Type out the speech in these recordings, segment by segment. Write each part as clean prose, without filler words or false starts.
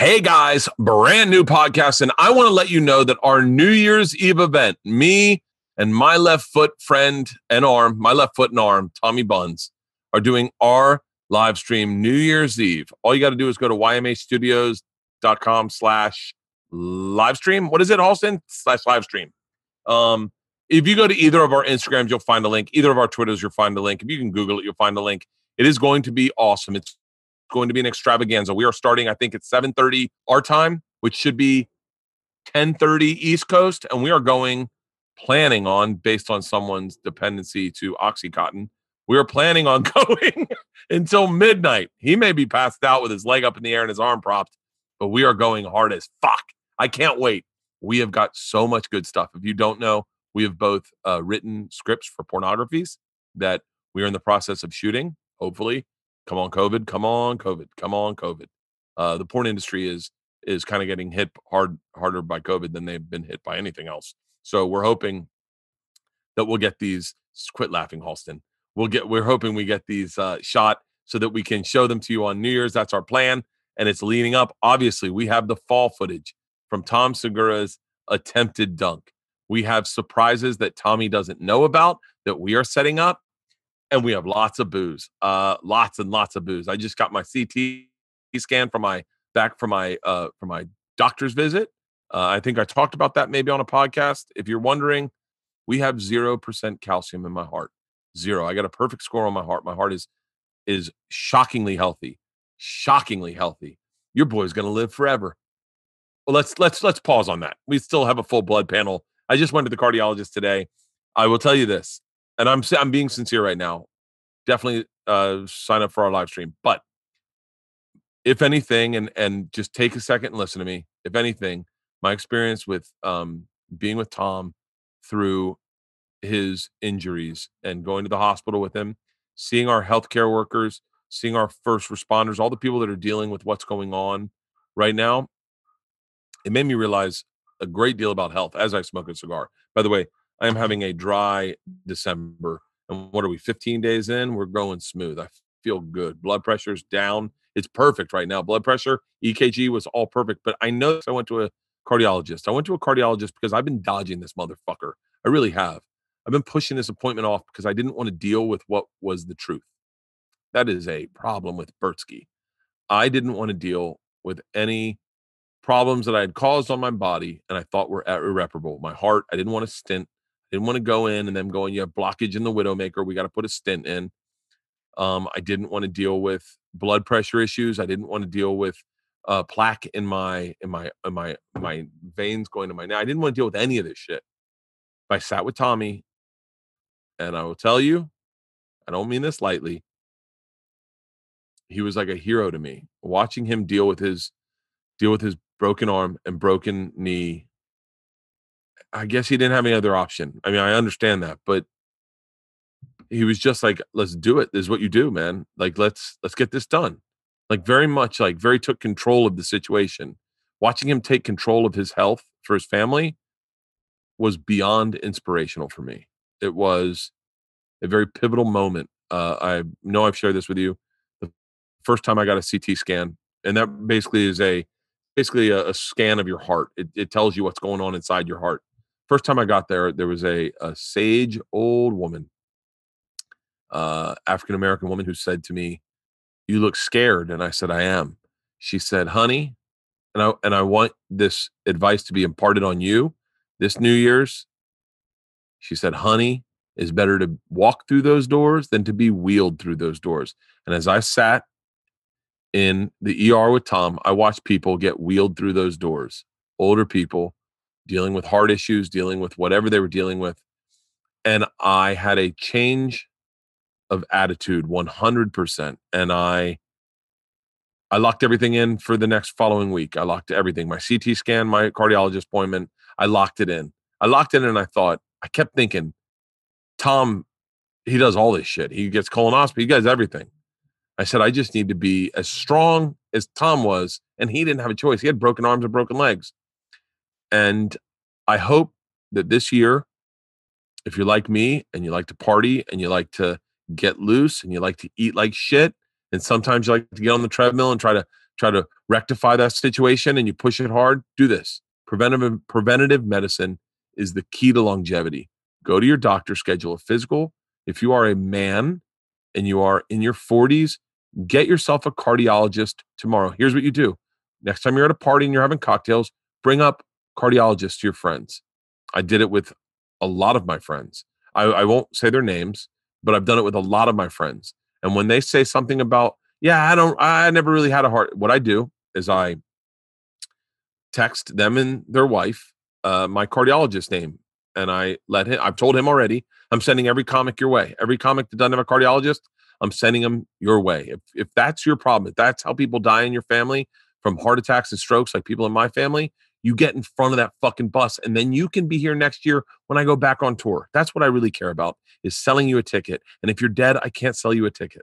Hey guys, brand new podcast. And I want to let you know that our New Year's Eve event, me and my left foot friend and arm, Tommy Buns, are doing our live stream New Year's Eve. All you got to do is go to ymastudios.com/livestream. What is it, Halston? /livestream. If you go to either of our Instagrams, you'll find a link. Either of our Twitters, you'll find a link. If you can Google it, you'll find a link. It is going to be awesome. It's going to be an extravaganza. We are starting, I think, at 7:30 our time, which should be 10:30 East Coast. And we are planning on, based on someone's dependency to Oxycontin, we are planning on going until midnight. He may be passed out with his leg up in the air and his arm propped, but we are going hard as fuck. I can't wait. We have got so much good stuff. If you don't know, we have both written scripts for pornographies that we are in the process of shooting, hopefully. Come on, COVID. Come on, COVID. Come on, COVID. The porn industry is kind of getting hit harder by COVID than they've been hit by anything else. So we're hoping that we'll get these. Quit laughing, Halston. We're hoping we get these shot so that we can show them to you on New Year's. That's our plan, and it's leading up. Obviously, we have the fall footage from Tom Segura's attempted dunk. We have surprises that Tommy doesn't know about that we are setting up. And we have lots of booze, lots and lots of booze. I just got my CT scan from my doctor's visit. I think I talked about that maybe on a podcast. If you're wondering, we have 0% calcium in my heart. 0. I got a perfect score on my heart. My heart is shockingly healthy. Shockingly healthy. Your boy's gonna live forever. Well, let's pause on that. We still have a full blood panel. I just went to the cardiologist today. I will tell you this. And I'm being sincere right now. Definitely sign up for our live stream. But if anything, and just take a second and listen to me. If anything, my experience with being with Tom through his injuries and going to the hospital with him, seeing our healthcare workers, seeing our first responders, all the people that are dealing with what's going on right now, it made me realize a great deal about health as I smoke a cigar. By the way, I am having a dry December. And what are we, 15 days in? We're going smooth. I feel good. Blood pressure's down. It's perfect right now. Blood pressure, EKG was all perfect. But I know I went to a cardiologist. I went to a cardiologist because I've been dodging this motherfucker. I really have. I've been pushing this appointment off because I didn't want to deal with what was the truth. That is a problem with Bertsky. I didn't want to deal with any problems that I had caused on my body and I thought were irreparable. My heart, I didn't want to stent. Didn't want to go in and then going, you have blockage in the widowmaker. We got to put a stent in. I didn't want to deal with blood pressure issues. I didn't want to deal with plaque in my veins going to my neck. I didn't want to deal with any of this shit. I sat with Tommy, and I will tell you, I don't mean this lightly. He was like a hero to me. Watching him deal with his broken arm and broken knee. I guess he didn't have any other option. I mean, I understand that, but he was just like, let's do it. This is what you do, man. Like, let's get this done. Like very took control of the situation. Watching him take control of his health for his family was beyond inspirational for me. It was a very pivotal moment. I know I've shared this with you. The first time I got a CT scan, and that basically is a scan of your heart. It tells you what's going on inside your heart. First time I got there was a sage old woman, African-American woman, who said to me, "You look scared." And I said, "I am." She said, "Honey," and I want this advice to be imparted on you this New Year's. She said, "Honey, it's better to walk through those doors than to be wheeled through those doors." And as I sat in the ER with Tom, I watched people get wheeled through those doors. Older people dealing with heart issues, dealing with whatever they were dealing with. And I had a change of attitude 100%. And I locked everything in for the next following week. I locked everything. My CT scan, my cardiologist appointment, I locked it in. And I thought, I kept thinking, Tom, he does all this shit. He gets colonoscopy. He does everything. I said, I just need to be as strong as Tom was. And he didn't have a choice. He had broken arms and broken legs. And I hope that this year, if you're like me and you like to party and you like to get loose and you like to eat like shit, and sometimes you like to get on the treadmill and try to try to rectify that situation and you push it hard, do this. Preventative medicine is the key to longevity. Go to your doctor, schedule a physical. If you are a man and you are in your 40s, get yourself a cardiologist tomorrow. Here's what you do. Next time you're at a party and you're having cocktails, bring up cardiologists to your friends. I did it with a lot of my friends. I won't say their names, but I've done it with a lot of my friends. And when they say something about, yeah, I never really had a heart, what I do is I text them and their wife my cardiologist name. And I've told him already, I'm sending every comic your way. Every comic that doesn't have a cardiologist, I'm sending them your way. If that's your problem, if that's how people die in your family from heart attacks and strokes, like people in my family, you get in front of that fucking bus, and then you can be here next year when I go back on tour. That's what I really care about, is selling you a ticket. And if you're dead, I can't sell you a ticket.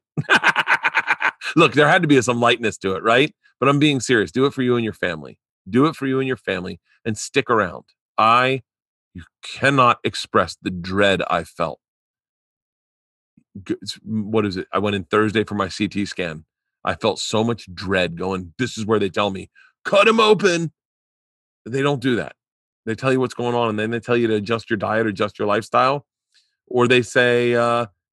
Look, there had to be some lightness to it, right? But I'm being serious. Do it for you and your family. Do it for you and your family, and stick around. You cannot express the dread I felt. What is it? I went in Thursday for my CT scan. I felt so much dread going, this is where they tell me, cut him open. They don't do that. They tell you what's going on, and then they tell you to adjust your diet or adjust your lifestyle. Or they say,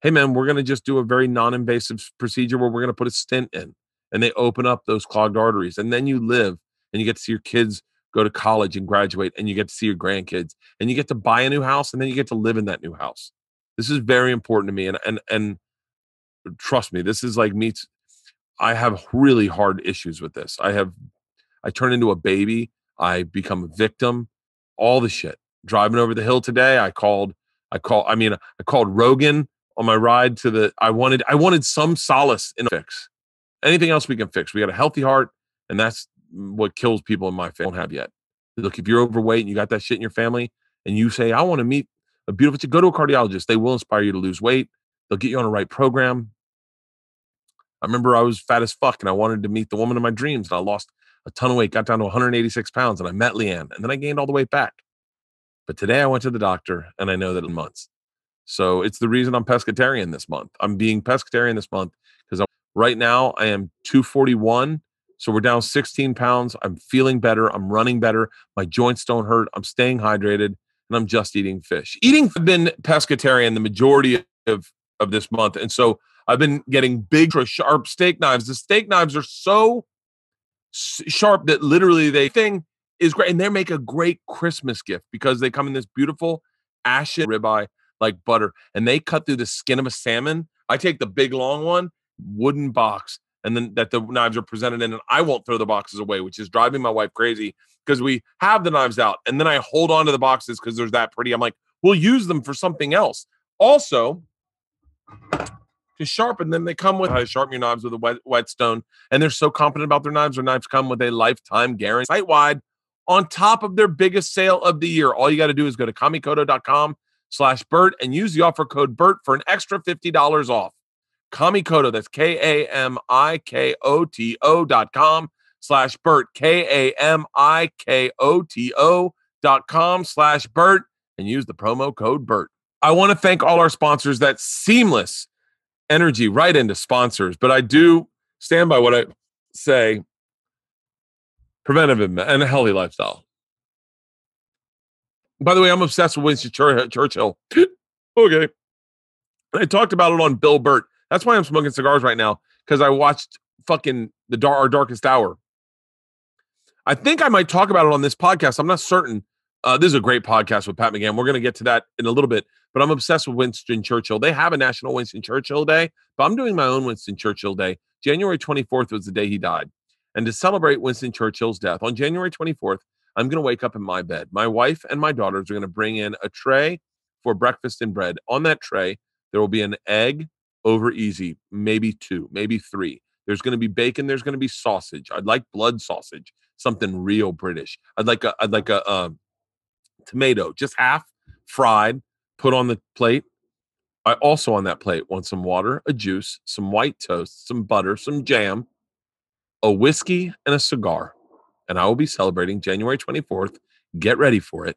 hey, man, we're going to just do a very non-invasive procedure where we're going to put a stent in. And they open up those clogged arteries. And then you live, and you get to see your kids go to college and graduate, and you get to see your grandkids, and you get to buy a new house, and then you get to live in that new house. This is very important to me. And trust me, this is like me. I have really hard issues with this. I turn into a baby. I become a victim, all the shit. Driving over the hill today, I called Rogan on my ride to I wanted some solace in a fix. Anything else we can fix. We got a healthy heart, and that's what kills people in my family. Don't have yet. Look, if you're overweight and you got that shit in your family, and you say, I want to meet a beautiful, go to a cardiologist. They will inspire you to lose weight. They'll get you on the right program. I remember I was fat as fuck, and I wanted to meet the woman of my dreams, and I lost a ton of weight, got down to 186 pounds, and I met Leanne, and then I gained all the weight back. But today I went to the doctor, and I know that in months. So it's the reason I'm pescatarian this month. I'm being pescatarian this month because right now I am 241. So we're down 16 pounds. I'm feeling better. I'm running better. My joints don't hurt. I'm staying hydrated, and I'm just eating fish. I've been pescatarian the majority of this month. And so I've been getting big, sharp steak knives. The steak knives are so sharp that literally thing is great. And they make a great Christmas gift because they come in this beautiful ashen ribeye like butter, and they cut through the skin of a salmon. I take the big long one, wooden box, and then that the knives are presented in, and I won't throw the boxes away, which is driving my wife crazy because we have the knives out, and then I hold on to the boxes because they're that pretty. I'm like, we'll use them for something else. Also, to sharpen them, they come with how to sharpen your knives with a whetstone, and they're so confident about their knives. Their knives come with a lifetime guarantee. Site-wide, on top of their biggest sale of the year, all you got to do is go to kamikoto.com/Bert and use the offer code Bert for an extra $50 off. Kamikoto, that's KAMIKOTO.com/Bert, KAMIKOTO.com/Bert, and use the promo code Bert. I want to thank all our sponsors. That seamless energy right into sponsors, but I do stand by what I say. Preventive and a healthy lifestyle. By the way, I'm obsessed with Winston Churchill. Okay. I talked about it on Bill Burt. That's why I'm smoking cigars right now, because I watched fucking Our Darkest Hour. I think I might talk about it on this podcast. I'm not certain. This is a great podcast with Pat McGann. We're going to get to that in a little bit, but I'm obsessed with Winston Churchill. They have a National Winston Churchill Day, but I'm doing my own Winston Churchill Day. January 24th was the day he died. And to celebrate Winston Churchill's death, on January 24th, I'm going to wake up in my bed. My wife and my daughters are going to bring in a tray for breakfast and bread. On that tray, there will be an egg over easy, maybe 2, maybe 3. There's going to be bacon. There's going to be sausage. I'd like blood sausage, something real British. I'd like a tomato, just half fried, put on the plate. I also on that plate want some water, a juice, some white toast, some butter, some jam, a whiskey, and a cigar. And I will be celebrating January 24th. Get ready for it.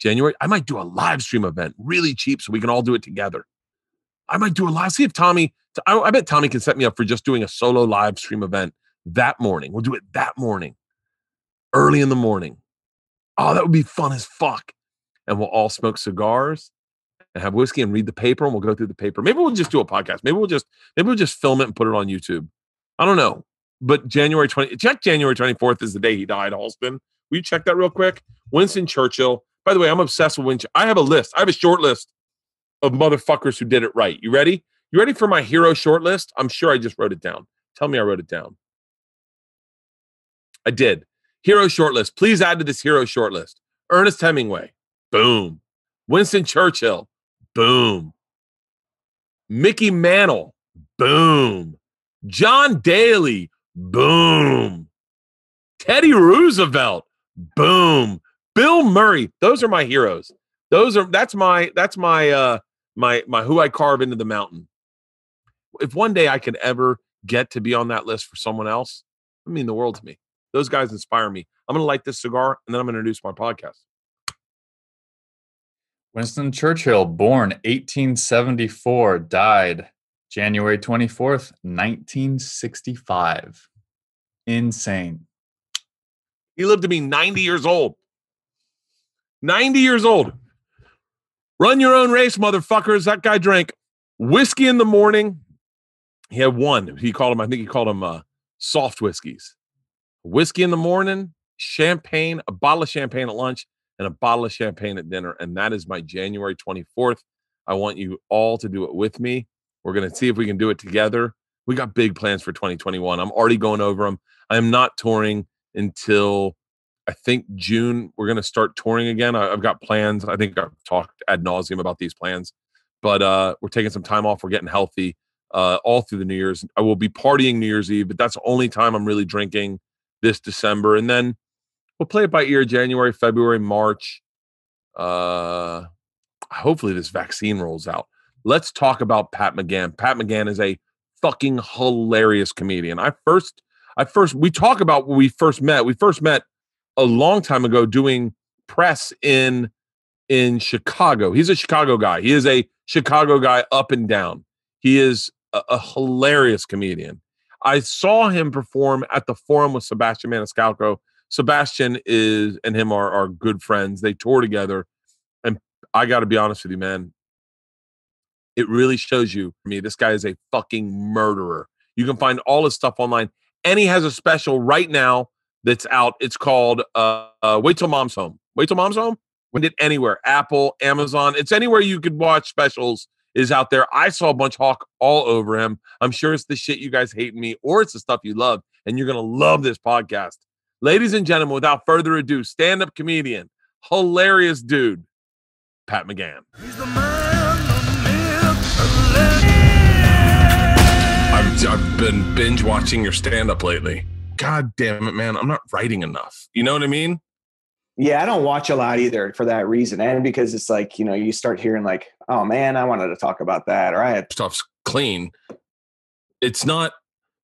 I might do a live stream event, really cheap, so we can all do it together. I might do a live, see if Tommy, I bet Tommy can set me up for just doing a solo live stream event that morning. We'll do it that morning, early in the morning. Oh, that would be fun as fuck. And we'll all smoke cigars and have whiskey and read the paper, and we'll go through the paper. Maybe we'll just do a podcast. Maybe we'll just film it and put it on YouTube. I don't know. But January 24th is the day he died, Halston. Will you check that real quick? Winston Churchill. By the way, I'm obsessed with Winston. I have a list. I have a short list of motherfuckers who did it right. You ready? You ready for my hero short list? I'm sure I just wrote it down. Tell me I wrote it down. I did. Hero short list. Please add to this hero short list. Ernest Hemingway. Boom. Winston Churchill. Boom. Mickey Mantle. Boom. John Daly. Boom. Teddy Roosevelt. Boom. Bill Murray. Those are my heroes. That's my who I carve into the mountain. If one day I could ever get to be on that list for someone else, it would mean the world to me. Those guys inspire me. I'm going to light this cigar, and then I'm going to introduce my podcast. Winston Churchill, born 1874, died January 24th, 1965. Insane. He lived to be 90 years old. 90 years old. Run your own race, motherfuckers. That guy drank whiskey in the morning. He had one. I think he called them soft whiskeys. Whiskey in the morning, champagne, a bottle of champagne at lunch, and a bottle of champagne at dinner. And that is my January 24th. I want you all to do it with me. We're going to see if we can do it together. We got big plans for 2021. I'm already going over them. I am not touring until I think June. We're going to start touring again. I've got plans. I think I've talked ad nauseum about these plans, but we're taking some time off. We're getting healthy all through the New Year's. I will be partying New Year's Eve, but that's the only time I'm really drinking this December. And then we'll play it by ear January, February, March. Hopefully this vaccine rolls out. Let's talk about Pat McGann. Pat McGann is a fucking hilarious comedian. We talk about when we first met. We first met a long time ago doing press in Chicago. He's a Chicago guy. He is a Chicago guy up and down. He is a hilarious comedian. I saw him perform at the Forum with Sebastian Maniscalco. Sebastian and him are good friends. They tour together. And I got to be honest with you, man. It really shows you, for me, this guy is a fucking murderer. You can find all his stuff online. And he has a special right now that's out. It's called Wait Till Mom's Home. Wait Till Mom's Home? When it anywhere. Apple, Amazon. It's anywhere you could watch specials is out there. I saw a bunch of Hawk all over him. I'm sure it's the shit you guys hate in me, or it's the stuff you love, and you're going to love this podcast. Ladies and gentlemen, without further ado, stand-up comedian, hilarious dude, Pat McGann. He's the man, I've been binge watching your stand-up lately. God damn it, man. I'm not writing enough. You know what I mean? Yeah, I don't watch a lot either for that reason. And because it's like, you start hearing like, oh man, I wanted to talk about that. Or I had stuff's clean. It's not,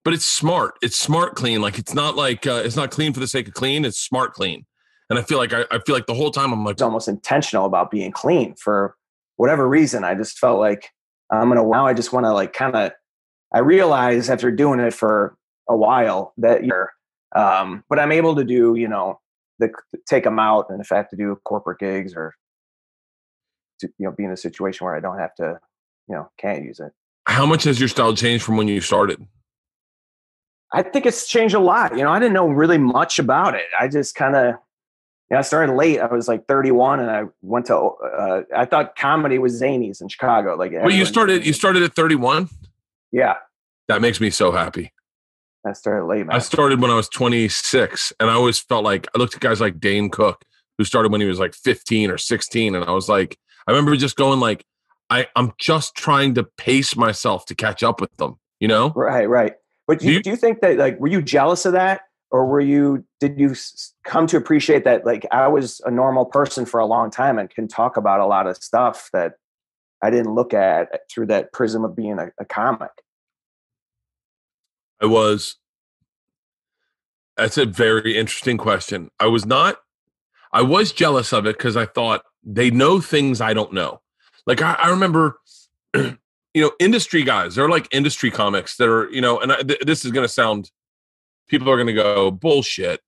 but it's smart. It's smart clean. Like, it's not like, it's not clean for the sake of clean. It's smart clean. And I feel like the whole time I'm like, it's almost intentional about being clean for whatever reason. I just felt like now I just want to I realize after doing it for a while that but I'm able to do, take them out. And if I have to do corporate gigs or to, be in a situation where I don't have to, can't use it. How much has your style changed from when you started? I think it's changed a lot. I didn't know really much about it. I just kind of, I started late. I was like 31 and I went to, I thought comedy was Zanies in Chicago. Like, well, you started at 31? Yeah. That makes me so happy. I started late, man. I started when I was 26, and I always felt like I looked at guys like Dane Cook, who started when he was like 15 or 16, and I was like, I remember just going like, I'm just trying to pace myself to catch up with them, Right. But do you think that, like, were you jealous of that, or did you come to appreciate that, like, I was a normal person for a long time and can talk about a lot of stuff that I didn't look at through that prism of being a comic? That's a very interesting question. I was jealous of it because I thought they know things I don't know. Like I remember, industry guys, they're like industry comics that are, and this is going to sound people are going to go bullshit.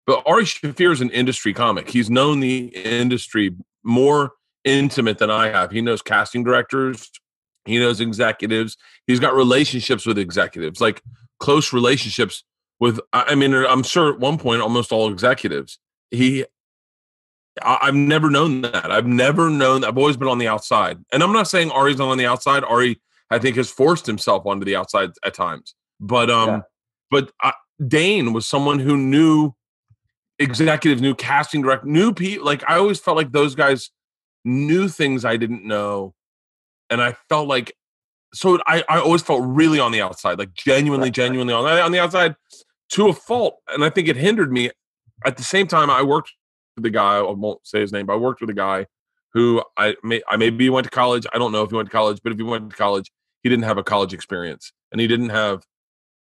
But Ari Shaffir is an industry comic. He's known the industry more intimate than I have. He knows casting directors. He knows executives. He's got relationships with executives, like close relationships with, I mean, I'm sure at one point, almost all executives. I've never known that. I've always been on the outside. And I'm not saying Ari's not on the outside. Ari, I think, has forced himself onto the outside at times. But Dane was someone who knew executives, knew casting director, knew people. Like, I always felt like those guys knew things I didn't know. And I felt like, so I always felt really on the outside, like genuinely on the outside to a fault. And I think it hindered me. At the same time, I worked with the guy, I won't say his name, but I worked with a guy who maybe went to college. I don't know if he went to college, but if he went to college, he didn't have a college experience. And he didn't have,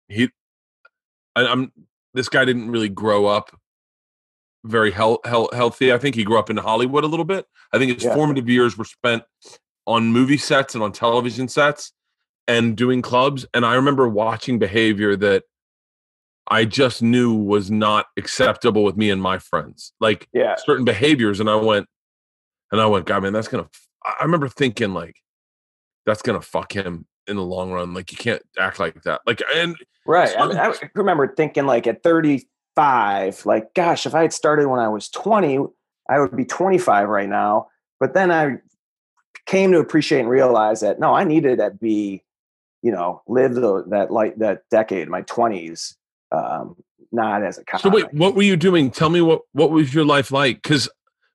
this guy didn't really grow up very healthy. I think he grew up in Hollywood a little bit. I think his formative years were spent on movie sets and on television sets and doing clubs. And I remember watching behavior that I just knew was not acceptable with me and my friends, like certain behaviors. And I went, God, man, I remember thinking like, that's going to fuck him in the long run. Like, you can't act like that. Like, and right. I remember thinking like at 35, like, gosh, if I had started when I was 20, I would be 25 right now. But then I came to appreciate and realize that, no, I needed to be, live that decade, my 20s, not as a comic. So wait, what were you doing? Tell me what was your life like? Because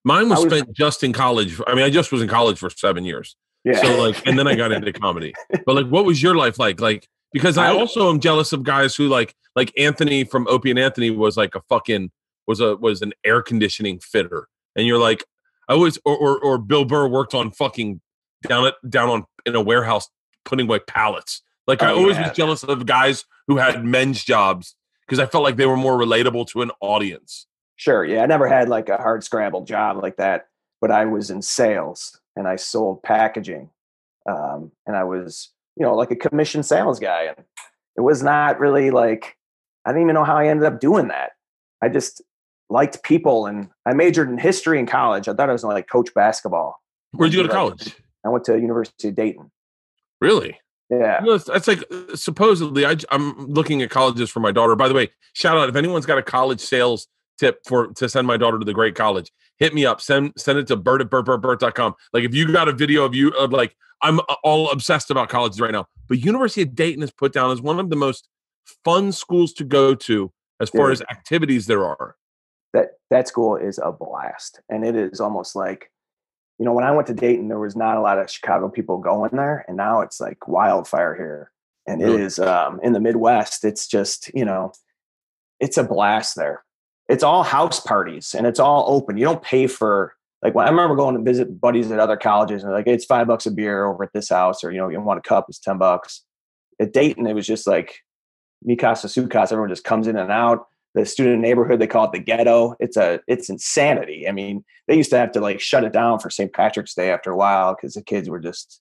mine was spent just in college. I mean, I just was in college for 7 years. Yeah. So like, and then I got into comedy. But like, what was your life like? Like, because I also am jealous of guys who like Anthony from Opie and Anthony was like was an air conditioning fitter. And you're like, I was, or Bill Burr worked on fucking down in a warehouse putting away pallets. Like, I always was jealous of guys who had men's jobs because I felt like they were more relatable to an audience. Sure. Yeah. I never had like a hard scramble job like that, but I was in sales and I sold packaging. And I was, like a commission sales guy. And it was not really like, I didn't even know how I ended up doing that. I just liked people, and I majored in history in college. I thought I was going to like coach basketball. Where'd you go to college? I went to University of Dayton. Really? Yeah. That's like, supposedly, I'm looking at colleges for my daughter. By the way, shout out if anyone's got a college sales tip to send my daughter to the great college, hit me up. Send it to bert@bert.com. Like, if you got a video of you of like, I'm all obsessed about colleges right now, but University of Dayton is put down as one of the most fun schools to go to as far as activities there are. That school is a blast. And it is almost like, when I went to Dayton, there was not a lot of Chicago people going there. And now it's like wildfire here. And it is in the Midwest. It's just, it's a blast there. It's all house parties and it's all open. You don't pay for, like, when I remember going to visit buddies at other colleges and they're like, it's $5 a beer over at this house, or, you want a cup, it's $10. At Dayton, it was just like mi casa, su casa. Everyone just comes in and out. The student neighborhood, they call it the ghetto. It's insanity. I mean, they used to have to like shut it down for St. Patrick's Day after a while because the kids were just,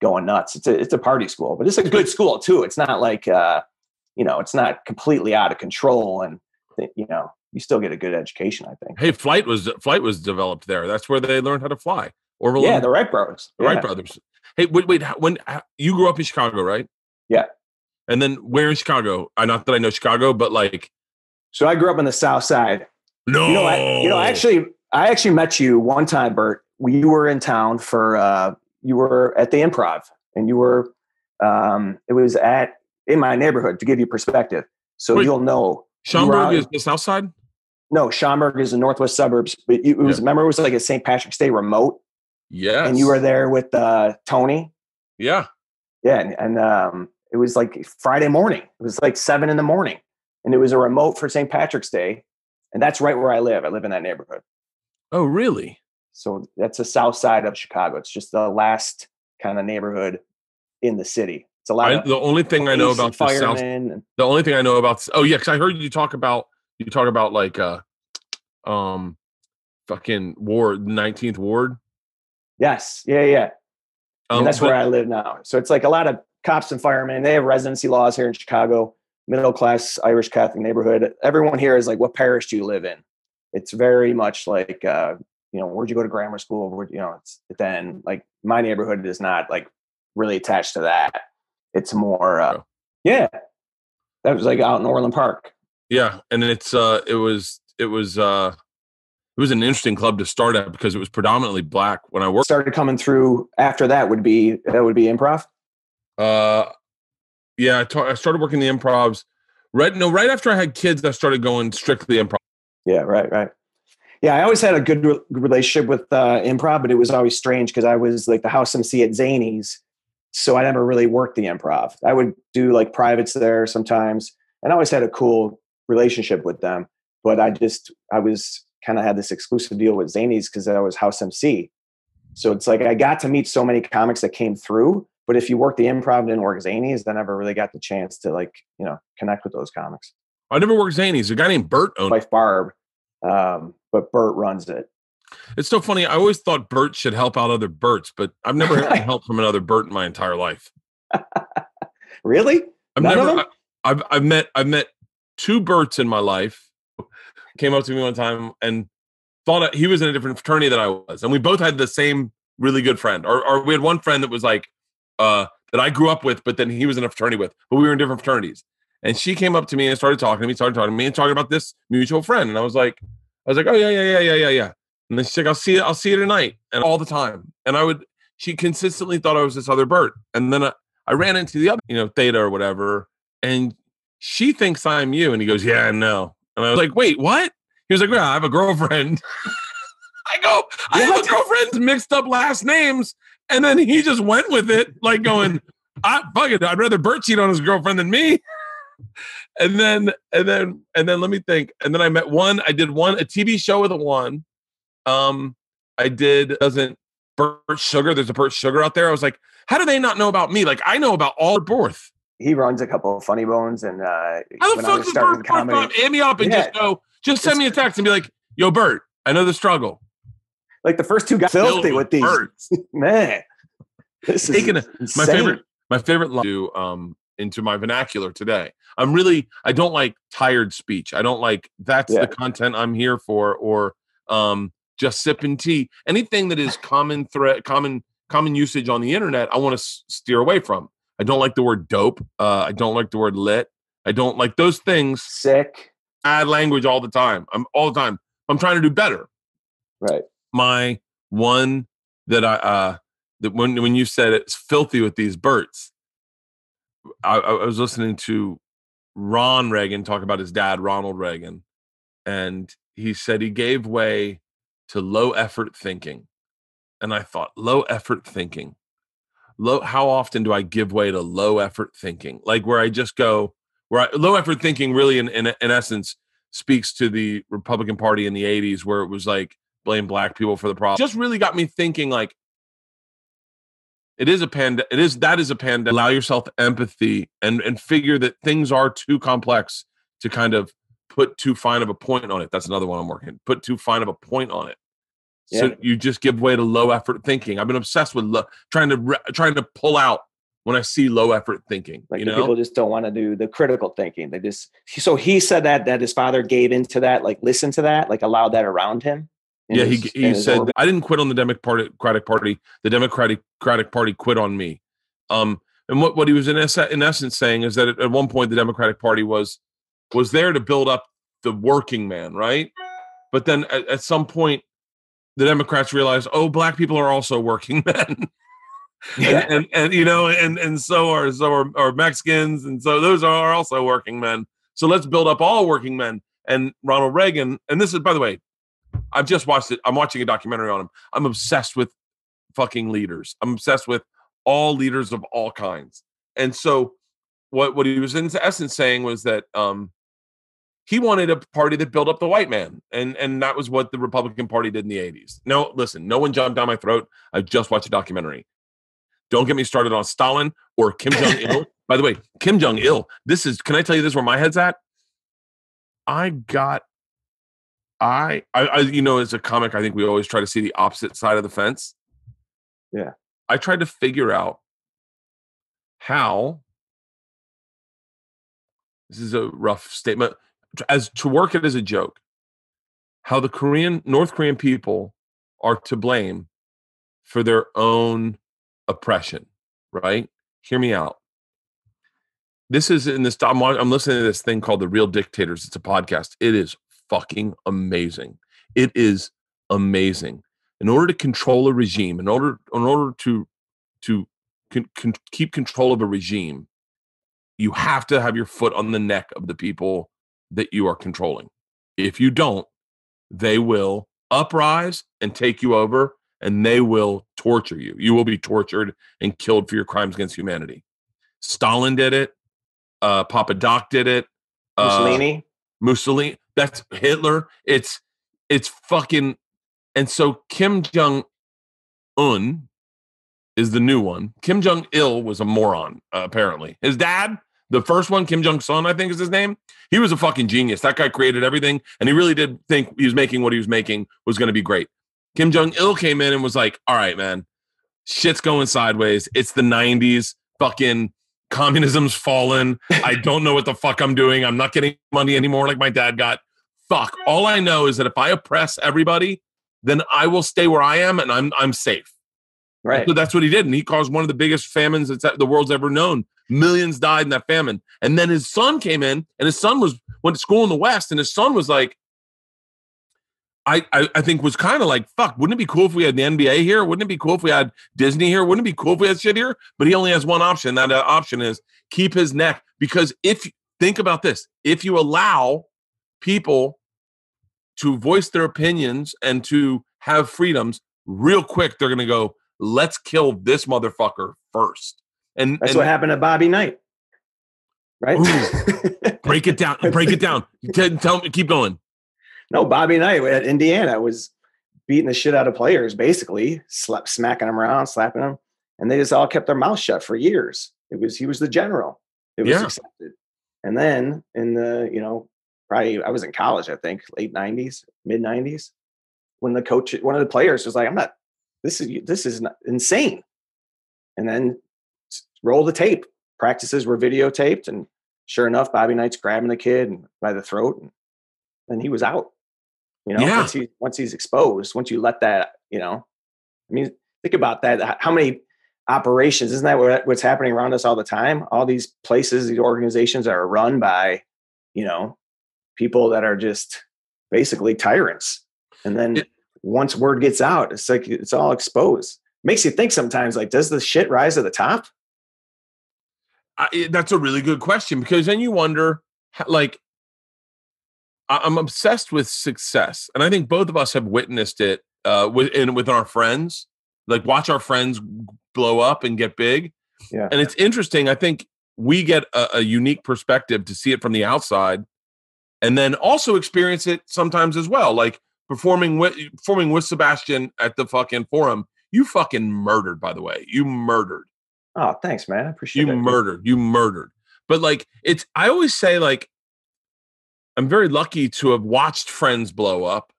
going nuts. It's a party school, but it's a good school too. It's not like, it's not completely out of control, and you still get a good education, I think. Hey, Flight was developed there. That's where they learned how to fly. Yeah, the Wright brothers. Wright brothers. Hey, wait, when you grew up in Chicago, right? Yeah. And then where in Chicago? Not that I know Chicago, but like. So I grew up on the South Side. No. I actually met you one time, Bert. You were in town for, you were at the Improv, and you were, it was in my neighborhood, to give you perspective. So you'll know. Schaumburg is the South Side? No, Schaumburg is the northwest suburbs. But remember, it was like a St. Patrick's Day remote. Yes. And you were there with Tony. Yeah. Yeah. And it was like Friday morning. It was like 7 a.m. And it was a remote for St. Patrick's Day. And that's right where I live. I live in that neighborhood. Oh, really? So that's the south side of Chicago. It's just the last kind of neighborhood in the city. It's a lot. The only thing I know about the South. The only thing I know about. Oh yeah, because I heard you talk about like fucking Ward, 19th Ward. Yes. Yeah. And that's where I live now. So it's like a lot of cops and firemen. They have residency laws here in Chicago. middle class Irish Catholic neighborhood. Everyone here is like, what parish do you live in? It's very much like, where'd you go to grammar school? Then like my neighborhood is not like really attached to that. It's more, that was like out in Orland Park. Yeah. And it was an interesting club to start at because it was predominantly black when I worked. Started coming through after that would be improv. Yeah, I started working the improvs. Right after I had kids, I started going strictly improv. Yeah, right. Yeah, I always had a good relationship with improv, but it was always strange because I was like the house MC at Zanies, so I never really worked the improv. I would do like privates there sometimes, and I always had a cool relationship with them. But I was kind of had this exclusive deal with Zanies because I was house MC. So it's like I got to meet so many comics that came through. But if you work the improv and didn't work Zanies, then I never really got the chance to connect with those comics. I never worked Zanies. A guy named Bert owned wife Barb, but Bert runs it. It's so funny. I always thought Bert should help out other Berts, but I've never had help from another Bert in my entire life. Really? I've met two Berts in my life. Came up to me one time and thought he was in a different fraternity than I was, and we both had the same really good friend. Or we had one friend that was like that I grew up with, but then he was in a fraternity with, but we were in different fraternities. And she came up to me and started talking to me and talking about this mutual friend. And I was like, oh yeah. And then she's like, I'll see you tonight, and all the time. And she consistently thought I was this other Bert. And then I ran into the other, Theta or whatever, and she thinks I'm you. And he goes, yeah, no. And I was like, wait, what? He was like, yeah, I have a girlfriend. I go, I have a girlfriend, mixed up last names. And then he just went with it, like going, fuck it, I'd rather Bert cheat on his girlfriend than me. And then let me think. And then I did a TV show with one. Bert Sugar. There's a Bert Sugar out there. I was like, how do they not know about me? Like, I know about all Borth. He runs a couple of Funny Bones, and how the fuck does Bert hit me up and just send me a text and be like, yo, Bert, I know the struggle. Like the first two got filthy with these. Man, this is insane. My favorite line into my vernacular today. I don't like tired speech. I don't like that's the content I'm here for, or just sipping tea. Anything that is common usage on the internet, I want to steer away from. I don't like the word dope. I don't like the word lit. I don't like those things. Sick. Add language all the time. I'm trying to do better. Right. My one that when you said it's filthy with these Berts, I was listening to Ron Reagan talk about his dad, Ronald Reagan, and he said he gave way to low effort thinking. And I thought, low effort thinking. How often do I give way to low effort thinking? Like where I just go, low effort thinking really in essence speaks to the Republican Party in the 80s, where it was like blame black people for the problem. Just really got me thinking like, that is a pandemic. Allow yourself empathy and figure that things are too complex to kind of put too fine of a point on it. That's another one I'm working. Put too fine of a point on it. Yeah. So you just give way to low effort thinking. I've been obsessed with trying to pull out when I see low effort thinking. Like people just don't want to do the critical thinking. So he said that his father gave into that, like listen to that, like allowed that around him. Yeah, he said, I didn't quit on the Democratic Party. The Democratic Party quit on me. And what he was in essence saying is that at one point the Democratic Party was there to build up the working man, right? But then at some point, the Democrats realized, oh, black people are also working men. Yeah. and so are Mexicans, and so those are also working men. So let's build up all working men. And Ronald Reagan, and this is, by the way, I've just watched it. I'm watching a documentary on him. I'm obsessed with fucking leaders. I'm obsessed with all leaders of all kinds. And so what he was in essence saying was that he wanted a party that built up the white man. And that was what the Republican Party did in the 80s. No, listen, no one jumped down my throat. I just watched a documentary. Don't get me started on Stalin or Kim Jong-il. By the way, Kim Jong-il, can I tell you this where my head's at? I as a comic, I think we always try to see the opposite side of the fence. Yeah. I tried to figure out how this is a rough statement, as to work it as a joke, how the North Korean people are to blame for their own oppression, right? Hear me out. This is in this. I'm listening to this thing called The Real Dictators. It's a podcast. It is fucking amazing. It is amazing. In order to control a regime, in order to keep control of a regime, you have to have your foot on the neck of the people that you are controlling. If you don't, they will uprise and take you over, and they will torture you. You will be tortured and killed for your crimes against humanity. Stalin did it. Papa Doc did it. Mussolini. That's Hitler. It's fucking. And so Kim Jong-un is the new one. Kim Jong-il was a moron, apparently. His dad, the first one, Kim Jong-sun, I think is his name. He was a fucking genius. That guy created everything, and he really did think he was making what he was making was going to be great. Kim Jong-il came in and was like, all right, man, shit's going sideways. It's the 90s. Fucking communism's fallen. I don't know what the fuck I'm doing. I'm not getting money anymore like my dad got. Fuck. All I know is that if I oppress everybody, then I will stay where I am and I'm safe. Right. So that's what he did. And he caused one of the biggest famines that the world's ever known. Millions died in that famine. And then his son came in, and his son went to school in the West, and his son was like, I think was kind of like, fuck, wouldn't it be cool if we had the NBA here? Wouldn't it be cool if we had Disney here? Wouldn't it be cool if we had shit here? But he only has one option. That option is keep his neck. Because think about this, if you allow people to voice their opinions and to have freedoms, real quick, they're going to go, let's kill this motherfucker first. And that's what happened to Bobby Knight. Right? Break it down. Break it down. Tell me, keep going. No, Bobby Knight at Indiana was beating the shit out of players, basically, smacking them around, slapping them. And they just all kept their mouth shut for years. He was the general. It was accepted. And then in the, probably I was in college, I think, late 90s, mid 90s, when one of the players was like, this is insane. And then roll the tape. Practices were videotaped. And sure enough, Bobby Knight's grabbing the kid by the throat. And he was out. Once he's exposed, once you let that, I mean, think about that. How many operations, isn't that what's happening around us all the time? All these places, these organizations that are run by, people that are just basically tyrants. And then once word gets out, it's like, it's all exposed. Makes you think sometimes, like, does the shit rise to the top? That's a really good question, because then you wonder, like, I'm obsessed with success, and I think both of us have witnessed it with our friends. Like, watch our friends blow up and get big. Yeah, and it's interesting. I think we get a unique perspective to see it from the outside, and then also experience it sometimes as well. Like performing with Sebastian at the fucking Forum. You fucking murdered, by the way. You murdered. Oh, thanks, man. I appreciate it. You murdered. But like, I always say, like, I'm very lucky to have watched friends blow up,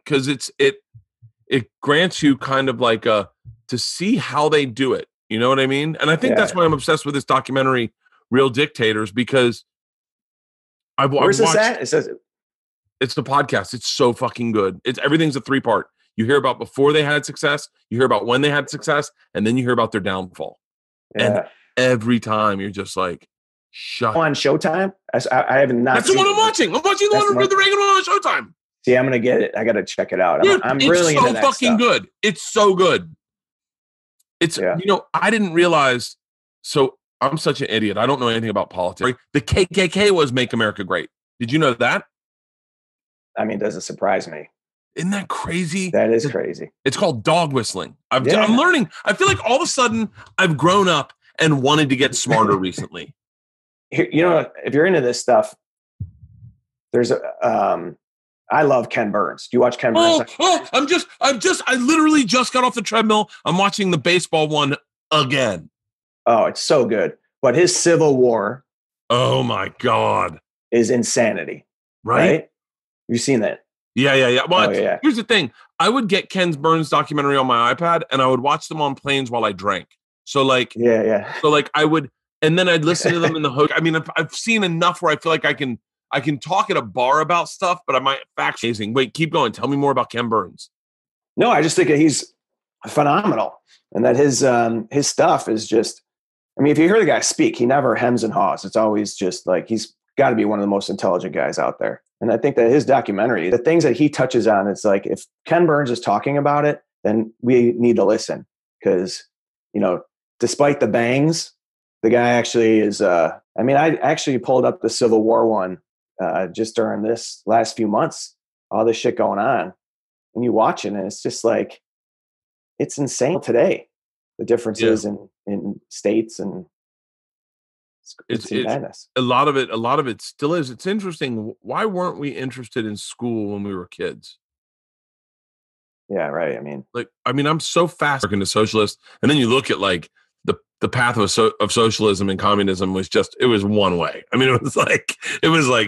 because it grants you kind of like to see how they do it. You know what I mean? And I think that's why I'm obsessed with this documentary, Real Dictators, because Where's this at? It says it's the podcast. It's so fucking good. Everything's a 3-part. You hear about before they had success, you hear about when they had success, and then you hear about their downfall. Yeah. And every time you're just like, on Showtime? I have not. That's the one I'm watching. I'm watching the one with the regular one on Showtime. See, I'm gonna get it. I gotta check it out. Dude, I'm really so into that fucking stuff. good. It's so good. It's I didn't realize. So I'm such an idiot. I don't know anything about politics. The KKK was Make America Great. Did you know that? I mean, it doesn't surprise me. Isn't that crazy? That is crazy. It's called dog whistling. I'm learning. I feel like all of a sudden I've grown up and wanted to get smarter recently. If you're into this stuff, there's I love Ken Burns. Do you watch Ken Burns? I literally just got off the treadmill. I'm watching the baseball one again. Oh, it's so good. But his Civil War. Oh my God. Is insanity. Right? You've seen that? Yeah. Well, here's the thing. I would get Ken Burns documentary on my iPad, and I would watch them on planes while I drank. So like, So like, I would And then I'd listen to them in the hook. I mean, I've seen enough where I feel like I can talk at a bar about stuff, but I might fact amazing. Wait, keep going. Tell me more about Ken Burns. No, I just think that he's phenomenal, and that his stuff is just. I mean, if you hear the guy speak, he never hems and haws. It's always just like he's got to be one of the most intelligent guys out there. And I think that his documentary, the things that he touches on, it's like if Ken Burns is talking about it, then we need to listen because, despite the bangs, the guy actually is. I actually pulled up the Civil War one just during this last few months, all this shit going on, and you watch it, and it's just like it's insane today. The differences in states and it's madness. A lot of it still is. It's interesting. Why weren't we interested in school when we were kids? Yeah, right. I mean, I'm so fast into socialist, and then you look at like the path of socialism and communism was it was one way. I mean, it was like,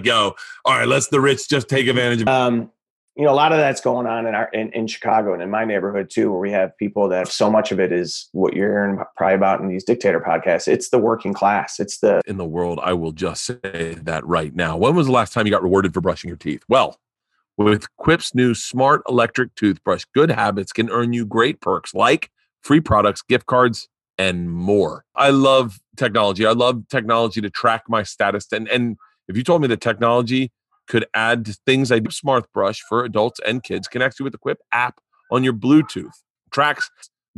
yo, all right, let's the rich just take advantage of. A lot of that's going on in Chicago and in my neighborhood too, where we have people that so much of it is what you're hearing probably about in these dictator podcasts. It's the working class. It's in the world. I will just say that right now. When was the last time you got rewarded for brushing your teeth? Well, with Quip's new smart electric toothbrush, good habits can earn you great perks like free products, gift cards, and more. I love technology. I love technology to track my status. And if you told me that technology could add to things like Smart Brush for adults and kids, connects you with the Quip app on your Bluetooth, tracks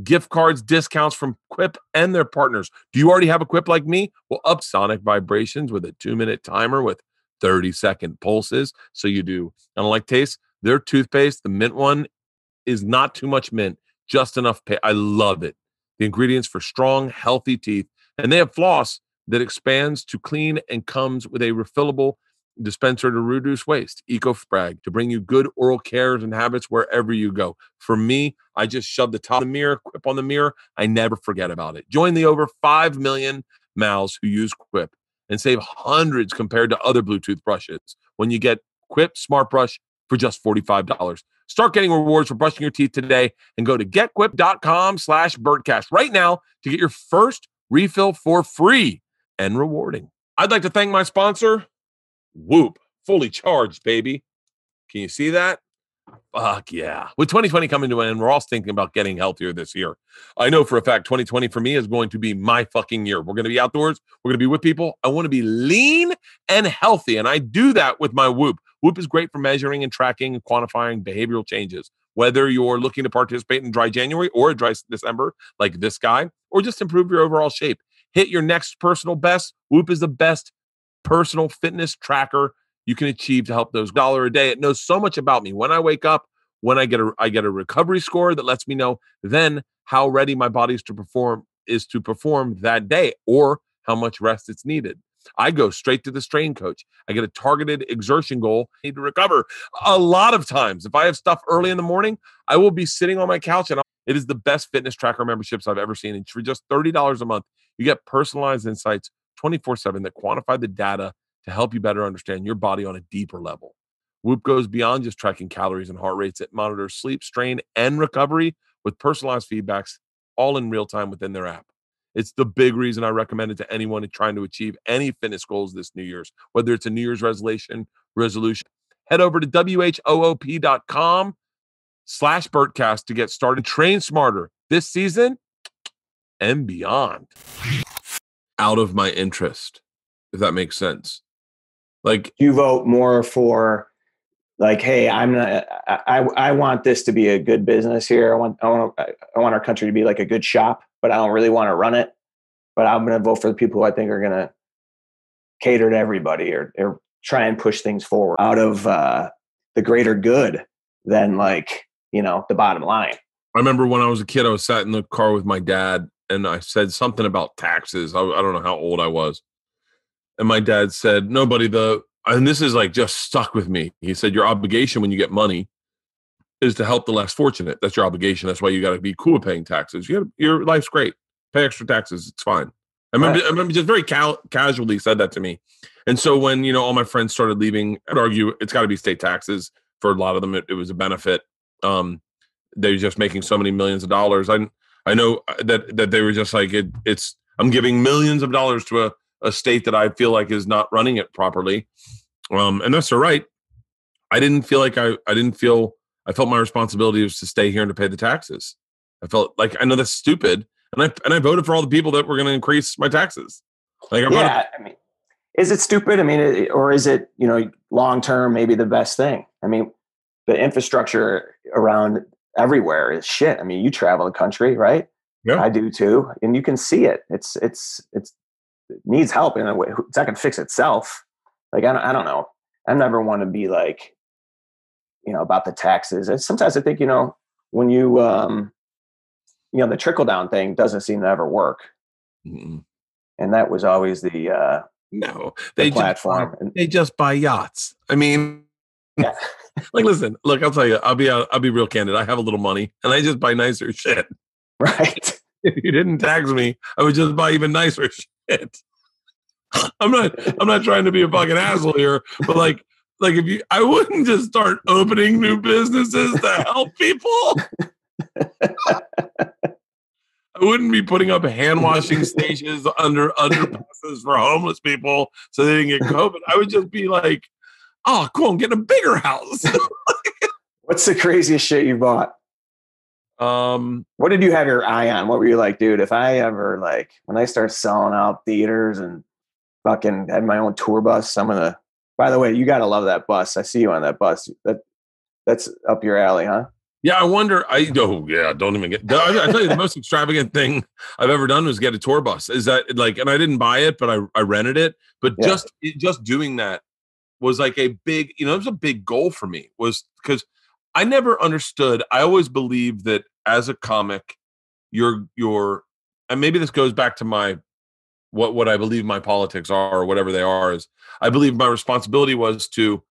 gift cards, discounts from Quip and their partners. Do you already have a Quip like me? Well, up sonic vibrations with a 2-minute timer with 30-second pulses. So you do. I don't like taste. Their toothpaste, the mint one, is not too much mint, just enough paste. I love it. The ingredients for strong, healthy teeth. And they have floss that expands to clean and comes with a refillable dispenser to reduce waste. EcoFrag to bring you good oral cares and habits wherever you go. For me, I just shove the top of the mirror, Quip on the mirror. I never forget about it. Join the over 5 million mouths who use Quip and save hundreds compared to other Bluetooth brushes when you get Quip Smart Brush for just $45. Start getting rewards for brushing your teeth today and go to getquip.com/Bertcast right now to get your first refill for free and rewarding. I'd like to thank my sponsor, Whoop, fully charged, baby. Can you see that? Fuck yeah. With 2020 coming to an end, we're all thinking about getting healthier this year. I know for a fact 2020 for me is going to be my fucking year. We're going to be outdoors. We're going to be with people. I want to be lean and healthy, and I do that with my Whoop. Whoop is great for measuring and tracking and quantifying behavioral changes. Whether you're looking to participate in dry January or a dry December, like this guy, or just improve your overall shape. Hit your next personal best. Whoop is the best personal fitness tracker you can achieve to help those $1 a day. It knows so much about me. When I wake up, when I get a recovery score that lets me know then how ready my body is to perform that day or how much rest it's needed. I go straight to the strain coach. I get a targeted exertion goal. I need to recover. A lot of times, if I have stuff early in the morning, I will be sitting on my couch, and it is the best fitness tracker memberships I've ever seen. And for just $30 a month, you get personalized insights 24/7 that quantify the data to help you better understand your body on a deeper level. Whoop goes beyond just tracking calories and heart rates. It monitors sleep, strain, and recovery with personalized feedbacks all in real time within their app. It's the big reason I recommend it to anyone trying to achieve any fitness goals this New Year's, whether it's a New Year's resolution. Head over to whoop.com/Bertcast to get started. Train smarter this season and beyond. Out of my interest, if that makes sense. Like, you vote more for like, hey, I want this to be a good business here. I want our country to be like a good shop, but I don't really want to run it. But I'm going to vote for the people who I think are going to cater to everybody or try and push things forward out of the greater good than like, the bottom line. I remember when I was a kid, I was sat in the car with my dad and I said something about taxes. I don't know how old I was. And my dad said, and this is like just stuck with me. He said, your obligation when you get money is to help the less fortunate. That's your obligation. That's why you got to be cool with paying taxes. Your life's great. Pay extra taxes. It's fine. I remember just very casually said that to me. And so when, all my friends started leaving, I'd argue it's got to be state taxes. For a lot of them, it was a benefit. They're just making so many millions of dollars. I know that they were just like, I'm giving millions of dollars to a state that I feel like is not running it properly. And that's all right. I didn't feel like I felt my responsibility was to stay here and to pay the taxes. I felt like, I know that's stupid. And I voted for all the people that were going to increase my taxes. Like, I mean, is it stupid? I mean, or is it, long term, maybe the best thing? I mean, the infrastructure around everywhere is shit. I mean, you travel the country, right? Yeah, I do too, and you can see it. It needs help in a way. It's not going to fix itself. Like, I don't know. I never want to be like, about the taxes. And sometimes I think, when you, the trickle down thing doesn't seem to ever work. mm-hmm. And that was always the platform. They just buy yachts. I mean, yeah. Like, listen, look, I'll tell you, I'll be real candid. I have a little money and I just buy nicer shit. Right. If you didn't tax me, I would just buy even nicer shit. I'm not trying to be a fucking asshole here, but like I wouldn't just start opening new businesses to help people. I wouldn't be putting up hand washing stations under underpasses for homeless people so they didn't get COVID. I would just be like, oh, cool, I'm getting a bigger house. What's the craziest shit you bought? What did you have your eye on? What were you like, dude, if I ever, like, when I start selling out theaters and fucking had my own tour bus, by the way, you got to love that bus. I see you on that bus. That's up your alley, huh? Yeah, I wonder. Don't even get. I tell you, the most extravagant thing I've ever done was get a tour bus. Is that like, and I didn't buy it, but I rented it. But just doing that was like a big, it was a big goal for me. Was because I never understood. I always believed that as a comic, you're, and maybe this goes back to my what I believe my politics are or whatever they are. Is I believe my responsibility was to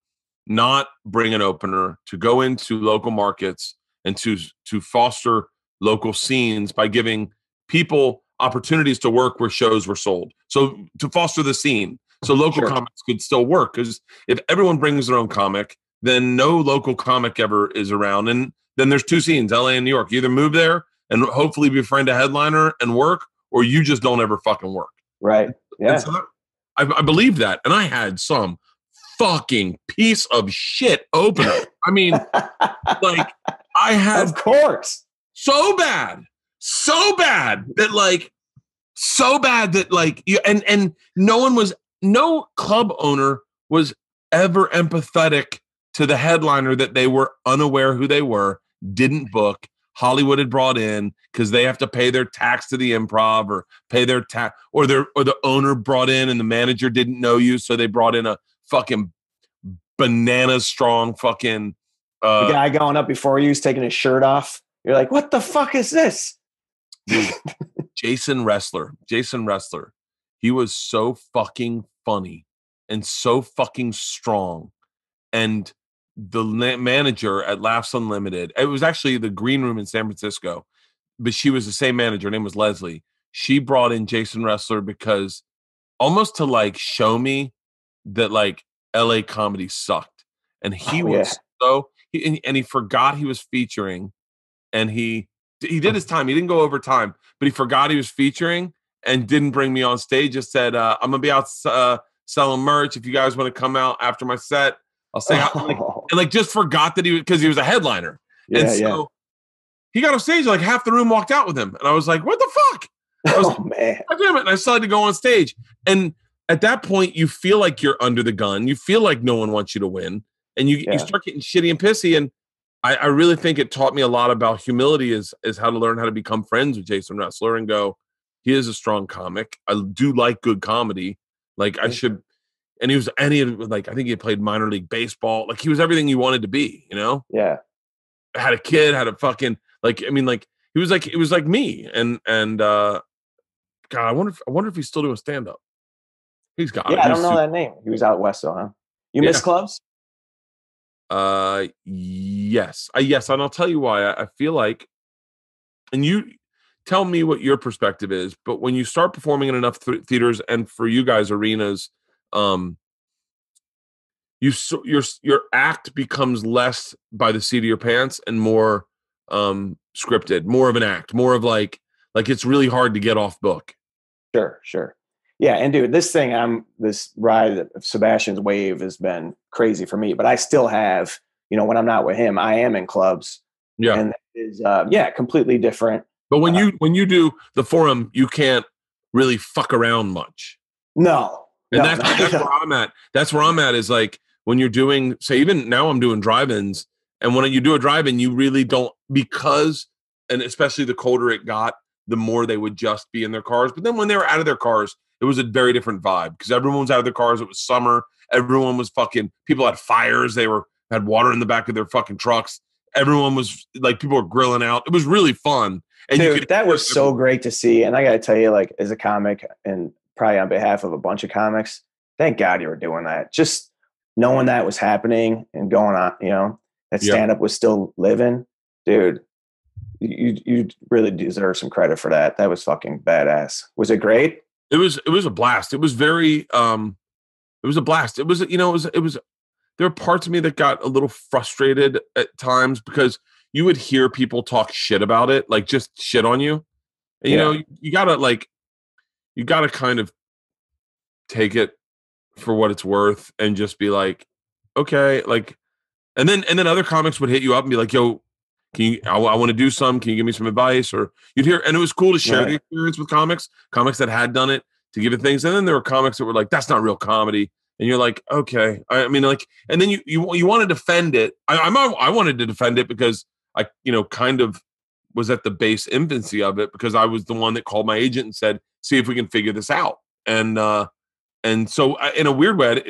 not bring an opener, to go into local markets and to foster local scenes by giving people opportunities to work where shows were sold. So to foster the scene, so local comics could still work. Because if everyone brings their own comic, then no local comic ever is around. And then there's two scenes, LA and New York. You either move there and hopefully befriend a headliner and work, or you just don't ever fucking work. Right. Yeah. And so I believe that. And I had some fucking piece of shit opener. I mean, like, I had, of course, so bad that you, and no club owner was ever empathetic to the headliner that they were unaware who they were, didn't book. Hollywood had brought in because they have to pay their tax to the Improv or pay their tax, or the owner brought in and the manager didn't know you, so they brought in a fucking banana strong fucking the guy going up before you is taking his shirt off. You're like, what the fuck is this? Dude, Jason Wrestler. He was so fucking funny and so fucking strong. And the manager at Laughs Unlimited, it was actually the Green Room in San Francisco, but she was the same manager. Her name was Leslie. She brought in Jason Wrestler because almost to like show me that like LA comedy sucked. And he he forgot he was featuring, and he did his time. He didn't go over time, but he forgot he was featuring and didn't bring me on stage. Just said, I'm going to be out selling merch. If you guys want to come out after my set, I'll say and just forgot that because he was a headliner. Yeah, and so he got on stage, like half the room walked out with him. And I was like, what the fuck? I was man. God damn it. And I decided to go on stage. And at that point, you feel like you're under the gun. You feel like no one wants you to win. And you start getting shitty and pissy. And I really think it taught me a lot about humility is how to learn how to become friends with Jason Wrestler and go, he is a strong comic. I do like good comedy. Like I should. And he had, like, I think he had played minor league baseball. Like he was everything you wanted to be, Yeah. Had a kid, had a fucking, like, I mean, like it was like me. And God, I wonder if he's still doing stand up. He's got I don't know that name. He was out west though, huh? You miss clubs? Yes. Yes. And I'll tell you why. I feel like, and you tell me what your perspective is, but when you start performing in enough theaters and for you guys arenas, your act becomes less by the seat of your pants and more scripted, more of an act, more of like it's really hard to get off book. Sure. Yeah, and dude, this ride of Sebastian's Wave has been crazy for me. But I still have, when I'm not with him, I am in clubs, Yeah. and that is completely different. But when you do the forum, you can't really fuck around much. No. And that's where I'm at. That's where I'm at is like when you're doing, say, even now I'm doing drive-ins, and when you do a drive-in, you really don't, because, and especially the colder it got, the more they would just be in their cars. But then when they were out of their cars, it was a very different vibe because everyone was out of their cars. It was summer. Everyone was people had fires. They had water in the back of their fucking trucks. Everyone was like, people were grilling out. It was really fun. And dude, that was so great to see. And I got to tell you, like, as a comic, and probably on behalf of a bunch of comics, thank God you were doing that. Just knowing that was happening and going on, that stand-up was still living, dude. You really deserve some credit for that. That was fucking badass. Was it great? It was a blast. It was very it was a blast. It was there were parts of me that got a little frustrated at times because you would hear people talk shit about it, like just shit on you. And you gotta kind of take it for what it's worth and just be like, okay, like, and then other comics would hit you up and be like, yo, I want to do some, can you give me some advice? Or you'd hear, and it was cool to share the experience with comics that had done it, to give it things. And then there were comics that were like, that's not real comedy. And you're like, okay. I mean, like, and then you want to defend it. I wanted to defend it because I, kind of was at the base infancy of it, because I was the one that called my agent and said, see if we can figure this out. And so in a weird way,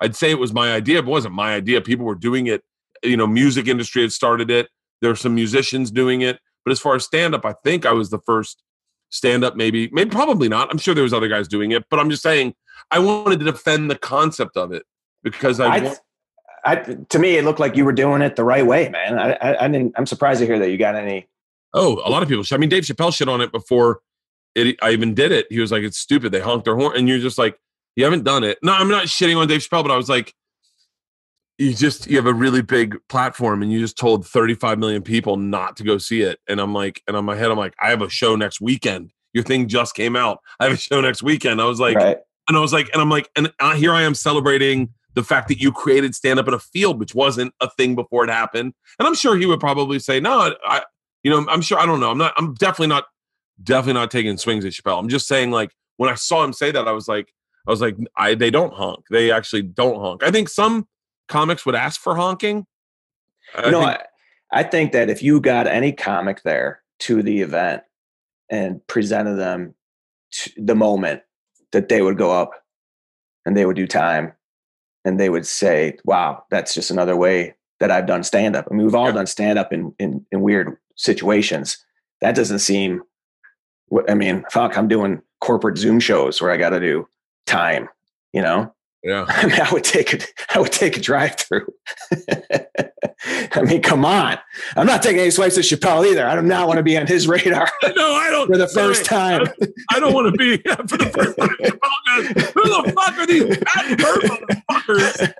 I'd say it was my idea, but it wasn't my idea. People were doing it. Music industry had started it. There were some musicians doing it. But as far as stand-up, I think I was the first stand-up, maybe probably not. I'm sure there was other guys doing it, but I'm just saying I wanted to defend the concept of it because to me, it looked like you were doing it the right way, man. I'm surprised to hear that you got any. Oh, a lot of people. I mean, Dave Chappelle shit on it before I even did it. He was like, it's stupid. They honked their horn. And you're just like, you haven't done it. No, I'm not shitting on Dave Chappelle, but I was like, you have a really big platform and you just told 35 million people not to go see it. And I'm like, and on my head, I'm like, I have a show next weekend. Your thing just came out. I have a show next weekend. I was like, right. And I was like, and I'm like, and here I am celebrating the fact that you created stand-up in a field, which wasn't a thing before it happened. And I'm sure he would probably say, no, I'm sure, I don't know. I'm definitely not taking swings at Chappelle. I'm just saying, like, when I saw him say that, I was like, they don't honk. They actually don't honk. I think some comics would ask for honking. I think that if you got any comic there to the event and presented them the moment, that they would go up and they would do time and they would say, wow, that's just another way that I've done stand-up. I mean, we've all done stand-up in weird situations. That doesn't seem, fuck, I'm doing corporate Zoom shows where I got to do time, Yeah. I mean, I would take a drive-through. I mean, come on. I'm not taking any swipes at Chappelle either. I do not want to be on his radar. No, I don't. For the first time. I don't want to be for the first time. Who the fuck are these Pat Bird motherfuckers?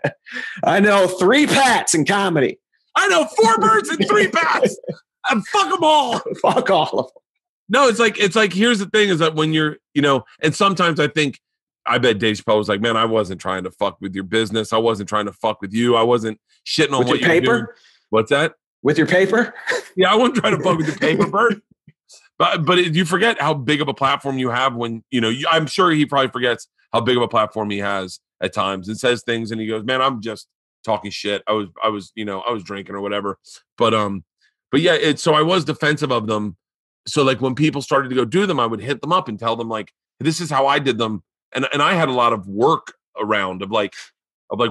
I know 3 Pats in comedy. I know 4 birds and 3 Pats. And fuck them all. Fuck all of them. No, it's like here's the thing is that when you're, and sometimes I bet Dave Chappelle was like, man, I wasn't trying to fuck with your business. I wasn't trying to fuck with you. I wasn't shitting on with what your paper. Doing. What's that? With your paper? Yeah, I wasn't trying to fuck with your paper, Bert. But you forget how big of a platform you have when, I'm sure he probably forgets how big of a platform he has at times and says things and he goes, man, I'm just talking shit. I was drinking or whatever. But yeah, so I was defensive of them. So like when people started to go do them, I would hit them up and tell them like, this is how I did them. And I had a lot of work around of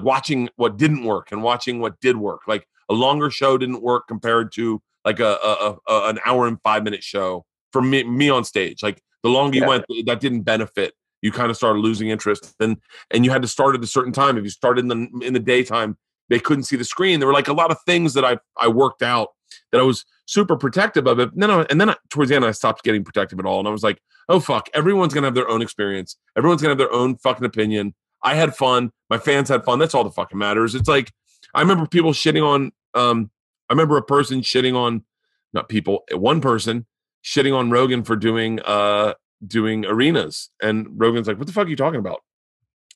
watching what didn't work and watching what did work. Like a longer show didn't work compared to like an hour and 5-minute show for me on stage. Like the longer you went, that didn't benefit. You kind of started losing interest, and you had to start at a certain time. If you started in the daytime, they couldn't see the screen. There were like a lot of things that I worked out that I was super protective of it. And then towards the end, I stopped getting protective at all. And I was like, oh, fuck, everyone's going to have their own experience. Everyone's going to have their own fucking opinion. I had fun. My fans had fun. That's all that fucking matters. It's like, I remember people shitting on, I remember a person shitting on, not people, one person shitting on Rogan for doing doing arenas, and Rogan's like, "What the fuck are you talking about?"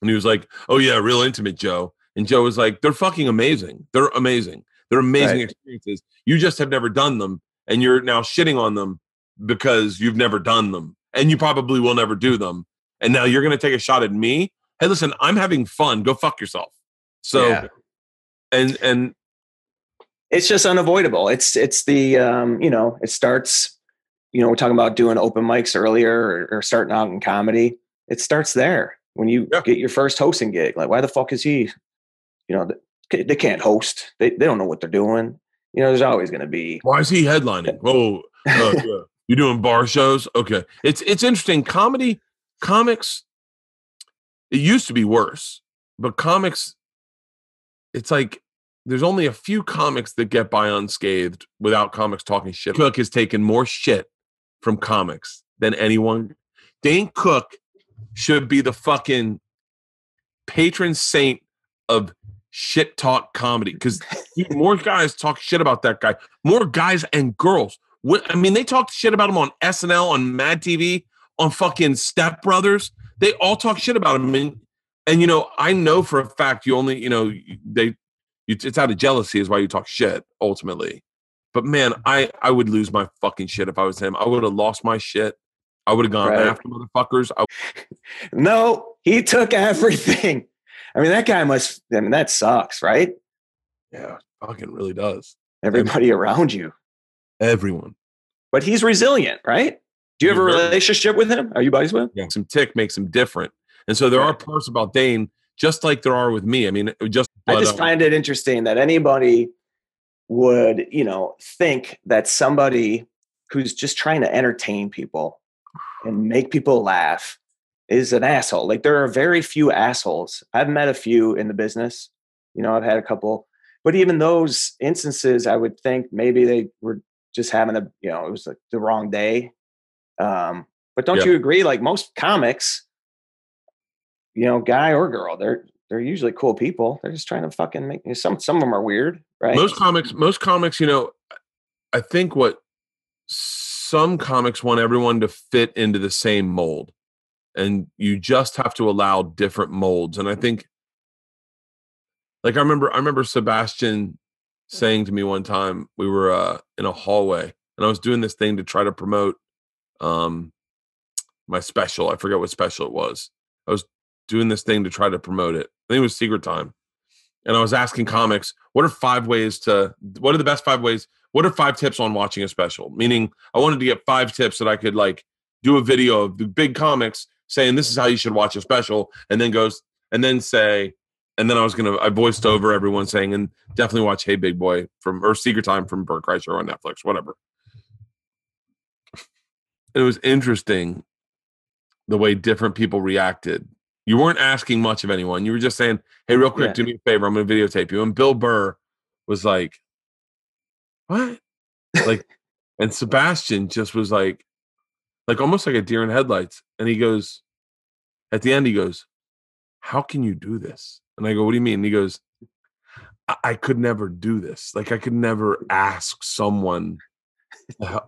And he was like, "Oh yeah, Real Intimate, Joe." And Joe was like, "They're fucking amazing. They're amazing. They're amazing experiences. You just have never done them, and you're now shitting on them because you've never done them, and you probably will never do them. And now you're going to take a shot at me. Hey, listen, I'm having fun. Go fuck yourself." So, and it's just unavoidable. It's the it starts. We're talking about doing open mics earlier or starting out in comedy. It starts there when you get your first hosting gig. Like, why the fuck is he? They can't host. They don't know what they're doing. There's always going to be. Why is he headlining? Oh, yeah. You're doing bar shows? Okay. It's interesting. Comics, it used to be worse, but comics, it's like there's only a few comics that get by unscathed without comics talking shit. Cook has taken more shit from comics than anyone. Dane Cook should be the fucking patron saint of shit talk comedy, because more guys talk shit about that guy. More guys and girls. They talk shit about him on SNL, on Mad TV, on fucking Step Brothers. They all talk shit about him. And I know for a fact you only, it's out of jealousy is why you talk shit ultimately. But man, I would lose my fucking shit if I was him. I would have lost my shit. I would have gone after motherfuckers. No, he took everything. That guy that sucks, right? Yeah, fucking really does. Everybody around you. Everyone. But he's resilient, right? Do you have a relationship with him? Are you buddies with him? Yeah. Some tick makes him different. And so there are parts about Dane, just like there are with me. I just find it interesting that anybody would, think that somebody who's just trying to entertain people and make people laugh is an asshole. Like, there are very few assholes. I've met a few in the business. I've had a couple, but even those instances, I would think maybe they were just having it was like the wrong day. But don't you agree? Like, most comics, guy or girl, they're usually cool people. They're just trying to fucking make some of them are weird, right? Most comics, I think what some comics want everyone to fit into the same mold. And you just have to allow different molds. And I think, like, I remember Sebastian saying to me one time, we were in a hallway, and I was doing this thing to try to promote my special. I forget what special it was. I was doing this thing to try to promote it. I think it was Secret Time. And I was asking comics, what are the best 5 ways? What are 5 tips on watching a special? Meaning, I wanted to get 5 tips that I could, like, do a video of the big comics saying this is how you should watch a special, and then I voiced over everyone saying, and definitely watch Hey Big Boy or Secret Time from Bert Kreischer on Netflix, whatever. And it was interesting the way different people reacted. You weren't asking much of anyone. You were just saying, hey, real quick, do me a favor. I'm going to videotape you. And Bill Burr was like, what? Like, and Sebastian just was like almost like a deer in headlights. And he goes, at the end, he goes, how can you do this? And I go, what do you mean? And he goes, I could never do this. Like, I could never ask someone, how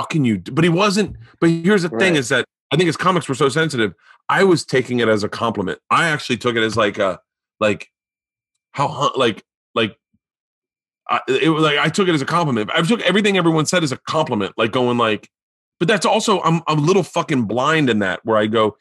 can you? But he wasn't. But here's the thing is that I think his comics were so sensitive. I was taking it as a compliment. I actually took it as I took it as a compliment. I took everything everyone said as a compliment, like going like, but that's also, I'm a little fucking blind in that, where I go,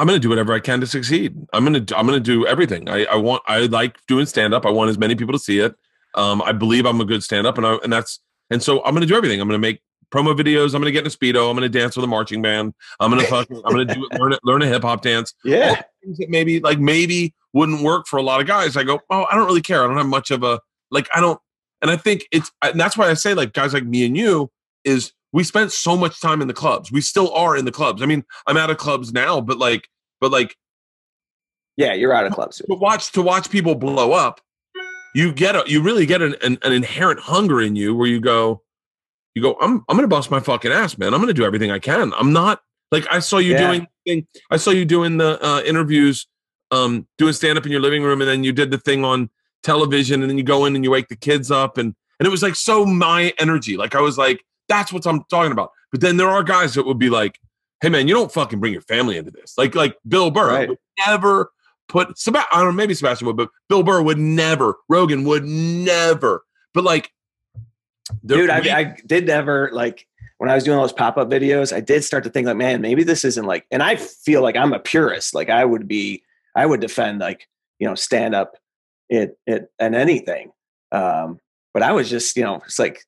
I'm going to do whatever I can to succeed. I'm going to do everything. I like doing stand up. I want as many people to see it. I believe I'm a good stand up, and so I'm going to do everything. I'm going to make promo videos. I'm going to get in a Speedo. I'm going to dance with a marching band. I'm going to learn a hip hop dance. Yeah. All things that maybe wouldn't work for a lot of guys. I go, oh, I don't really care. I don't have much of a, and I think and that's why I say, like, guys like me and you is, we spent so much time in the clubs. We still are in the clubs. I'm out of clubs now, but yeah, you're out of clubs. To watch people blow up, you really get an inherent hunger in you where you go, I'm going to bust my fucking ass, man. I'm going to do everything I can. I'm not like, I saw you doing the interviews, doing stand up in your living room. And then you did the thing on television, and then you go in and you wake the kids up. And it was like, so my energy, like, I was like, that's what I'm talking about. But then there are guys that would be like, hey man, you don't fucking bring your family into this. Like Bill Burr would never put I don't know, maybe Sebastian would, but Bill Burr would never, Rogan would never. But like, dude, I did never, like, when I was doing those pop-up videos, I did start to think like, man, maybe this isn't like, and I feel like I'm a purist. Like I would defend, like, you know, stand up and anything. But I was just, you know, it's like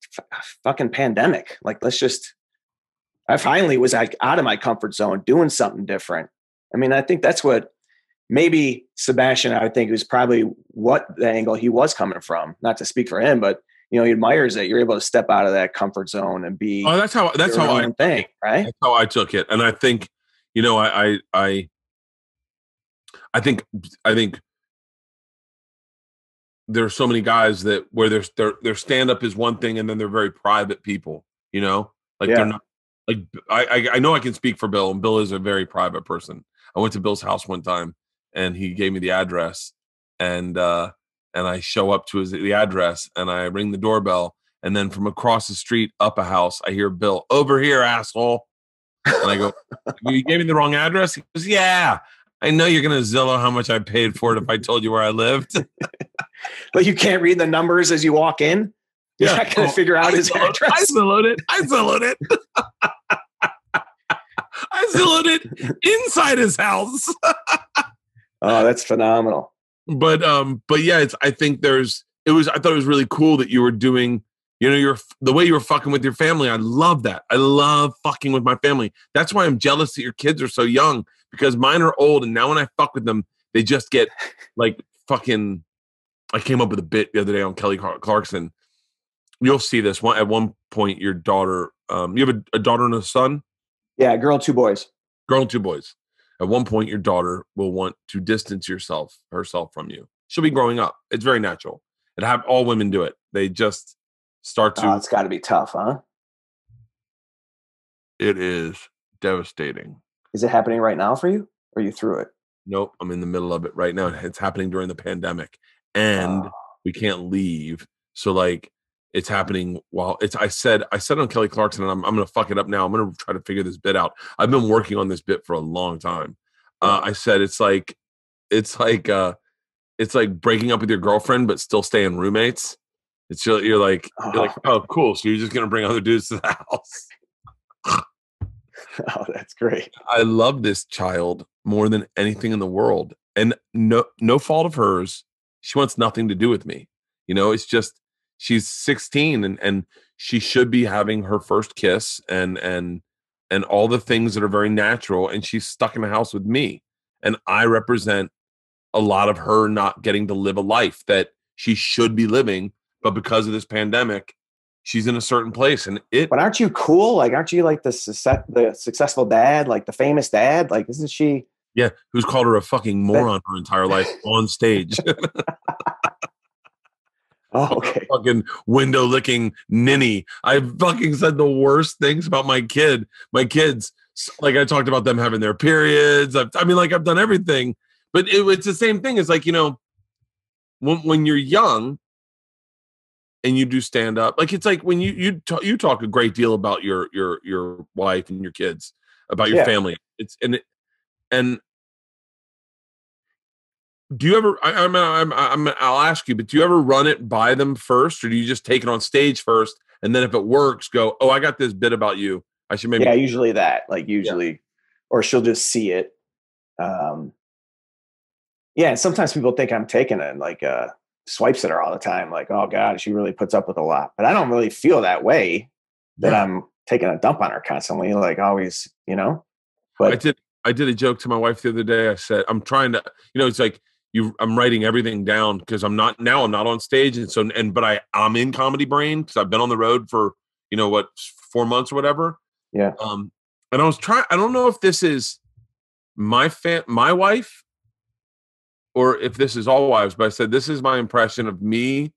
fucking pandemic. Like, I finally was like out of my comfort zone doing something different. I mean, I think that's what maybe Sebastian, I would think, was probably what the angle he was coming from, not to speak for him, but you know, he admires that you're able to step out of that comfort zone and be. Oh, that's how I think, right? That's how I took it. And I think, you know, I think there are so many guys that where their stand up is one thing and then they're very private people, you know, like they're not like, I know I can speak for Bill, and Bill is a very private person. I went to Bill's house one time and he gave me the address, and I show up to the address and I ring the doorbell, and then from across the street up a house, I hear Bill, over here, asshole. And I go, you gave me the wrong address? He goes, yeah, I know you're going to Zillow how much I paid for it if I told you where I lived. But you can't read the numbers as you walk in? You're not going to figure out his address? I Zillowed it. I Zillowed it inside his house. Oh, that's phenomenal. But yeah, I thought it was really cool that you were doing, you know, the way you were fucking with your family. I love that. I love fucking with my family. That's why I'm jealous that your kids are so young, because mine are old, and now when I fuck with them, they just get like fucking. I came up with a bit the other day on Kelly Clarkson. You'll see this one at one point. Your daughter, you have a daughter and a son. Yeah, girl, 2 boys. Girl and 2 boys. At one point, your daughter will want to distance herself from you. She'll be growing up. It's very natural. All women do it. They just start to. Oh, it's got to be tough, huh? It is devastating. Is it happening right now for you? Or are you through it? Nope. I'm in the middle of it right now. It's happening during the pandemic, and we can't leave. So like, it's happening while I said on Kelly Clarkson, and I'm going to fuck it up now. I'm going to try to figure this bit out. I've been working on this bit for a long time. I said, it's like breaking up with your girlfriend, but still staying roommates. You're like, oh, cool. So you're just going to bring other dudes to the house. Oh, that's great. I love this child more than anything in the world, and no fault of hers. She wants nothing to do with me. You know, it's just, she's 16 and she should be having her first kiss and all the things that are very natural. And she's stuck in the house with me. And I represent a lot of her not getting to live a life that she should be living. But because of this pandemic, she's in a certain place. But aren't you cool? Like, aren't you like the successful dad, like the famous dad? Like, isn't she? Yeah. Who's called her a fucking moron her entire life on stage. Oh, okay. Fucking window licking ninny. I fucking said the worst things about my kids. Like, I talked about them having their periods. I've done everything, but it's the same thing. It's like, you know, when you're young and you do stand up, like, it's like when you talk a great deal about your wife and your kids, about your family. And do you ever? I'll ask you, but do you ever run it by them first, or do you just take it on stage first, and then if it works, go, oh, I got this bit about you. I should maybe. Yeah, usually that. Like or she'll just see it. Yeah, and sometimes people think I'm taking it and like swipes at her all the time. Like, oh God, she really puts up with a lot. But I don't really feel that way. That I'm taking a dump on her constantly, like always, you know. But I did a joke to my wife the other day. I said, I'm trying to, you know, it's like. I'm writing everything down because I'm not on stage. But I'm in comedy brain because I've been on the road for, 4 months or whatever. Yeah. And I was I don't know if this is my wife or if this is all wives, but I said, this is my impression of me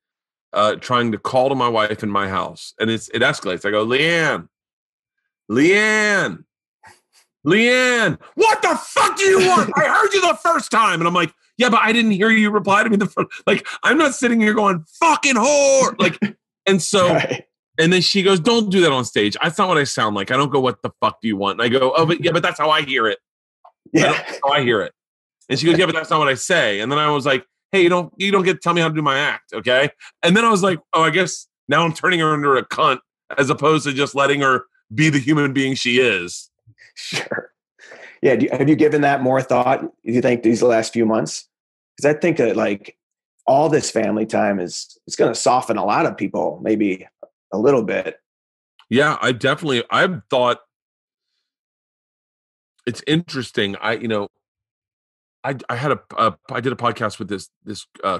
trying to call to my wife in my house. And it escalates. I go, Leanne, what the fuck do you want? I heard you the first time. And I'm like, yeah, but I didn't hear you reply to me the first. Like, I'm not sitting here going, fucking whore. Like, and so, right. And then she goes, "Don't do that on stage. That's not what I sound like. I don't go, what the fuck do you want?" And I go, "Oh, but yeah, but that's how I hear it. That's how I hear it." And she goes, "Yeah, but that's not what I say." And then I was like, "Hey, you don't get to tell me how to do my act, okay?" And then I was like, "Oh, I guess now I'm turning her into a cunt as opposed to just letting her be the human being she is." Sure. Yeah. Have you given that more thought, do you think, these last few months? Because I think that like all this family time it's going to soften a lot of people, maybe a little bit. Yeah, I've thought it's interesting. I did a podcast with this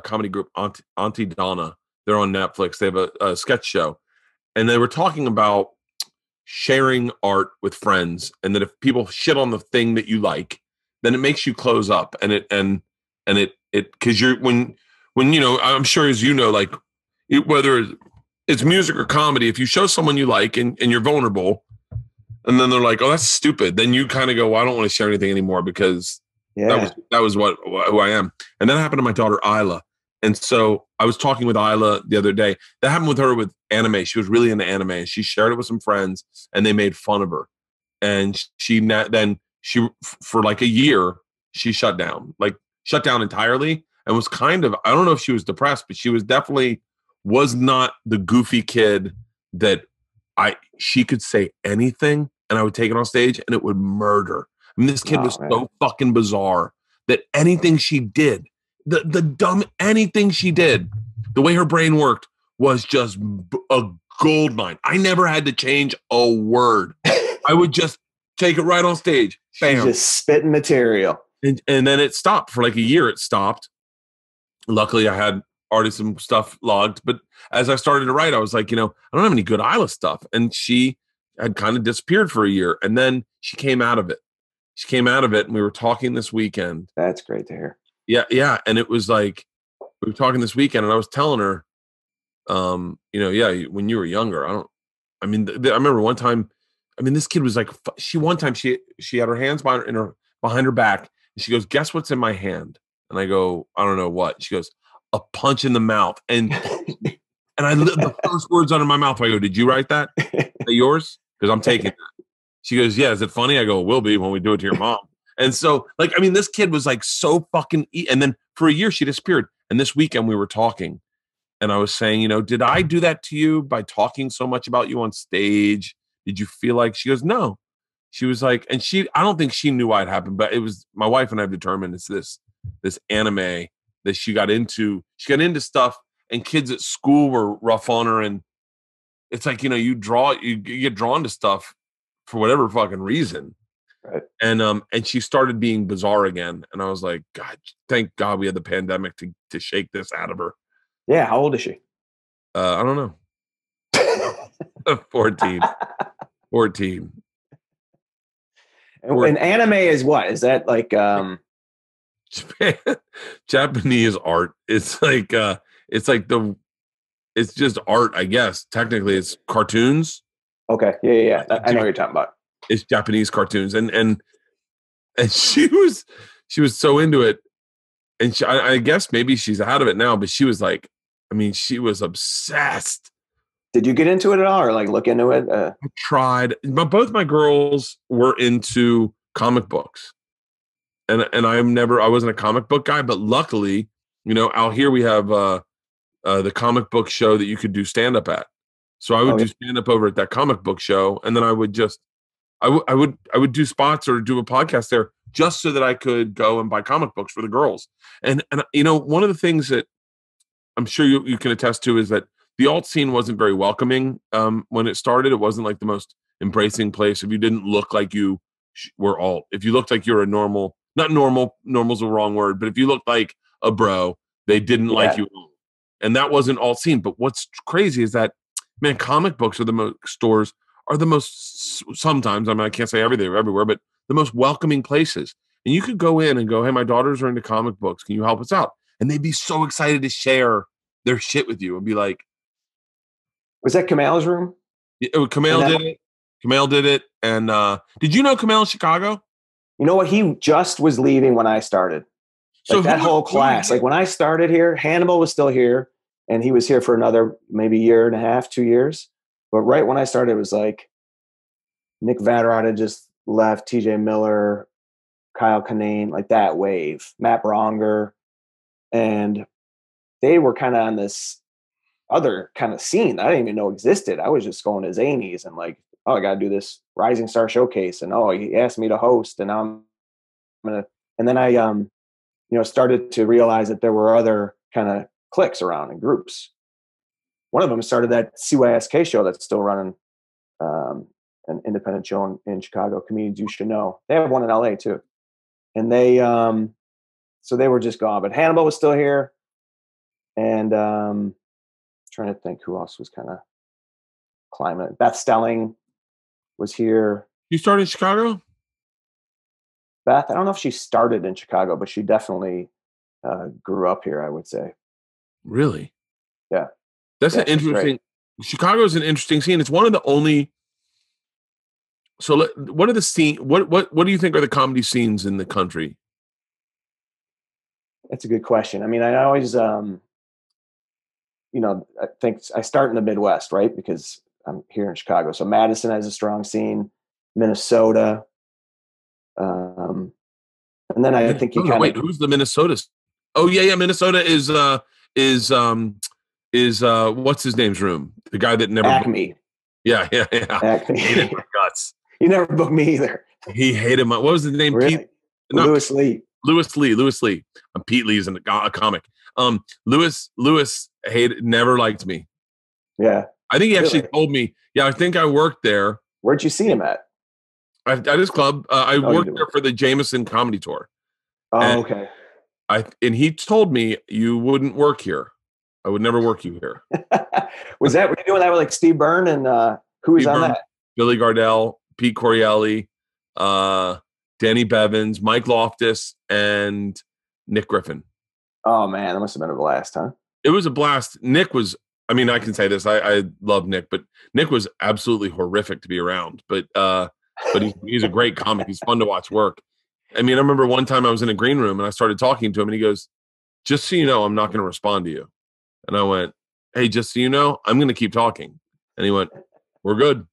comedy group, Auntie Donna. They're on Netflix. They have a sketch show, and they were talking about sharing art with friends, and that if people shit on the thing that you like, then it makes you close up, and it because you're when I'm sure, as you know, like whether it's music or comedy, if you show someone you like and you're vulnerable, and then they're like, "Oh, that's stupid," then you kind of go, "Well, I don't want to share anything anymore because that was who I am." And that happened to my daughter Isla. And so I was talking with Isla the other day. That happened with her with anime. She was really into anime, and she shared it with some friends, and they made fun of her. And for like a year, she shut down entirely, and was kind of, I don't know if she was depressed, but she was definitely was not the goofy kid that she could say anything, and I would take it on stage, and it would murder. I mean, this kid was so fucking bizarre that anything she did, the dumb anything she did, the way her brain worked was just a gold mine. I never had to change a word. I would just take it right on stage. Bam. She's just spitting material. And then it stopped for like a year. It stopped. Luckily, I had already some stuff logged. But as I started to write, I was like, I don't have any good Isla stuff. And she had kind of disappeared for a year. And then she came out of it. And we were talking this weekend. That's great to hear. Yeah. And it was like, we were talking this weekend, and I was telling her, when you were younger, I remember one time, this kid was like, she had her hands behind her back, and she goes, "Guess what's in my hand?" And I go, "I don't know what." She goes, "A punch in the mouth." And the first words out of my mouth, I go, "Did you write that? Is that yours?" Because I'm taking that. She goes, "Yeah, is it funny?" I go, "It will be when we do it to your mom." And so, this kid was like so fucking, and then for a year she disappeared. And this weekend we were talking, and I was saying, did I do that to you by talking so much about you on stage? Did you feel like? She goes, "No." She was like, and I don't think she knew why it happened, but it was my wife and I have determined it's this anime that she got into. She got into stuff, and kids at school were rough on her, and it's like, you get drawn to stuff for whatever fucking reason. Right. And she started being bizarre again. And I was like, God, thank God we had the pandemic to shake this out of her. Yeah. How old is she? I don't know. 14. And anime is what? Is that like Japanese art? It's like it's just art, I guess. Technically it's cartoons. Okay. Yeah. I know what you're talking about. It's Japanese cartoons, and she was so into it, and I guess maybe she's out of it now, but she was like, she was obsessed. Did you get into it at all, or like look into it? I tried, but both my girls were into comic books, and I wasn't a comic book guy, but luckily, out here we have the comic book show that you could do stand up at. So I would do stand up over at that comic book show, and then I would just I would do spots or do a podcast there just so that I could go and buy comic books for the girls. And one of the things that I'm sure you can attest to is that the alt scene wasn't very welcoming when it started. It wasn't like the most embracing place. If you didn't look like you were alt, if you looked like you're a normal, not normal, normal's the wrong word, but if you looked like a bro, they didn't like you. And that wasn't alt scene. But what's crazy is that, man, comic books are stores are the most, sometimes, I can't say everywhere, but the most welcoming places. And you could go in and go, "Hey, my daughters are into comic books. Can you help us out?" And they'd be so excited to share their shit with you and be like, was that Kamal's room? Kamal did it. Kamal did it. And did you know Kamal in Chicago? You know what? He just was leaving when I started. So that whole class, like when I started here, Hannibal was still here, and he was here for another maybe year and a half, 2 years. But right when I started, it was like Nick Vatterott had just left, TJ Miller, Kyle Kinane, like that wave, Matt Bronger. And they were kind of on this other kind of scene that I didn't even know existed. I was just going to Zanies and like, oh, I got to do this Rising Star Showcase. And oh, he asked me to host, and I'm going to, and then I, started to realize that there were other kind of cliques around and groups. One of them started that CYSK show that's still running, an independent show in Chicago, Comedians You Should Know. They have one in LA too. And they, so they were just gone, but Hannibal was still here. And trying to think who else was kind of climbing it. Beth Stelling was here. You started in Chicago? Beth, I don't know if she started in Chicago, but she definitely grew up here, I would say. Really? Yeah. That's an interesting. Chicago is an interesting scene. It's one of the only. So, what are the scene? What do you think are the comedy scenes in the country? That's a good question. I mean, I always, I think I start in the Midwest, right? Because I'm here in Chicago. So Madison has a strong scene, Minnesota. And then I think you wait, who's the Minnesota? Oh yeah. Minnesota is what's his name's room? The guy that never Acme. Yeah. Acme. He hated my guts. You never booked me either. He hated my. What was his name? Really? Pete. No, Lewis Lee. Lewis Lee. Pete Lee's a comic. Lewis never liked me. Yeah. I think he actually told me. Yeah, I think I worked there. Where'd you see him at? At his club. I worked there for the Jameson comedy tour. Oh, okay. And he told me you wouldn't work here. I would never work you here. Were you doing that with like Steve Byrne and who was on that? Billy Gardell, Pete Corielli, Danny Bevins, Mike Loftus, and Nick Griffin. Oh man, that must have been a blast, huh? It was a blast. Nick was, I mean, I can say this. I love Nick, but Nick was absolutely horrific to be around. But he's a great comic. He's fun to watch work. I mean, I remember one time I was in a green room and I started talking to him and he goes, "Just so you know, I'm not going to respond to you." And I went, "Hey, just so you know, I'm going to keep talking." And he went, "We're good."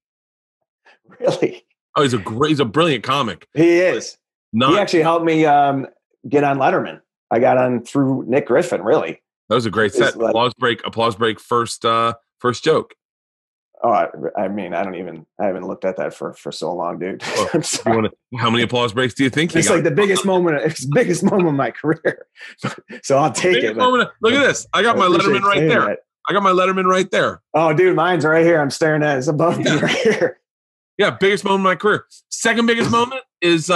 Really? Oh, he's a brilliant comic. He is. He actually helped me get on Letterman. I got on through Nick Griffin. Really, that was a great set. Applause break. First joke. Oh, I mean, I haven't looked at that for so long, dude. How many applause breaks do you think? It's like the biggest moment. It's the biggest moment of my career. So I'll take it. Look at this. I got my Letterman right there. That. I got my Letterman right there. Oh, dude, mine's right here. I'm staring at it. It's above me right here. Yeah, biggest moment of my career. Second biggest moment is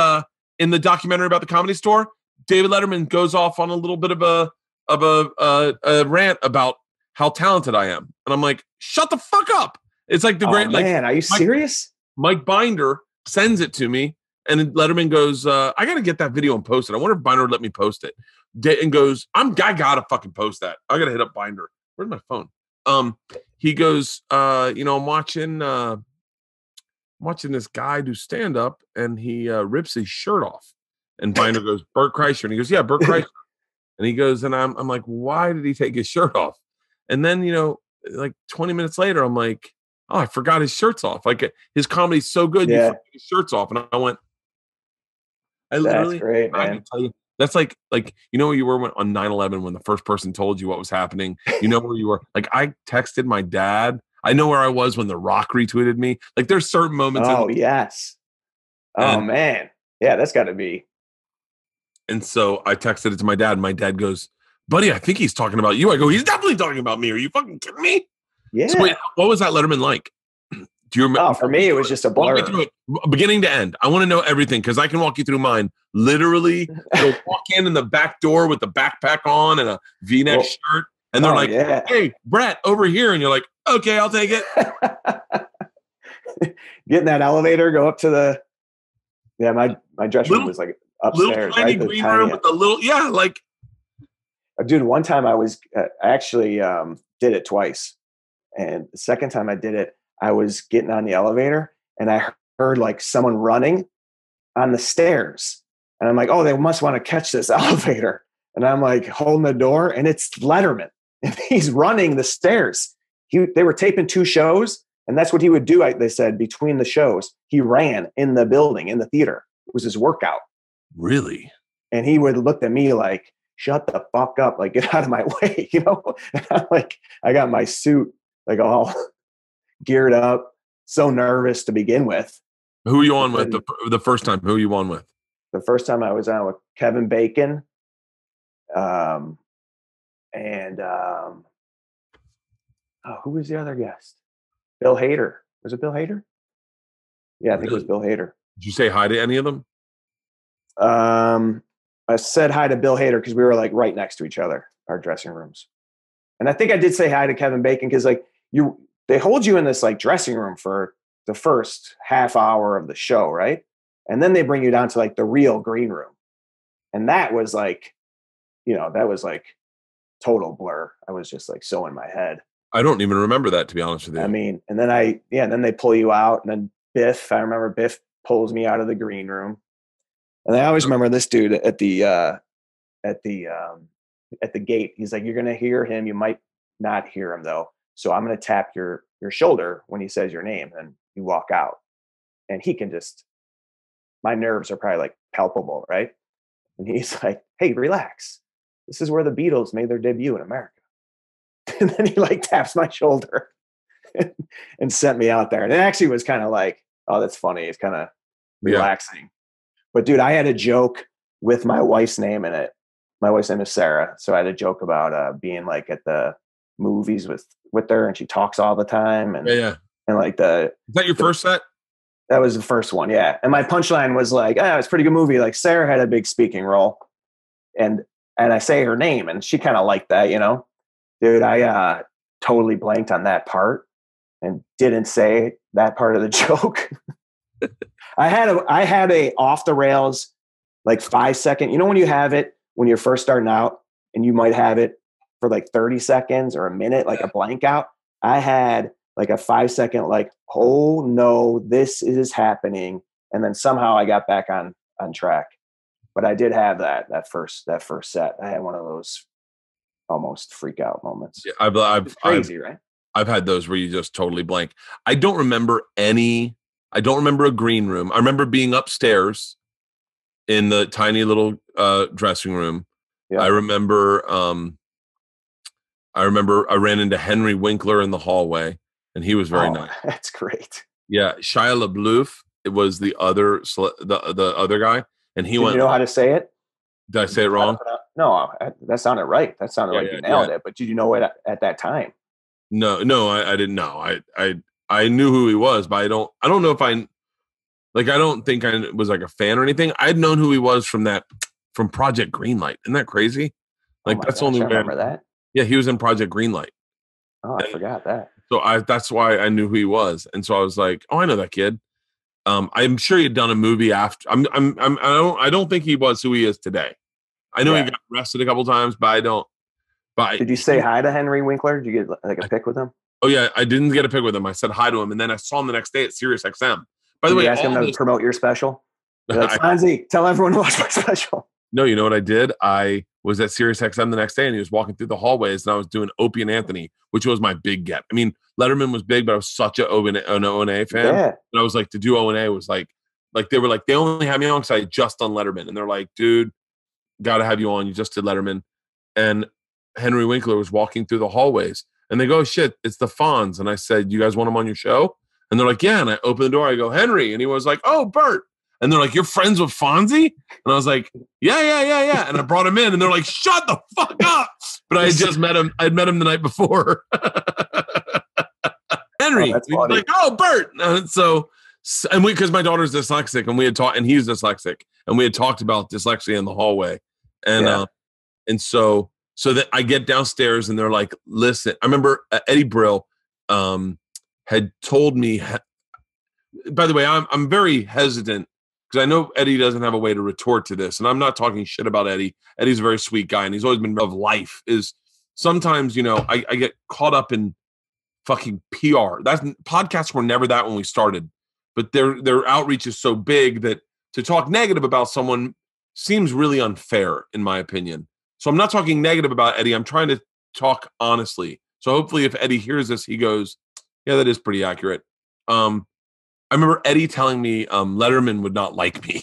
in the documentary about the Comedy Store. David Letterman goes off on a little bit of a rant about how talented I am, and I'm like, "Shut the fuck up!" It's like the great man. Are you serious? Mike Binder sends it to me, and Letterman goes, "I got to get that video and post it. I wonder if Binder would let me post it." And goes, I gotta fucking post that. I gotta hit up Binder. Where's my phone? He goes, I'm watching this guy do stand up, and he rips his shirt off. And Binder goes, "Bert Kreischer," and he goes, "Yeah, Bert Kreischer." And he goes, and I'm like, "Why did he take his shirt off?" And then like 20 minutes later, I'm like, "Oh, I forgot his shirt's off. Like his comedy's so good, yeah. You forget his shirt's off." And I went, That's great, man. I can tell you, that's like where you were on 9/11 when the first person told you what was happening. You know where you were. Like I texted my dad. I know where I was when The Rock retweeted me. Like there's certain moments. Oh yes. Oh man, yeah, that's got to be. And so I texted it to my dad. And my dad goes, "Buddy, I think he's talking about you." I go, "He's definitely talking about me. Are you fucking kidding me?" Yeah. So wait, what was that Letterman like? Do you remember? Oh, for me, it was just a blur. Walk me through it, beginning to end. I want to know everything because I can walk you through mine. Literally, you'll walk in the back door with the backpack on and a V-neck shirt, and they're like, yeah. "Hey, Brett, over here," and you're like, "Okay, I'll take it." Get in that elevator, go up to the. Yeah, my dressing room was like upstairs, little tiny right? green room with the little like. Dude, one time I was I actually did it twice, and the second time I did it, I was getting on the elevator and I heard like someone running on the stairs, and I'm like, "Oh, they must want to catch this elevator," and I'm like holding the door, and it's Letterman, and he's running the stairs. They were taping 2 shows, And that's what he would do. They said between the shows, he ran in the building, in the theater. It was his workout. Really? And he would look at me like, shut the fuck up, like get out of my way, you know? And I'm like, I got my suit like all geared up, so nervous to begin with. Who are you on with the first time? Who are you on with? The first time I was on with Kevin Bacon, who was the other guest? Bill Hader. Was it Bill Hader? Yeah, I think it was Bill Hader. Did you say hi to any of them? I said hi to Bill Hader because we were like right next to each other, our dressing rooms. And I think I did say hi to Kevin Bacon because like they hold you in this like dressing room for the first half hour of the show, right? And then they bring you down to like the real green room. And that was like, that was like total blur. I was just like so in my head. I don't even remember that, to be honest with you. I mean, and then then they pull you out, and then I remember Biff pulls me out of the green room. And I always remember this dude at the gate. He's like, you're going to hear him. You might not hear him though. So I'm going to tap your shoulder when he says your name, and you walk out. And he can my nerves are probably like palpable, right? And he's like, hey, relax. This is where the Beatles made their debut in America. And then he like taps my shoulder and sent me out there. And it actually was kind of like, oh, that's funny. It's kind of relaxing. Yeah. But dude, I had a joke with my wife's name in it. My wife's name is Sarah. So I had a joke about being like at the movies with her, and she talks all the time. And and like is that your first set? That was the first one, yeah. And my punchline was like, oh, it's a pretty good movie. Like Sarah had a big speaking role. And I say her name, and she kind of liked that, Dude, I totally blanked on that part and didn't say that part of the joke. I had a off the rails, like 5 second. You know when you have it when you're first starting out, and you might have it for like 30 seconds or a minute, like a blank out. I had like a 5 second, like, oh no, this is happening, and then somehow I got back on track. But I did have that first set. I had one of those almost freak out moments. Yeah, I've crazy, right? I've had those where you just totally blank. I don't remember a green room. I remember being upstairs in the tiny little dressing room. Yeah. I remember I ran into Henry Winkler in the hallway, and he was very nice. That's great. Yeah, Shia LaBeouf. It was the other guy, and he went. Did you know how to say it? Did I say it wrong? No, that sounded right. That sounded like you nailed it. But did you know it at that time? No, I didn't know. I knew who he was, but I don't know if I don't think I was like a fan or anything. I'd known who he was from Project Greenlight. Isn't that crazy? Like that's gosh, only I remember that. Yeah, he was in Project Greenlight. Oh, I forgot that. So that's why I knew who he was, and so I was like, oh, I know that kid. I'm sure he had done a movie after. I don't think he was who he is today. I know he got arrested a couple times, but I don't. But did you say hi to Henry Winkler? Did you get like a pic with him? Oh yeah, I didn't get a pic with him. I said hi to him, and then I saw him the next day at Sirius XM. By the way, you ask him to promote your special. You're like, Fonzie, tell everyone to watch my special. No, you know what I did? I was at Sirius XM the next day, and he was walking through the hallways, and I was doing Opie and Anthony, which was my big get. I mean, Letterman was big, but I was such an O&A fan. Yeah. And I was like, to do O&A was like they were like, they only had me on because I had just done Letterman, and they're like, dude, got to have you on. You just did Letterman. And Henry Winkler was walking through the hallways, and they go, oh, shit, it's the Fonz. And I said, you guys want him on your show? And they're like, yeah. And I opened the door. I go, Henry. And he was like, oh, Bert. And they're like, you're friends with Fonzie? And I was like, yeah. And I brought him in, and they're like, shut the fuck up. But I had just met him. I'd met him the night before. Henry. He's like, oh, Bert. And because my daughter's dyslexic, and we had talked, and he's dyslexic, and we had talked about dyslexia in the hallway. And so that I get downstairs, and they're like, listen, I remember Eddie Brill had told me, by the way, I'm very hesitant because I know Eddie doesn't have a way to retort to this, and I'm not talking shit about Eddie. Eddie's a very sweet guy, and he's always been of life. Is sometimes, I get caught up in fucking PR. Podcasts were never that when we started, but their outreach is so big that to talk negative about someone seems really unfair, in my opinion. So I'm not talking negative about Eddie. I'm trying to talk honestly. So hopefully if Eddie hears this, he goes, Yeah, that is pretty accurate. I remember Eddie telling me Letterman would not like me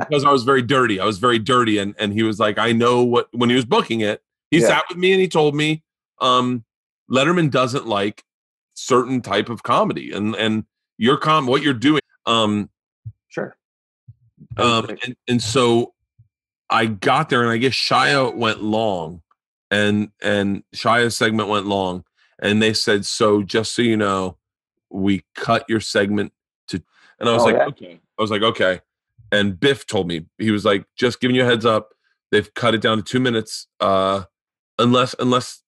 because I was very dirty. I was very dirty, and he was like, I know what. When he was booking it, he Yeah. sat with me and he told me, Letterman doesn't like certain type of comedy, and what you're doing. Sure. And so I got there, and I guess Shia went long, and Shia's segment went long, and they said, so just so you know, we cut your segment to, and I was like, yeah. okay. I was like, okay. And Biff told me, he was like, just giving you a heads up, they've cut it down to 2 minutes. Unless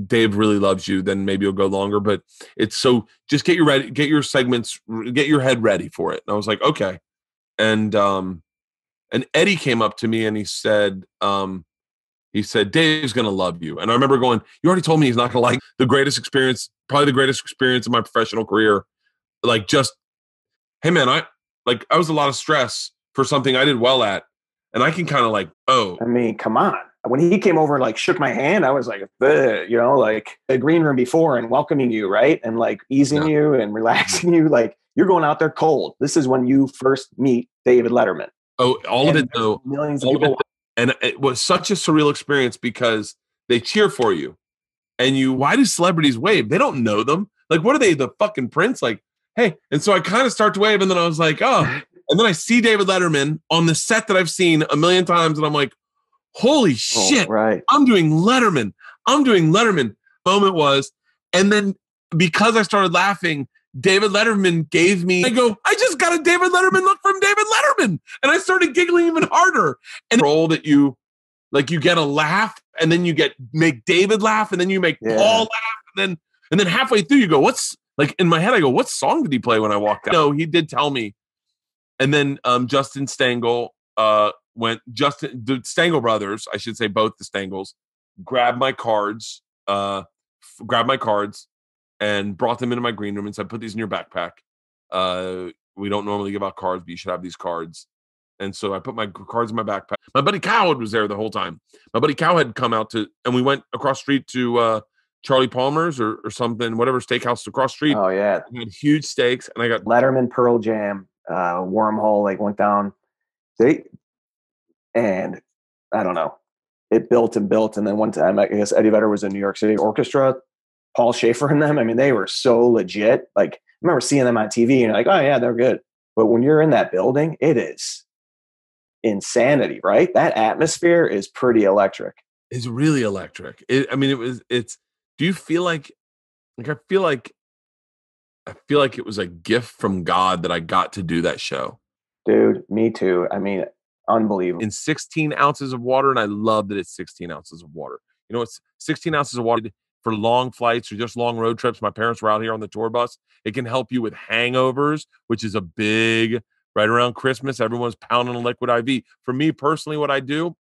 Dave really loves you, then maybe you'll go longer. But it's so just get your segments, get your head ready for it. And I was like, okay. And Eddie came up to me and he said, Dave's gonna love you. And I remember going, you already told me he's not gonna like probably the greatest experience in my professional career. Like, just, hey man, I was a lot of stress for something I did well at. And I can kind of like, I mean, come on. When he came over and like shook my hand, I was like, like the green room before and welcoming you, right? And like easing you and relaxing you. Like, you're going out there cold. This is when you first meet David Letterman. Oh, all of it though. Millions of people. And it was such a surreal experience because they cheer for you. And why do celebrities wave? They don't know them. Like, what are they, the fucking Prince? Like, hey. And so I kind of start to wave, and then I was like, oh. And then I see David Letterman on the set that I've seen a million times, and I'm like, holy shit, right. I'm doing Letterman. Moment was, and then because I started laughing, David Letterman gave me, I go, I just got a David Letterman look from David Letterman. And I started giggling even harder. And the role that you get a laugh, and then you make David laugh, and then you make Paul laugh. And then halfway through you go, what's, like, in my head, I go, what song did he play when I walked out? No, he did tell me. And then Justin Stengel the Stengel brothers, I should say both the Stengels, grabbed my cards and brought them into my green room and said, put these in your backpack. We don't normally give out cards, but you should have these cards. And so I put my cards in my backpack. My buddy Cowhead was there the whole time. My buddy Cowhead had come out and we went across street to Charlie Palmer's or something, whatever steakhouse across street. Oh yeah. I had huge steaks, and I got Letterman, Pearl Jam, Wormhole, like went down. And I don't know, it built. And then one time, I guess Eddie Vedder was in New York City Orchestra, Paul Schaefer and them. I mean, they were so legit. Like, I remember seeing them on TV and you're like, oh yeah, they're good. But when you're in that building, it is insanity, right? That atmosphere is pretty electric. It's really electric. Do you feel like I feel like it was a gift from God that I got to do that show. Dude, me too. I mean, unbelievable. In 16 ounces of water, and I love that it's 16 ounces of water. You know, it's 16 ounces of water for long flights or just long road trips. My parents were out here on the tour bus. It can help you with hangovers, which is a big, right around Christmas, everyone's pounding a liquid IV. For me personally, what I do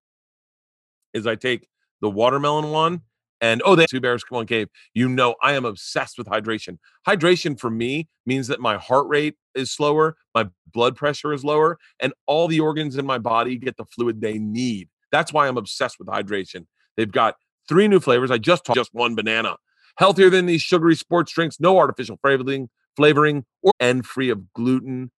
is I take the watermelon one, and they Two Bears, Come on Cave. You know, I am obsessed with hydration. Hydration for me means that my heart rate is slower, my blood pressure is lower, and all the organs in my body get the fluid they need. That's why I'm obsessed with hydration. They've got 3 new flavors. I just one banana. Healthier than these sugary sports drinks, no artificial flavoring, and free of gluten,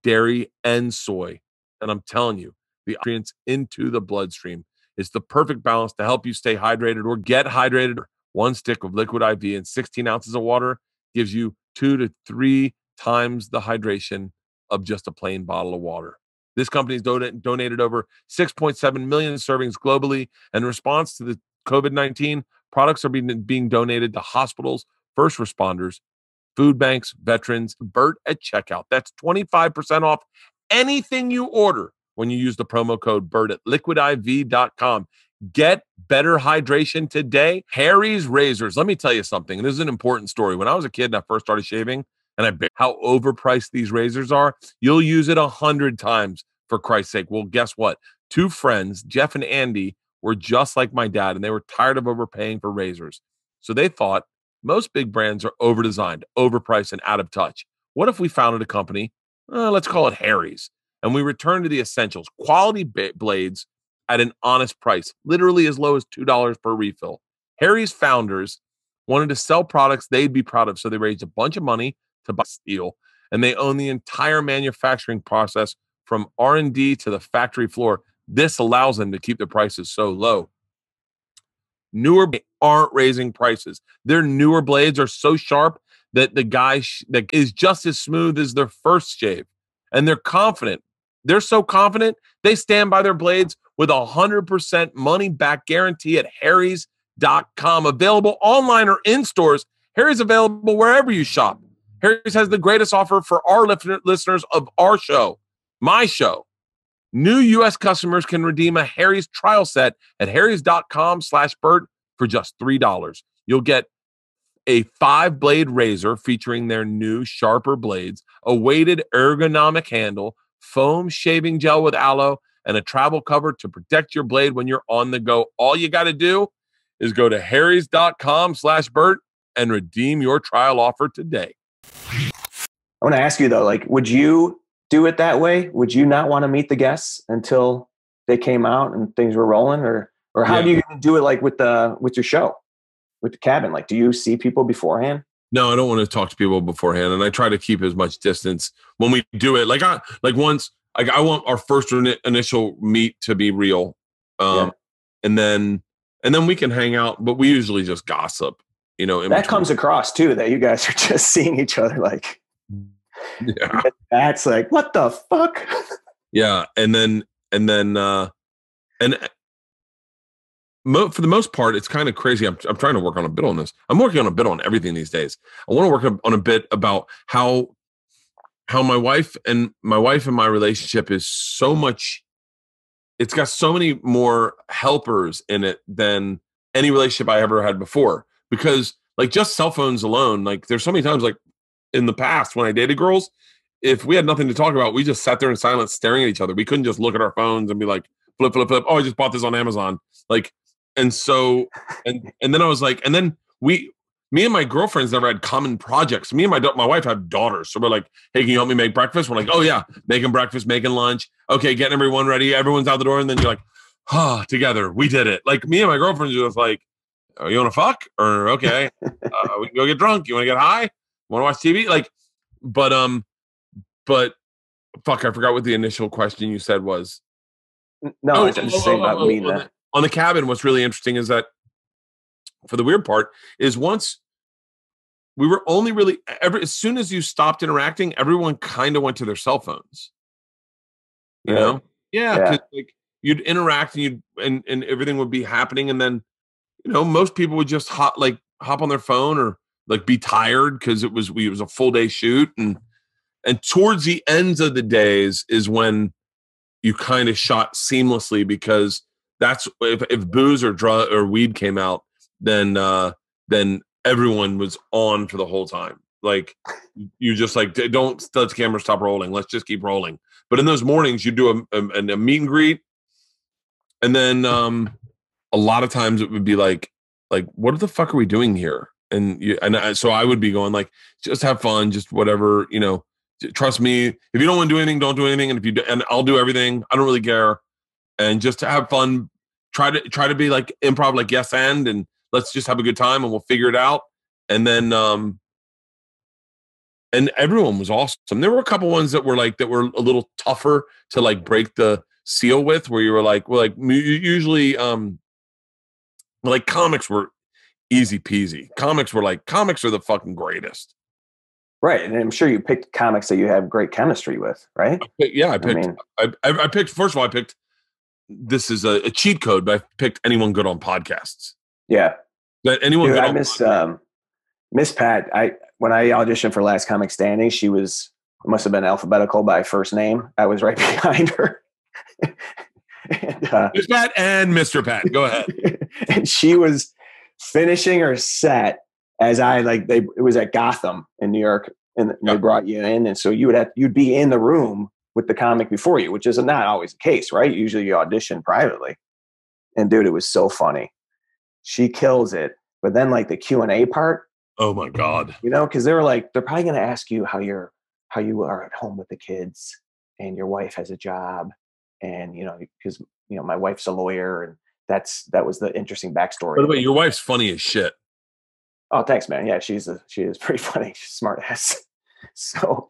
dairy, and soy. And I'm telling you, the nutrients into the bloodstream is the perfect balance to help you stay hydrated or get hydrated. 1 stick of liquid IV and 16 ounces of water gives you 2 to 3 times the hydration of just a plain bottle of water. This company's donated over 6.7 million servings globally. And in response to the COVID-19, products are being donated to hospitals, first responders, food banks, veterans. Bert at checkout. That's 25% off anything you order when you use the promo code BERT at liquidiv.com. Get better hydration today. Harry's Razors. Let me tell you something. This is an important story. When I was a kid and I first started shaving, and how overpriced these razors are, you'll use it 100 times for Christ's sake. Well, guess what? 2 friends, Jeff and Andy, were just like my dad, and they were tired of overpaying for razors. So they thought most big brands are overdesigned, overpriced, and out of touch. What if we founded a company? Let's call it Harry's. And we return to the essentials, quality blades at an honest price, literally as low as $2 per refill. Harry's founders wanted to sell products they'd be proud of. So they raised a bunch of money to buy steel, and they own the entire manufacturing process from R&D to the factory floor. This allows them to keep the prices so low. Newer aren't raising prices. Their newer blades are so sharp that the guy that is just as smooth as their first shave. And they're confident. They're so confident, they stand by their blades with 100% money back guarantee at Harry's.com. Available online or in stores. Harry's available wherever you shop. Harry's has the greatest offer for our listeners of our show, my show. New U.S. customers can redeem a Harry's trial set at harrys.com/Bert for just $3. You'll get a 5-blade razor featuring their new sharper blades, a weighted ergonomic handle, foam shaving gel with aloe, and a travel cover to protect your blade when you're on the go. All you got to do is go to harrys.com/Bert and redeem your trial offer today. I want to ask you though, like, would you do it that way? Would you not want to meet the guests until they came out and things were rolling, or how do you do it? Like with your show, with the cabin, like, do you see people beforehand? No, I don't want to talk to people beforehand, and I try to keep as much distance when we do it. I want our first initial meet to be real, and then we can hang out. But we usually just gossip, That comes across too, that you guys are just seeing each other like. Yeah, that's like, what the fuck? Yeah, and for the most part, it's kind of crazy. I'm trying to work on a bit on this. I'm working on a bit on everything these days. I want to work on a bit about how my wife and my relationship is so much. It's got so many more helpers in it than any relationship I ever had before. Because like just cell phones alone, like there's so many times like in the past when I dated girls, if we had nothing to talk about, we just sat there in silence staring at each other. We couldn't just look at our phones and be like, flip, flip, flip. Oh, I just bought this on Amazon. Like, and so, and then I was like, and then me and my girlfriends never had common projects. Me and my wife have daughters. So we're like, hey, can you help me make breakfast? We're like, oh yeah, making breakfast, making lunch. Okay, getting everyone ready. Everyone's out the door. And then you're like, together, we did it. Like me and my girlfriends are just like, oh, you want to fuck? Or okay, we can go get drunk. You want to get high? Want to watch TV? Like, but fuck, I forgot what the initial question you said was. No, I'm just saying about me. On the cabin, what's really interesting is that for the weird part is once we were only really as soon as you stopped interacting, everyone kind of went to their cell phones. You know? Yeah. Because like you'd interact and everything would be happening, and then most people would just hop on their phone or like be tired because it was a full day shoot, and towards the ends of the days is when you kind of shot seamlessly, because that's if booze or drug or weed came out, then everyone was on for the whole time. Like you just like, don't let the camera stop rolling. Let's just keep rolling. But in those mornings, you do a meet and greet, and then a lot of times it would be like what the fuck are we doing here? So I would be going like, just have fun, just whatever, trust me. If you don't want to do anything, don't do anything. And if you do, and I'll do everything. I don't really care. And just to have fun, try to be like improv, like yes and let's just have a good time and we'll figure it out. And then and everyone was awesome. There were a couple ones that were a little tougher to like break the seal with, where you were like, well, like usually like comics were easy peasy. Comics are the fucking greatest. Right. And I'm sure you picked comics that you have great chemistry with, right? I picked, first of all, this is a cheat code, but I picked anyone good on podcasts. Yeah. That anyone good I Miss Pat. When I auditioned for Last Comic Standing, it must have been alphabetical by first name. I was right behind her. Miss Pat and Mr. Pat. Go ahead. And she was finishing her set as it was at Gotham in New York, and they brought you in, and so you'd be in the room with the comic before you, which is not always the case, right? Usually you audition privately. And dude, it was so funny. She kills it. But then like the Q&A part, oh my God. because they're probably going to ask you how you are at home with the kids, and your wife has a job, and because my wife's a lawyer, and that was the interesting backstory. By the way, your wife's funny as shit. Oh, thanks, man. Yeah, she is pretty funny. She's smart ass. So,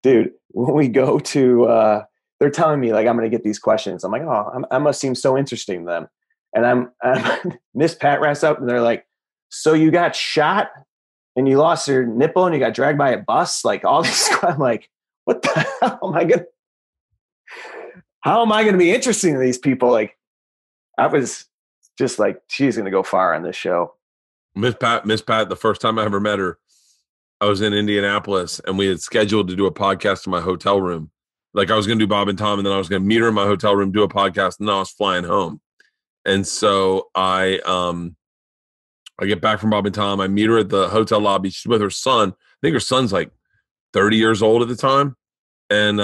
dude, when we go to, they're telling me like I'm going to get these questions. I'm like, oh, I must seem so interesting to them. And I'm Miss Pat wraps up, and they're like, so you got shot and you lost your nipple and you got dragged by a bus, like all these. I'm like, what the hell am I gonna? How am I going to be interesting to these people? Like, I was just like, she's going to go far on this show. Miss Pat, the first time I ever met her, I was in Indianapolis and we had scheduled to do a podcast in my hotel room. Like I was going to do Bob and Tom, and then I was going to meet her in my hotel room, do a podcast, and then I was flying home. And so I get back from Bob and Tom. I meet her at the hotel lobby. She's with her son. I think her son's like 30 years old at the time. And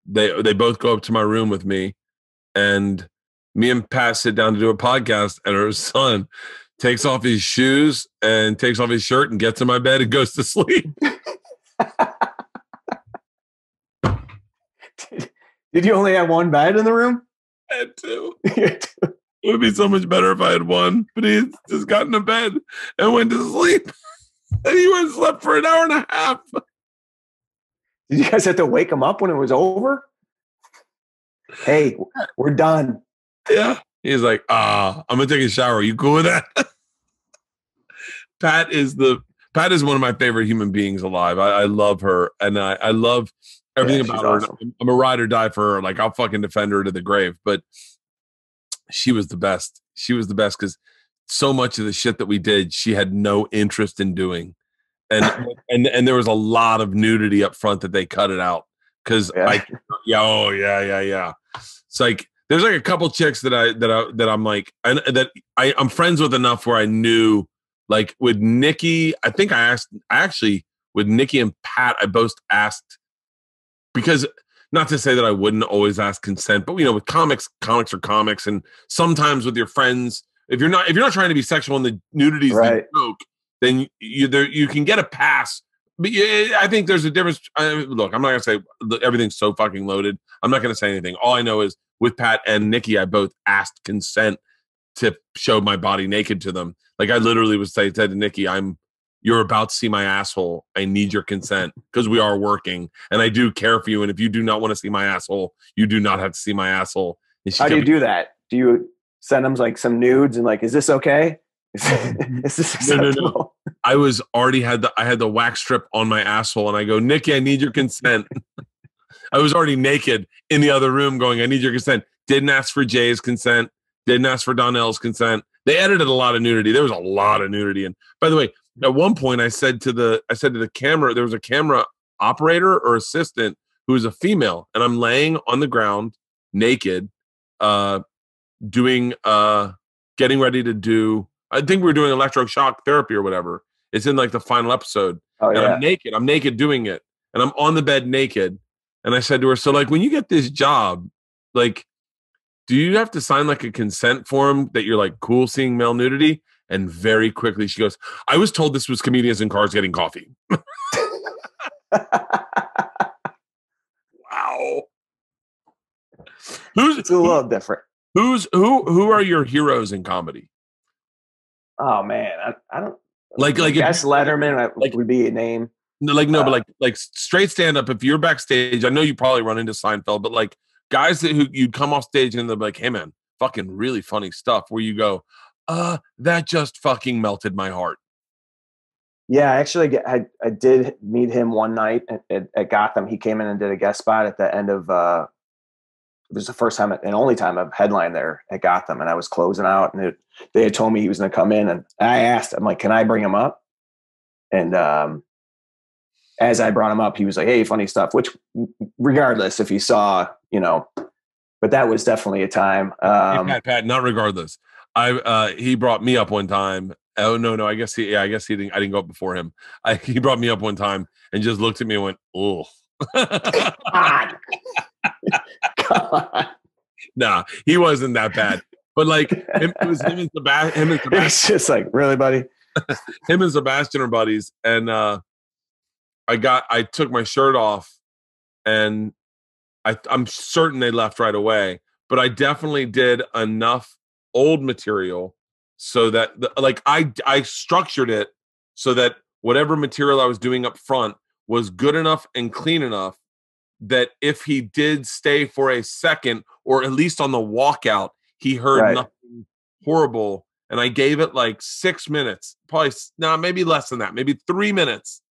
they both go up to my room with me. And me and Pat sit down to do a podcast, and her son takes off his shoes and takes off his shirt and gets in my bed and goes to sleep. Did you only have one bed in the room? I had two. It would be so much better if I had one, but he just got into bed and went to sleep. And he went and slept for an hour and a half. Did you guys have to wake him up when it was over? Hey, we're done. Yeah. He's like, I'm gonna take a shower. Are you cool with that? Pat is one of my favorite human beings alive. I love her, and I love everything about her. Awesome. I'm a ride or die for her. Like I'll fucking defend her to the grave. But she was the best. She was the best because so much of the shit that we did, she had no interest in doing, and there was a lot of nudity up front that they cut it out because yeah. It's like. There's like a couple chicks that I'm like, and that I'm friends with enough where I knew, like with Nikki, I think with Nikki and Pat, I both asked, because not to say that I wouldn't always ask consent, but with comics are comics, and sometimes with your friends, if you're not trying to be sexual and the nudity is right. The joke, then you can get a pass. But I think there's a difference. Look, I'm not gonna say everything's so fucking loaded. I'm not gonna say anything. All I know is with Pat and Nikki, I both asked consent to show my body naked to them. Like I literally said to Nikki, you're about to see my asshole. I need your consent because we are working and I do care for you. And if you do not want to see my asshole, you do not have to see my asshole. How do you do that? Do you send them like some nudes and like, is this okay? Is this acceptable? No. I had the wax strip on my asshole and I go, Nikki, I need your consent. I was already naked in the other room going, I need your consent. Didn't ask for Jay's consent. Didn't ask for Donnell's consent. They edited a lot of nudity. There was a lot of nudity. And by the way, at one point I said to the camera, there was a camera operator or assistant who was a female, and I'm laying on the ground naked, getting ready to do, I think we were doing electroshock therapy or whatever. It's in like the final episode. Oh, yeah. And I'm naked doing it. And I'm on the bed naked. And I said to her, so like when you get this job, like, do you have to sign like a consent form that you're like cool seeing male nudity? And very quickly she goes, I was told this was comedians in cars getting coffee. Wow. It's a little different. Who are your heroes in comedy? Oh man, I don't like guess Letterman would be a name. But straight stand up. If you're backstage, I know you probably run into Seinfeld, but like guys who you'd come off stage and they're like, "Hey man, fucking really funny stuff." Where you go, that just fucking melted my heart. Yeah, actually, I did meet him one night at Gotham. He came in and did a guest spot at the end of. It was the first time and only time I've headlined there at Gotham, and I was closing out, and they had told me he was going to come in, and I asked, I'm like, "Can I bring him up?" And as I brought him up, he was like, "Hey, funny stuff." Which, regardless, if he saw, but that was definitely a time. Hey, Pat, not regardless. He brought me up one time. Oh no, I guess he didn't. I didn't go up before him. He brought me up one time and just looked at me and went, "Oh." God. God. Nah, he wasn't that bad. But like it was him and Sebastian. It's just like, really, buddy? Him and Sebastian are buddies, and I took my shirt off, and I'm certain they left right away. But I definitely did enough old material so that I structured it so that whatever material I was doing up front was good enough and clean enough that if he did stay for a second, or at least on the walkout, he heard nothing horrible. And I gave it like 6 minutes, probably, maybe less than that, maybe 3 minutes.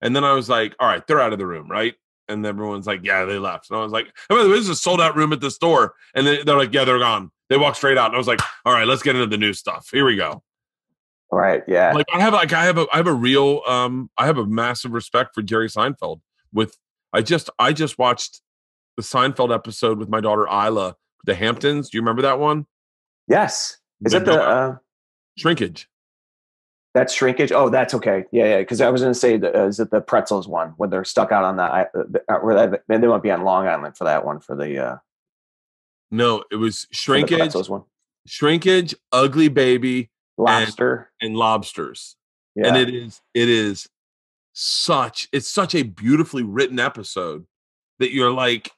And then I was like, all right, they're out of the room, right? And everyone's like, yeah, they left. And I was like, oh, by the way, this is a sold out room at the store. And then they're like, yeah, they're gone. They walked straight out. And I was like, all right, let's get into the new stuff. Here we go. All right. Yeah. Like I have a massive respect for Jerry Seinfeld. I just watched the Seinfeld episode with my daughter Isla, The Hamptons. Do you remember that one? Yes. Is it the Shrinkage? That's Shrinkage. Oh, that's okay. Yeah. Because I was going to say, is it the Pretzels one when they're stuck out on they might be on Long Island for that one for the. No, it was Shrinkage. The Pretzels one. Shrinkage, Ugly Baby, Lobster, and Lobsters. Yeah. And it is such a beautifully written episode that you're like,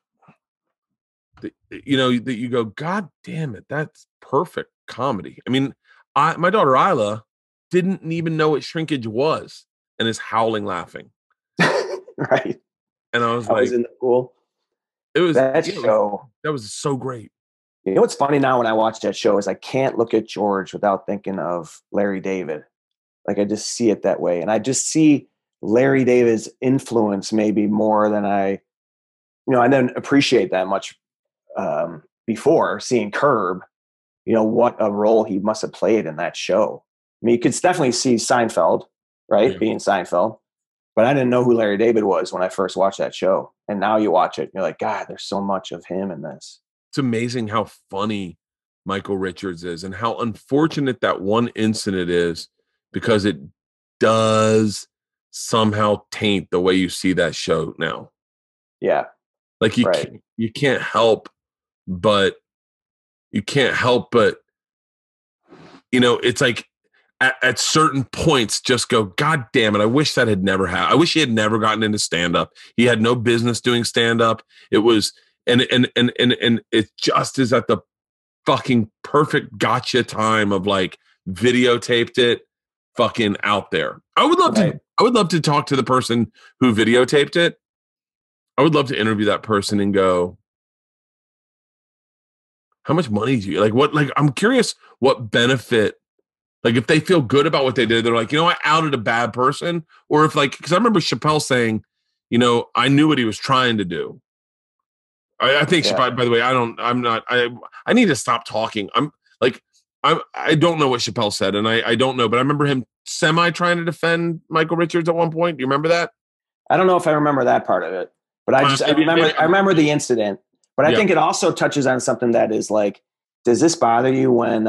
that you go, God damn it, that's perfect comedy. I mean, my daughter Isla didn't even know what Shrinkage was and is howling laughing. Right. And I was in the pool. It was that show. That was so great. You know what's funny now when I watch that show is I can't look at George without thinking of Larry David. Like I just see it that way. And I just see Larry David's influence maybe more than I didn't appreciate that much before seeing Curb, what a role he must have played in that show. I mean, you could definitely see Seinfeld, right? Yeah. Being Seinfeld, but I didn't know who Larry David was when I first watched that show. And now you watch it, and you're like, God, there's so much of him in this. It's amazing how funny Michael Richards is and how unfortunate that one incident is, because it does somehow taint the way you see that show now. Yeah. Like you can't help but it's like at certain points just go, God damn it, I wish that had never happened. I wish he had never gotten into stand-up. He had no business doing stand-up. It was and it just is at the fucking perfect gotcha time of like videotaped it fucking out there. I would love to talk to the person who videotaped it. I would love to interview that person and go, how much money do you I'm curious what benefit, like if they feel good about what they did, they're like, I outed a bad person, or if because I remember Chappelle saying, I knew what he was trying to do. I think Chappelle, by the way, I need to stop talking. I don't know what Chappelle said, and I don't know, but I remember him semi trying to defend Michael Richards at one point. Do you remember that? I don't know if I remember that part of it, but I remember the incident. But I think it also touches on something that is like, does this bother you when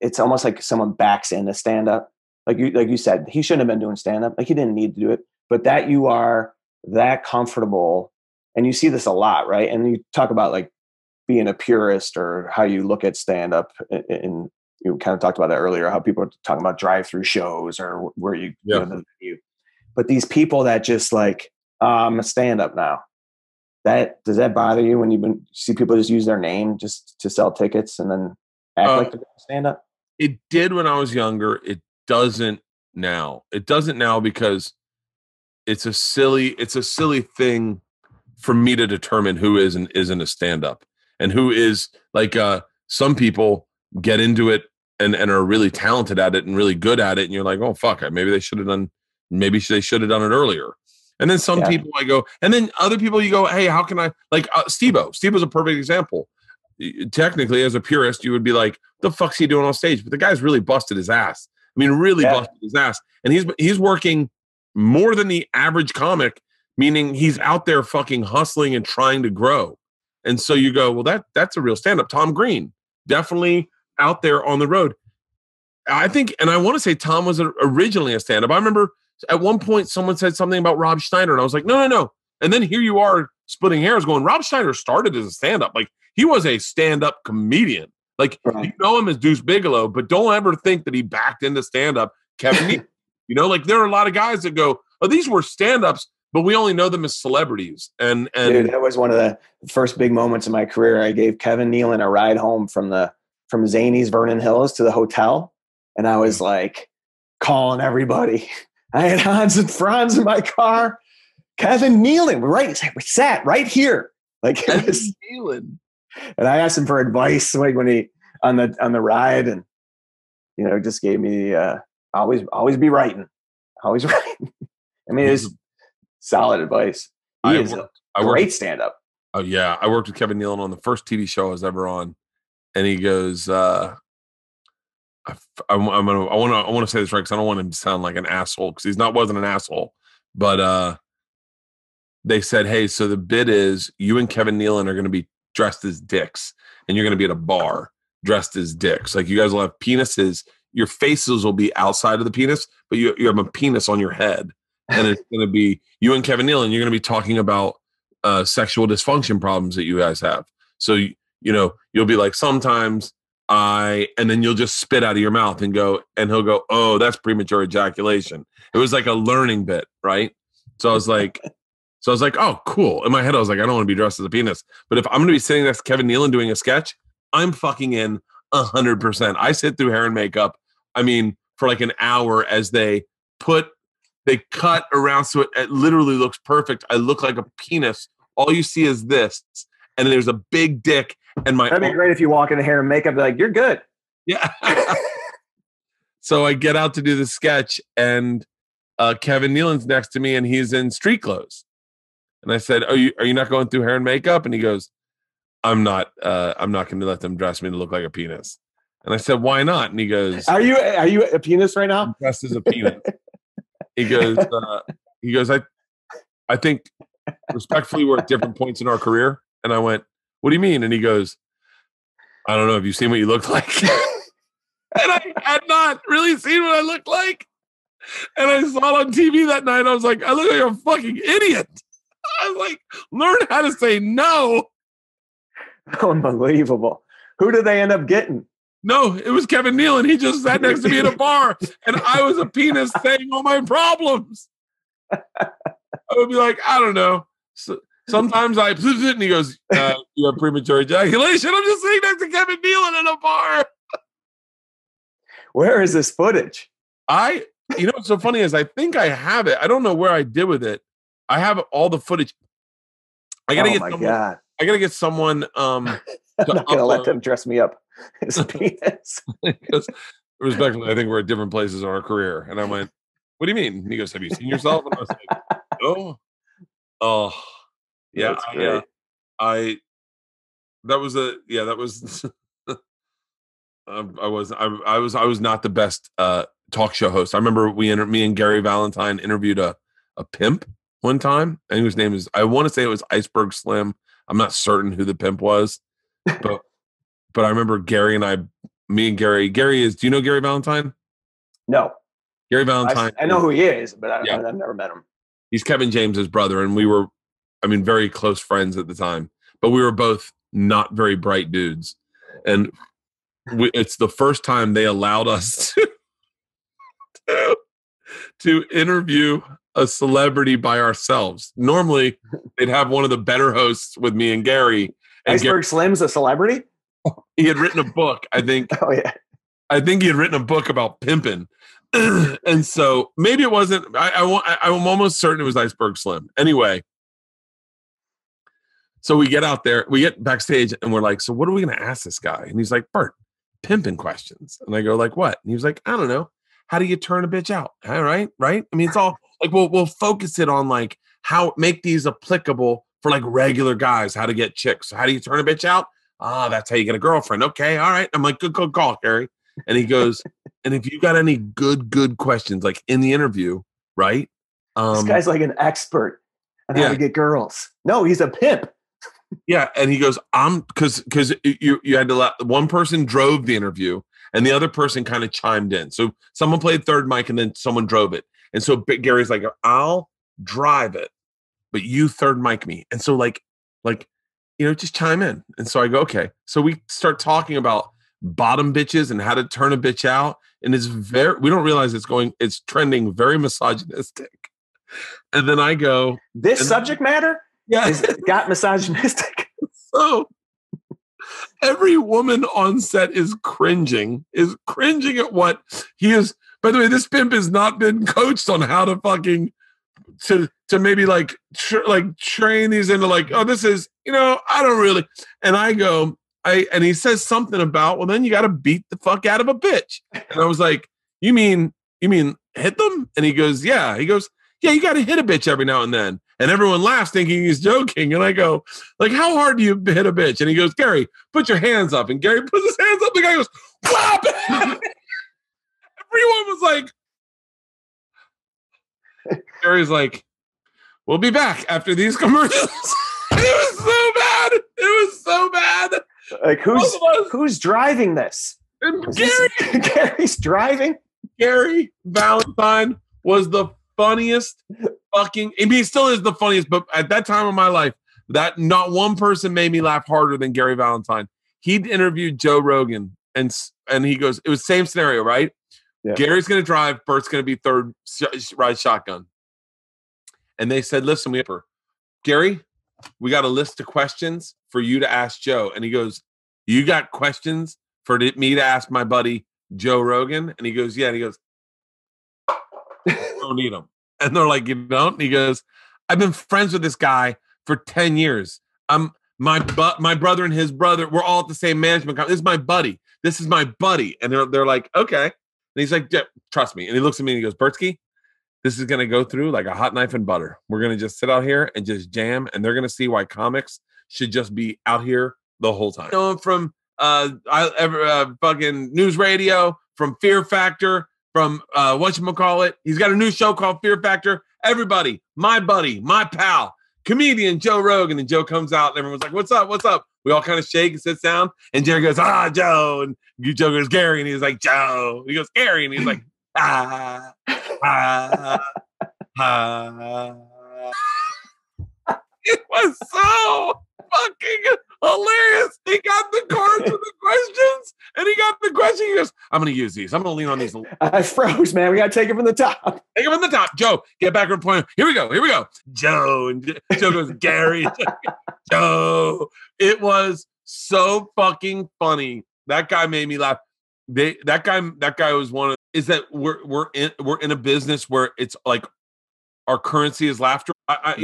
it's almost like someone backs into stand up? Like you said, he shouldn't have been doing stand up. Like he didn't need to do it, but that you are that comfortable, and you see this a lot, right? And you talk about like being a purist or how you look at stand up, and you kind of talked about that earlier, how people are talking about drive-through shows or where you go to the venue. But these people that just like, I'm a stand up now. Does that bother you when you see people just use their name just to sell tickets and then act like they're stand up? It did when I was younger. It doesn't now. It doesn't now because it's a silly thing for me to determine who is and isn't a stand up, and who is like some people get into it and are really talented at it and really good at it, and you're like, oh fuck, maybe they should have done it earlier. And then some people I go, and then other people you go, hey, how can I, Steve-O. Steve-O's a perfect example. Technically, as a purist, you would be like, the fuck's he doing on stage? But the guy's really busted his ass. I mean, really busted his ass. And he's working more than the average comic, meaning he's out there fucking hustling and trying to grow. And so you go, well, that's a real stand-up. Tom Green, definitely out there on the road. I think, and I want to say Tom was originally a stand-up. I remember at one point someone said something about Rob Schneider, and I was like, no. And then here you are splitting hairs going, Rob Schneider started as a stand-up. Like, he was a stand-up comedian. Like, you know him as Deuce Bigelow, but don't ever think that he backed into stand-up. Kevin Nealon. Like, there are a lot of guys that go, oh, these were stand-ups, but we only know them as celebrities. And dude, that was one of the first big moments in my career. I gave Kevin Nealon a ride home from Zany's Vernon Hills to the hotel. And I was like, calling everybody. I had Hans and Franz in my car. Kevin Nealon, we sat right here. Like it was, Nealon. and I asked him for advice like when he on the ride, and just gave me always be writing. Always writing. I mean, it's solid advice. He is a great stand-up. Oh yeah. I worked with Kevin Nealon on the first TV show I was ever on. And he goes, I want to say this right because I don't want him to sound like an asshole because wasn't an asshole. But they said, hey, so the bit is you and Kevin Nealon are going to be dressed as dicks, and you're going to be at a bar dressed as dicks. Like you guys will have penises. Your faces will be outside of the penis, but you have a penis on your head, and it's going to be you and Kevin Nealon. You're going to be talking about sexual dysfunction problems that you guys have. So you'll be like, sometimes and then you'll just spit out of your mouth and go, and he'll go, oh, that's premature ejaculation. It was like a learning bit, right? So I was like, oh, cool. In my head, I was like, I don't want to be dressed as a penis. But if I'm going to be sitting next to Kevin Nealon doing a sketch, I'm fucking in 100%. I sit through hair and makeup, for like an hour as they cut around so it literally looks perfect. I look like a penis. All you see is this. And there's a big dick. And that'd be great if you walk in the hair and makeup, be like, you're good. Yeah. So I get out to do the sketch, and Kevin Nealon's next to me, and he's in street clothes. And I said, are you not going through hair and makeup? And he goes, I'm not going to let them dress me to look like a penis. And I said, why not? And he goes, Are you a penis right now? I'm dressed as a penis. He goes, I think respectfully, we're at different points in our career. And I went, what do you mean? And he goes, I don't know. Have you seen what you look like? And I had not really seen what I looked like. And I saw it on TV that night. I was like, I look like a fucking idiot. I was like, learn how to say no. Unbelievable. Who did they end up getting? No, it was Kevin Nealon. He just sat next to me in a bar, and I was a penis saying all my problems. I would be like, I don't know. So, sometimes I, and he goes, you have premature ejaculation. I'm just sitting next to Kevin Nealon in a bar. Where is this footage? What's so funny is I think I have it. I don't know where I did with it. I have all the footage. I gotta God. I gotta get someone. I'm not gonna let them dress me up as a penis. Respectfully, I think we're at different places in our career. And I went, what do you mean? And he goes, have you seen yourself? And I was like, no. Oh, yeah. That was I was not the best talk show host. I remember me and Gary Valentine interviewed a pimp one time, and his name is, I want to say it was Iceberg Slim. I'm not certain who the pimp was, but I remember Gary and Gary is, do you know Gary Valentine? No. Gary Valentine. I know who he is, but I've never met him. He's Kevin James's brother, and we were, very close friends at the time, but we were both not very bright dudes. And it's the first time they allowed us to interview a celebrity by ourselves. Normally, they'd have one of the better hosts with me and Gary. And Iceberg Slim's a celebrity? He had written a book, I think. Oh, yeah. I think he had written a book about pimping. And so maybe it wasn't. I'm almost certain it was Iceberg Slim. Anyway, so we get out there, we get backstage, and we're like, so what are we going to ask this guy? And he's like, Bert, pimping questions. And I go, like what? And he was like, I don't know. How do you turn a bitch out? All right. It's all like, we'll focus it on like how make these applicable for like regular guys, how to get chicks. So how do you turn a bitch out? That's how you get a girlfriend. Okay. All right. I'm like, good call, Gary. And he goes, and if you got any good questions, like in the interview, right? This guy's like an expert on how to get girls. No, he's a pimp. Yeah. And he goes, because you had to let one person drove the interview and the other person kind of chimed in. So someone played third mic and then someone drove it. And so Gary's like, I'll drive it, but you third mic me. And so like, just chime in. And so I go, okay. So we start talking about bottom bitches and how to turn a bitch out. And we don't realize it's trending very misogynistic. And then I go, this subject matter? Yeah. Got misogynistic. So every woman on set is cringing at what he is By the way, this pimp has not been coached on how to fucking to maybe like train these into like, oh, this is, I don't really. And I go, and he says something about, well, then you got to beat the fuck out of a bitch. And I was like, you mean hit them? And he goes, yeah. He goes, yeah, you got to hit a bitch every now and then. And everyone laughs thinking he's joking. And I go, like, how hard do you hit a bitch? And he goes, Gary, put your hands up. And Gary puts his hands up. The guy goes, whap! Everyone was like, Gary's like, we'll be back after these commercials. It was so bad. It was so bad. Like, who's driving this? Gary's driving. Gary Valentine was the funniest fucking. I mean, he still is the funniest, but at that time of my life, that not one person made me laugh harder than Gary Valentine. He'd interviewed Joe Rogan, and he goes, it was same scenario, right? Yeah. Gary's going to drive, Bert's going to be third, ride shotgun. And they said, listen, Gary, we got a list of questions for you to ask Joe. And he goes, you got questions for me to ask my buddy Joe Rogan? And he goes, yeah. And he goes, I don't need them. And they're like, you don't? And he goes, I've been friends with this guy for 10 years. My brother and his brother, we're all at the same management company. This is my buddy. This is my buddy. And they're like, okay. And he's like, yeah, trust me. And he looks at me and he goes, Bertsky, this is going to go through like a hot knife and butter. We're going to just sit out here and just jam. And they're going to see why comics should just be out here the whole time. I know him from fucking news radio, from Fear Factor, from whatchamacallit. He's got a new show called Fear Factor. Everybody, my buddy, my pal, comedian Joe Rogan. And Joe comes out and everyone's like, what's up? What's up? We all kind of shake and sit down. And Jerry goes, Joe. And Joe goes, Gary. And he's like, Joe. And he goes, Gary. And he's like, It was so fucking hilarious. He got the cards with the questions, and he got the question. He goes, I'm going to use these. I'm going to lean on these. I froze, man. We got to take it from the top. Take it from the top. Joe, get back on point. Here we go. Joe. And Joe goes, Gary. Joe. It was so fucking funny. That guy made me laugh. That guy was one of, is that we're in a business where it's like our currency is laughter. This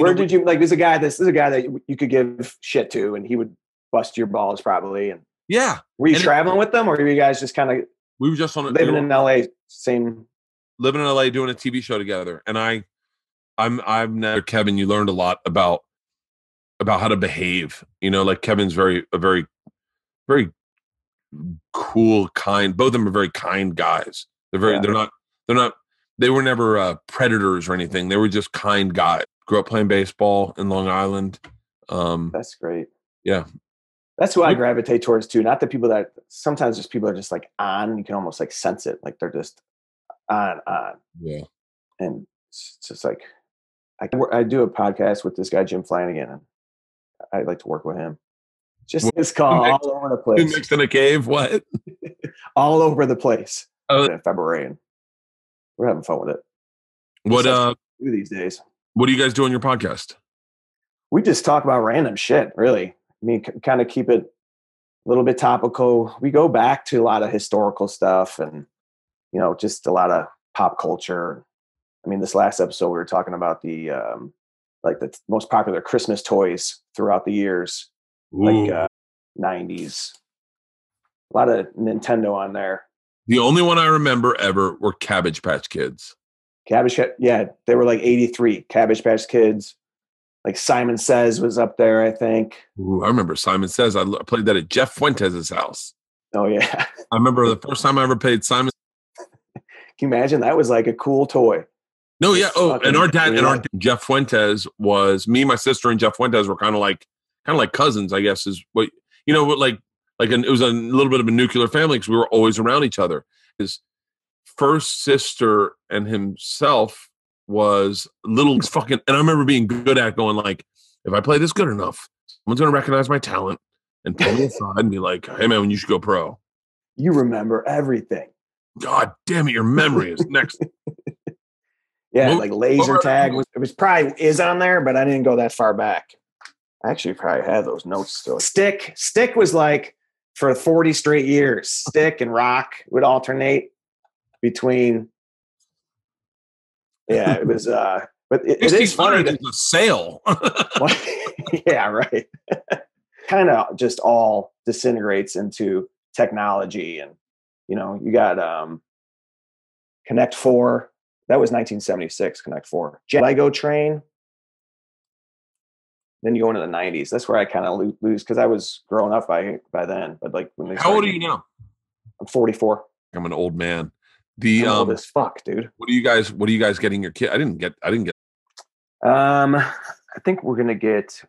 is a guy that you could give shit to, and he would bust your balls probably. And yeah, were you traveling with them, or were you guys just kind of? We were just living in LA, living in LA, doing a TV show together. And I'm never Kevin. You learned a lot about how to behave. Like Kevin's a very, very cool, kind. Both of them are very kind guys. They were never predators or anything. They were just kind guys. Grew up playing baseball in Long Island. That's great. Yeah. That's who I gravitate towards too. Not the people that sometimes just people are just like on, you can almost like sense it. Like they're just on. Yeah. And it's just like, I do a podcast with this guy, Jim Flanagan, and I like to work with him. Just this call all over the place. Who mixed in a cave? What? All over the place. In February, and we're having fun with it. What do these days? What do you guys do on your podcast? We just talk about random shit, really. I mean, kind of keep it a little bit topical. We go back to a lot of historical stuff and, just a lot of pop culture. I mean, this last episode, we were talking about the most popular Christmas toys throughout the years, like 90s. A lot of Nintendo on there. The only one I remember ever were Cabbage Patch Kids. Yeah, they were like 83. Cabbage Patch Kids. Like Simon Says was up there, I think. Ooh, I remember Simon Says. I played that at Jeff Fuentes' house. Oh, yeah. I remember the first time I ever played Simon. Can you imagine? That was like a cool toy. No, yeah. Oh, and our dad, Jeff Fuentes was, me, my sister, and Jeff Fuentes were kind of like cousins, I guess, is what, it was a little bit of a nuclear family because we were always around each other. His first sister and himself was little fucking, and I remember being good at going like, if I play this good enough, someone's going to recognize my talent and pull me aside and be like, hey man, you should go pro. You remember everything. God damn it, your memory is next. Yeah, like laser tag was probably is on there, but I didn't go that far back. I actually probably have those notes still. Stick was like for 40 straight years. Stick and rock would alternate between Yeah, it was. But it is funny. Is a sale. Yeah, right. Kind of just all disintegrates into technology, and you got Connect Four. That was 1976. Connect Four. Lego Train. Then you go into the 90s. That's where I kind of lose because I was growing up by then. But like when they How old are you now? I'm 44. I'm an old man. I'm old as fuck, dude. What are you guys getting your kid? I didn't get. I think we're gonna get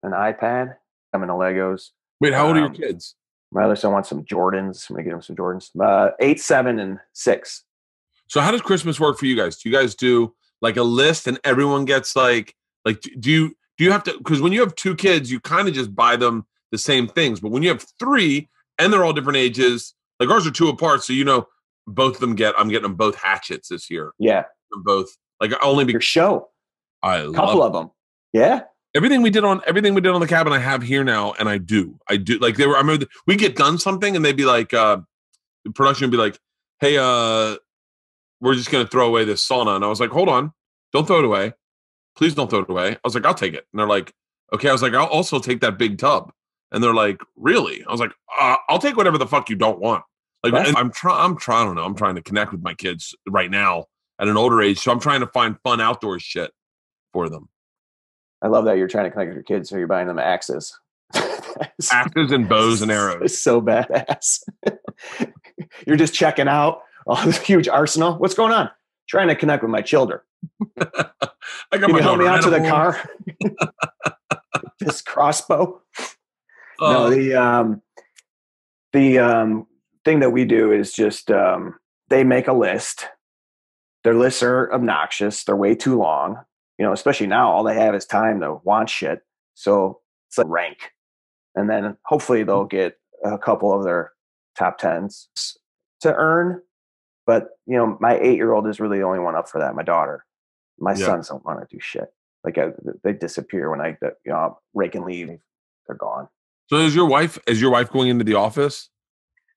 an iPad. I'm into Legos. Wait, how old are your kids? My other son wants some Jordans. I'm gonna get him some Jordans. 8, 7, and 6. So how does Christmas work for you guys? Do you guys do like a list and everyone gets like do you have to, because when you have 2 kids, you kind of just buy them the same things. But when you have 3 and they're all different ages, like ours are 2 apart, so both of them I'm getting them both hatchets this year. Yeah. Them both like only your show. A couple of them. Yeah. Everything we did on the cabin I have here now, and I do. Like I remember we get done something and they'd be like, the production would be like, hey, we're just gonna throw away this sauna. And I was like, hold on, don't throw it away. Please don't throw it away. I was like, I'll take it. And they're like, okay. I was like, I'll also take that big tub. And they're like, really? I was like, I'll take whatever the fuck you don't want. Like, I'm trying to connect with my kids right now at an older age. So I'm trying to find fun outdoor shit for them. I love that you're trying to connect with your kids. So you're buying them axes. Axes and bows and arrows. It's so badass. You're just checking out this huge arsenal. What's going on? Trying to connect with my children. Can you help me out to the car? This crossbow. No, the thing that we do is just they make a list. Their lists are obnoxious. They're way too long. Especially now, all they have is time to want shit. So it's like rank, and then hopefully they'll get a couple of their top 10s to earn. But my 8-year-old is really the only one up for that. My daughter, my sons don't want to do shit. Like they disappear when I rake and leave. They're gone. So is your wife going into the office?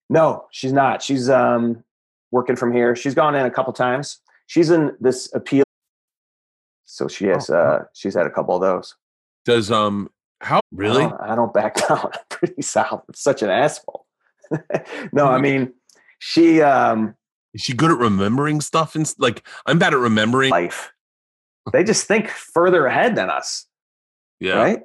No, she's not. She's working from here. She's gone in a couple times. She's in this appeal. So she has she's had a couple of those. Does how really? I don't back down. I'm pretty solid. I'm such an asshole. No, I mean she is she good at remembering stuff? And like I'm bad at remembering life. They just think further ahead than us. Yeah. Right?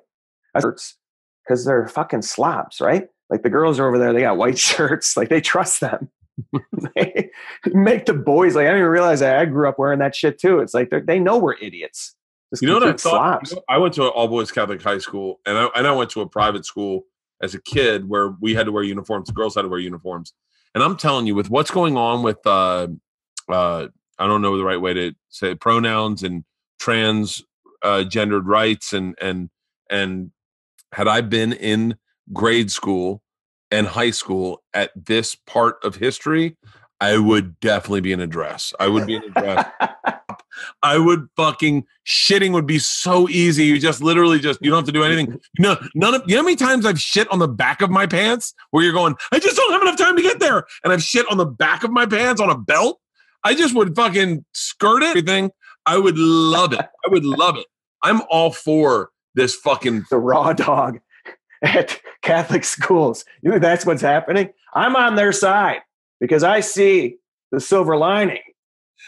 Because they're fucking slobs, right? Like the girls are over there, they got white shirts. Like they trust them. They make the boys like I didn't even realize I grew up wearing that shit too. It's like they know we're idiots. You know what I thought? I went to an all boys Catholic high school, and I went to a private school as a kid where we had to wear uniforms. The girls had to wear uniforms, and I'm telling you, with what's going on with I don't know the right way to say pronouns and trans gendered rights, and had I been in grade school and high school at this part of history, I would definitely be in a dress. I would be in a dress. I would fucking shitting would be so easy. You just literally you don't have to do anything. No, you know how many times I've shit on the back of my pants where you're going, I just don't have enough time to get there. And I've shit on the back of my pants on a belt. I just would fucking skirt it, everything. I would love it. I would love it. I'm all for this fucking the raw dog at Catholic schools. You think that's what's happening? I'm on their side because I see the silver lining.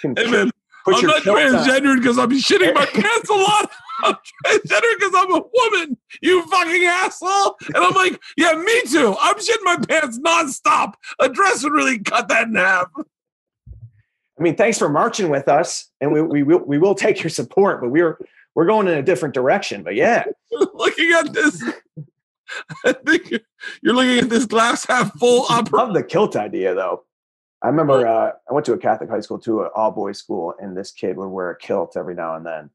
Hey man, I'm not transgendered because I'm shitting my pants a lot. I'm transgendered because I'm a woman, you fucking asshole. And I'm like, yeah, me too. I'm shitting my pants nonstop. A dress would really cut that in half. I mean, thanks for marching with us, and we will take your support, but we're going in a different direction. But yeah, looking at this. I think you're looking at this glass half full. I love the kilt idea, though. I remember I went to a Catholic high school too, an all-boys school, and this kid would wear a kilt every now and then,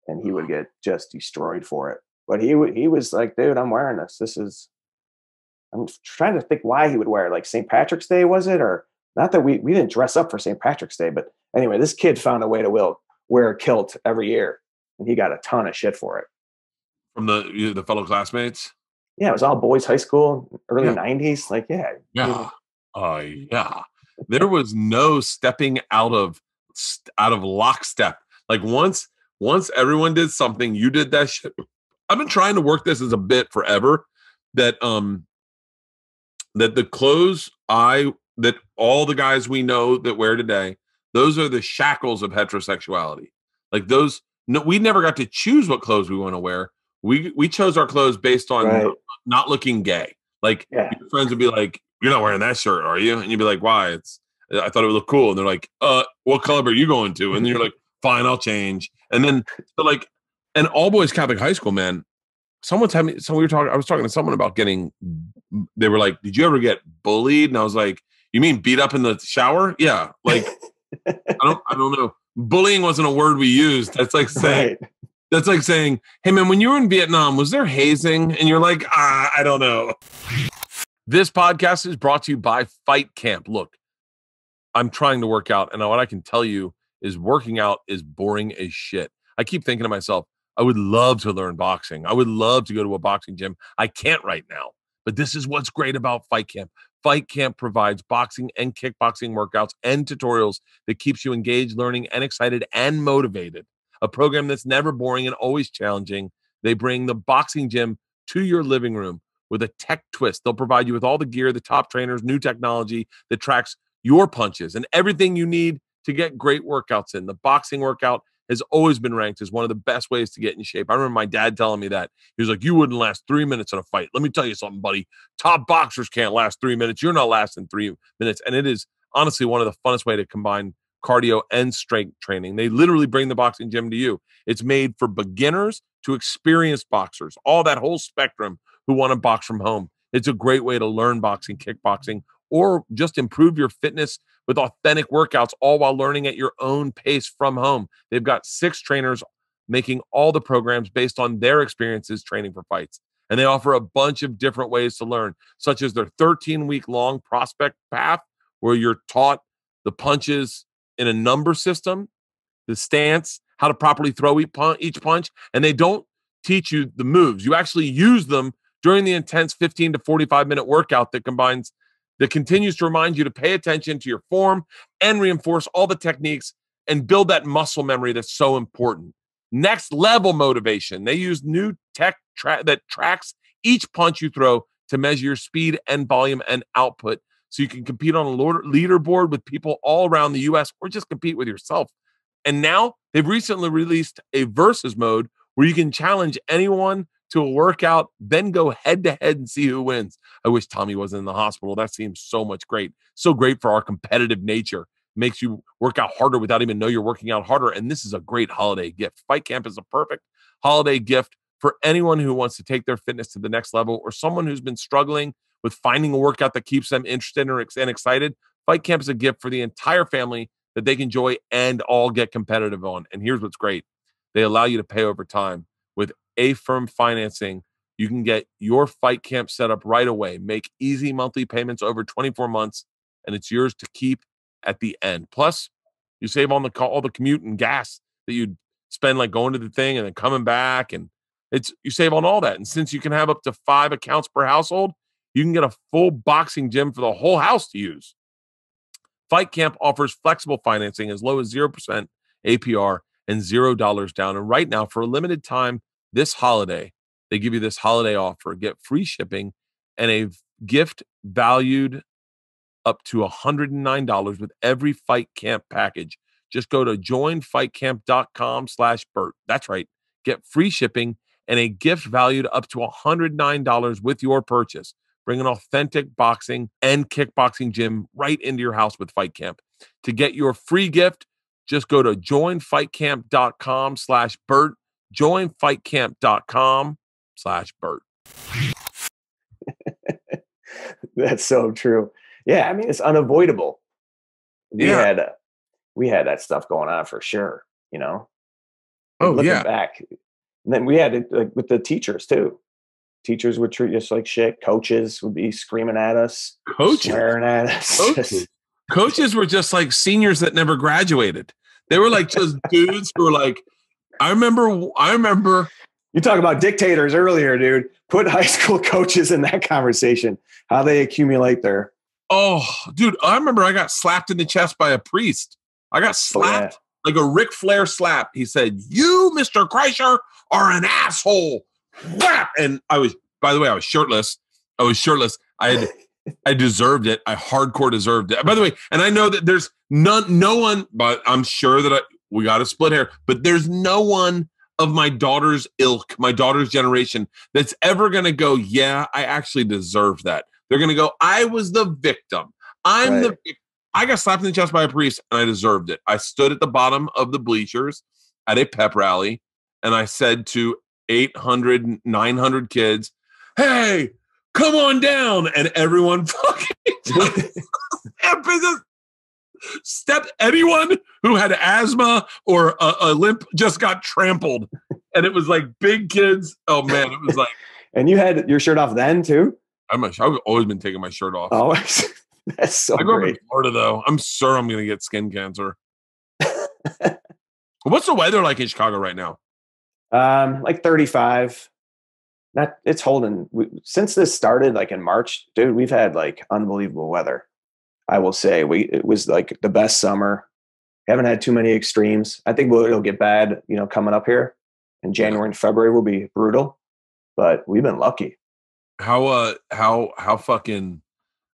and he would get just destroyed for it. But he was like, dude, I'm wearing this. I'm trying to think why he would wear it. Like St. Patrick's Day, was it? Or not that we didn't dress up for St. Patrick's Day, but anyway, this kid found a way to wear a kilt every year, and he got a ton of shit for it. From the fellow classmates? Yeah, it was all boys high school, early 90s. Like, yeah. Yeah. There was no stepping out of lockstep. Like once everyone did something, you did that shit. I've been trying to work this as a bit forever that that the clothes that all the guys we know that wear today, those are the shackles of heterosexuality. Like those, no, we never got to choose what clothes we want to wear. We chose our clothes based on not looking gay. Like your friends would be like, "You're not wearing that shirt, are you?" And you'd be like, "Why?" I thought it would look cool. And they're like, "What club are you going to?" And then you're like, "Fine, I'll change." And then so like, and all boys Catholic high school, man. Someone told me. So I was talking to someone about getting. They were like, "Did you ever get bullied?" And I was like, "You mean beat up in the shower?" Yeah. Like, I don't know. Bullying wasn't a word we used. That's like saying. Right. That's like saying, "Hey man, when you were in Vietnam, was there hazing?" And you're like, I don't know. This podcast is brought to you by Fight Camp. Look, I'm trying to work out, and what I can tell you is working out is boring as shit. I keep thinking to myself, I would love to learn boxing. I would love to go to a boxing gym. I can't right now. But this is what's great about Fight Camp. Fight Camp provides boxing and kickboxing workouts and tutorials that keeps you engaged, learning, and excited and motivated. A program that's never boring and always challenging. They bring the boxing gym to your living room with a tech twist. They'll provide you with all the gear, the top trainers, new technology that tracks your punches and everything you need to get great workouts in. The boxing workout has always been ranked as one of the best ways to get in shape. I remember my dad telling me that. He was like, "You wouldn't last 3 minutes in a fight. Let me tell you something, buddy. Top boxers can't last 3 minutes. You're not lasting 3 minutes." And it is honestly one of the funnest way to combine cardio and strength training. They literally bring the boxing gym to you. It's made for beginners to experienced boxers, all that whole spectrum who want to box from home. It's a great way to learn boxing, kickboxing, or just improve your fitness with authentic workouts, all while learning at your own pace from home. They've got 6 trainers making all the programs based on their experiences training for fights. And they offer a bunch of different ways to learn, such as their 13-week-long prospect path, where you're taught the punches in a number system, the stance, how to properly throw each punch. And they don't teach you the moves. You actually use them during the intense 15 to 45-minute workout that continues to remind you to pay attention to your form and reinforce all the techniques and build that muscle memory that's so important. Next level motivation. They use new tech that tracks each punch you throw to measure your speed and volume and output so you can compete on a leaderboard with people all around the US or just compete with yourself. And now they've recently released a versus mode where you can challenge anyone to a workout, then go head to head and see who wins. I wish Tommy wasn't in the hospital. That seems so much great. So great for our competitive nature. Makes you work out harder without even know you're working out harder. And this is a great holiday gift. Fight Camp is a perfect holiday gift for anyone who wants to take their fitness to the next level or someone who's been struggling with finding a workout that keeps them interested and excited. Fight Camp is a gift for the entire family that they can enjoy and all get competitive on. And here's what's great. They allow you to pay over time. With Affirm financing, you can get your Fight Camp set up right away. Make easy monthly payments over 24 months, and it's yours to keep at the end. Plus, you save on all the commute and gas that you'd spend like going to the thing and then coming back, and you save on all that. And since you can have up to 5 accounts per household, you can get a full boxing gym for the whole house to use. Fight Camp offers flexible financing as low as 0% APR and $0 down. And right now, for a limited time this holiday, they give you this holiday offer. Get free shipping and a gift valued up to $109 with every Fight Camp package. Just go to joinfightcamp.com/Bert. That's right. Get free shipping and a gift valued up to $109 with your purchase. Bring an authentic boxing and kickboxing gym right into your house with Fight Camp. To get your free gift, just go to joinfightcamp.com/Bert. Joinfightcamp.com/Bert. That's so true. Yeah, I mean, it's unavoidable. We had that stuff going on for sure, you know? Looking back. And then we had it like with the teachers too. Teachers would treat us like shit. Coaches would be screaming at us, swearing at us. Coaches were just like seniors that never graduated. They were like just dudes who were like, I remember. You talk about dictators earlier, dude. Put high school coaches in that conversation. How they accumulate their. Oh, dude, I remember I got slapped in the chest by a priest. I got slapped like a Ric Flair slap. He said, "You, Mr. Kreischer, are an asshole." Whap! And by the way, I was shirtless. I deserved it. I hardcore deserved it. By the way, and I know that there's no one, but I'm sure that we got to split hair, but there's no one of my daughter's ilk, my daughter's generation, that's ever going to go, yeah, I actually deserve that. They're going to go, I was the victim. I got slapped in the chest by a priest and I deserved it. I stood at the bottom of the bleachers at a pep rally and I said to 800, 900 kids, hey, come on down. And everyone fucking stepped. Anyone who had asthma or a limp just got trampled. And it was like big kids. Oh, man. It was like. And you had your shirt off then, too? I've always been taking my shirt off. Oh, that's so great. I grew up in Florida, though. I'm sure I'm going to get skin cancer. What's the weather like in Chicago right now? Like 35. It's holding. Since this started, like in March, dude, we've had like unbelievable weather. I will say it was like the best summer. Haven't had too many extremes. I think it'll get bad, coming up here in January and February will be brutal, but we've been lucky. How fucking,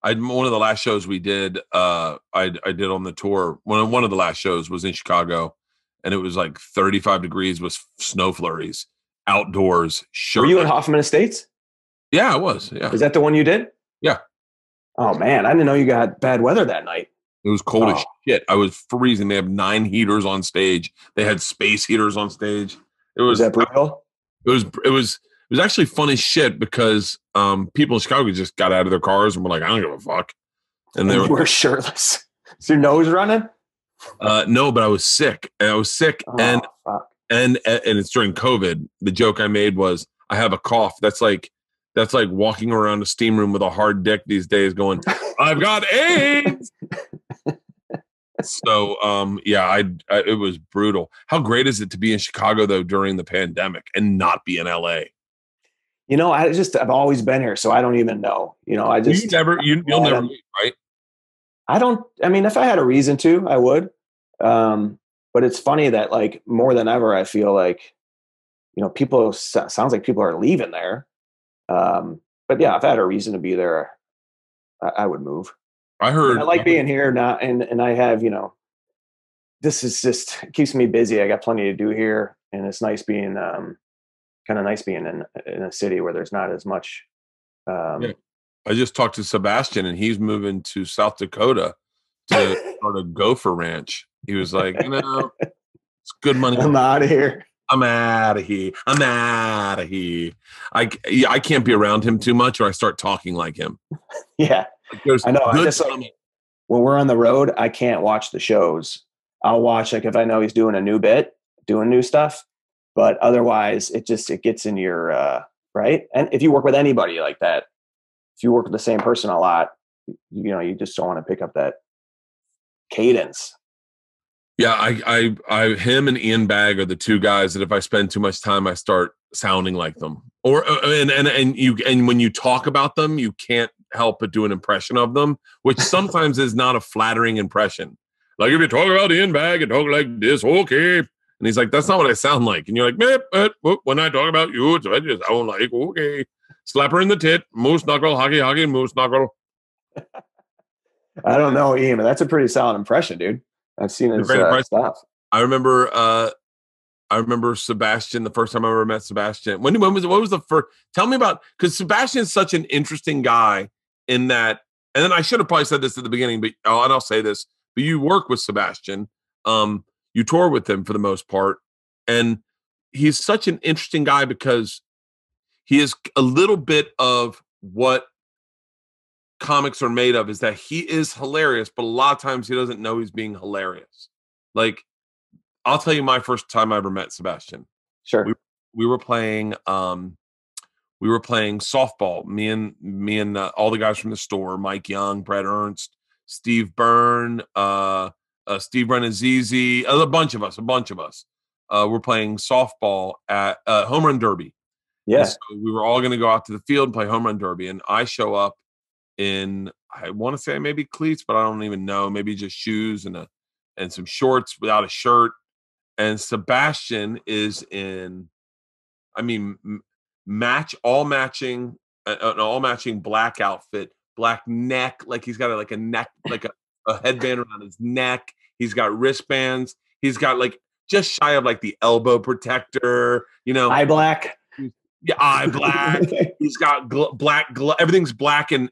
one of the last shows we did, I did on the tour. One of the last shows was in Chicago and it was like 35 degrees with snow flurries outdoors. Were you in Hoffman Estates? Yeah, I was. Yeah. Is that the one you did? Yeah. Oh man, I didn't know you got bad weather that night. It was cold as shit. I was freezing. They have 9 heaters on stage. They had space heaters on stage. Was that brutal? It was actually fun as shit because people in Chicago just got out of their cars and were like, I don't give a fuck. And they were shirtless. Is your nose running? No, but I was sick. And and it's during COVID. The joke I made was I have a cough. That's like walking around a steam room with a hard dick these days going, I've got AIDS. So, it was brutal. How great is it to be in Chicago though, during the pandemic and not be in LA? I've always been here. So I don't even know, you'll never leave, right? If I had a reason to, I would. But it's funny that like more than ever, I feel like, sounds like people are leaving there. But yeah, if I had a reason to be there, I would move. I like being here now, and I have, this is just keeps me busy. I got plenty to do here, and it's nice being, kind of nice being in a city where there's not as much. I just talked to Sebastian, and he's moving to South Dakota to start a gopher ranch. He was like, it's good money. I'm out of here. I'm out of here. I can't be around him too much or I start talking like him. Yeah. I know. When we're on the road, I can't watch the shows. I'll watch like if I know he's doing a new bit, doing new stuff, but otherwise it gets in your, right. And if you work with anybody like that, if you work with the same person a lot, you just don't want to pick up that cadence. Yeah, I him and Ian Bagg are the two guys that if I spend too much time, I start sounding like them. Or and when you talk about them, you can't help but do an impression of them, which sometimes is not a flattering impression. Like if you talk about Ian Bagg and talk like this, okay, and he's like, that's not what I sound like, and you're like, when I talk about you, it's just I don't like okay, slap her in the tit, moose knuckle, hockey, moose knuckle. I don't know, Ian, but that's a pretty solid impression, dude. I've seen his stuff. I remember Sebastian. The first time I ever met Sebastian. What was the first? Tell me about, because Sebastian is such an interesting guy in that. And then I should have probably said this at the beginning, but and I'll say this. But you work with Sebastian. You tour with him for the most part, and he's such an interesting guy because he is a little bit of what comics are made of, is that he is hilarious, but a lot of times he doesn't know he's being hilarious. Like, I'll tell you my first time I ever met Sebastian. Sure. We were playing softball. Me and all the guys from the store, Mike Young, Brett Ernst, Steve Byrne, Steve Renazizi, a bunch of us. We're playing softball at Home Run Derby. Yeah. So we were all going to go out to the field and play Home Run Derby, and I show up in, I want to say maybe cleats, but I don't even know, maybe just shoes and a and some shorts without a shirt. And Sebastian is in, I mean, all matching, an all matching black outfit, black neck, like he's got like a neck, like a headband around his neck. He's got wristbands. He's got like just shy of like the elbow protector, eye black. Yeah, eye black. He's got black. Everything's black and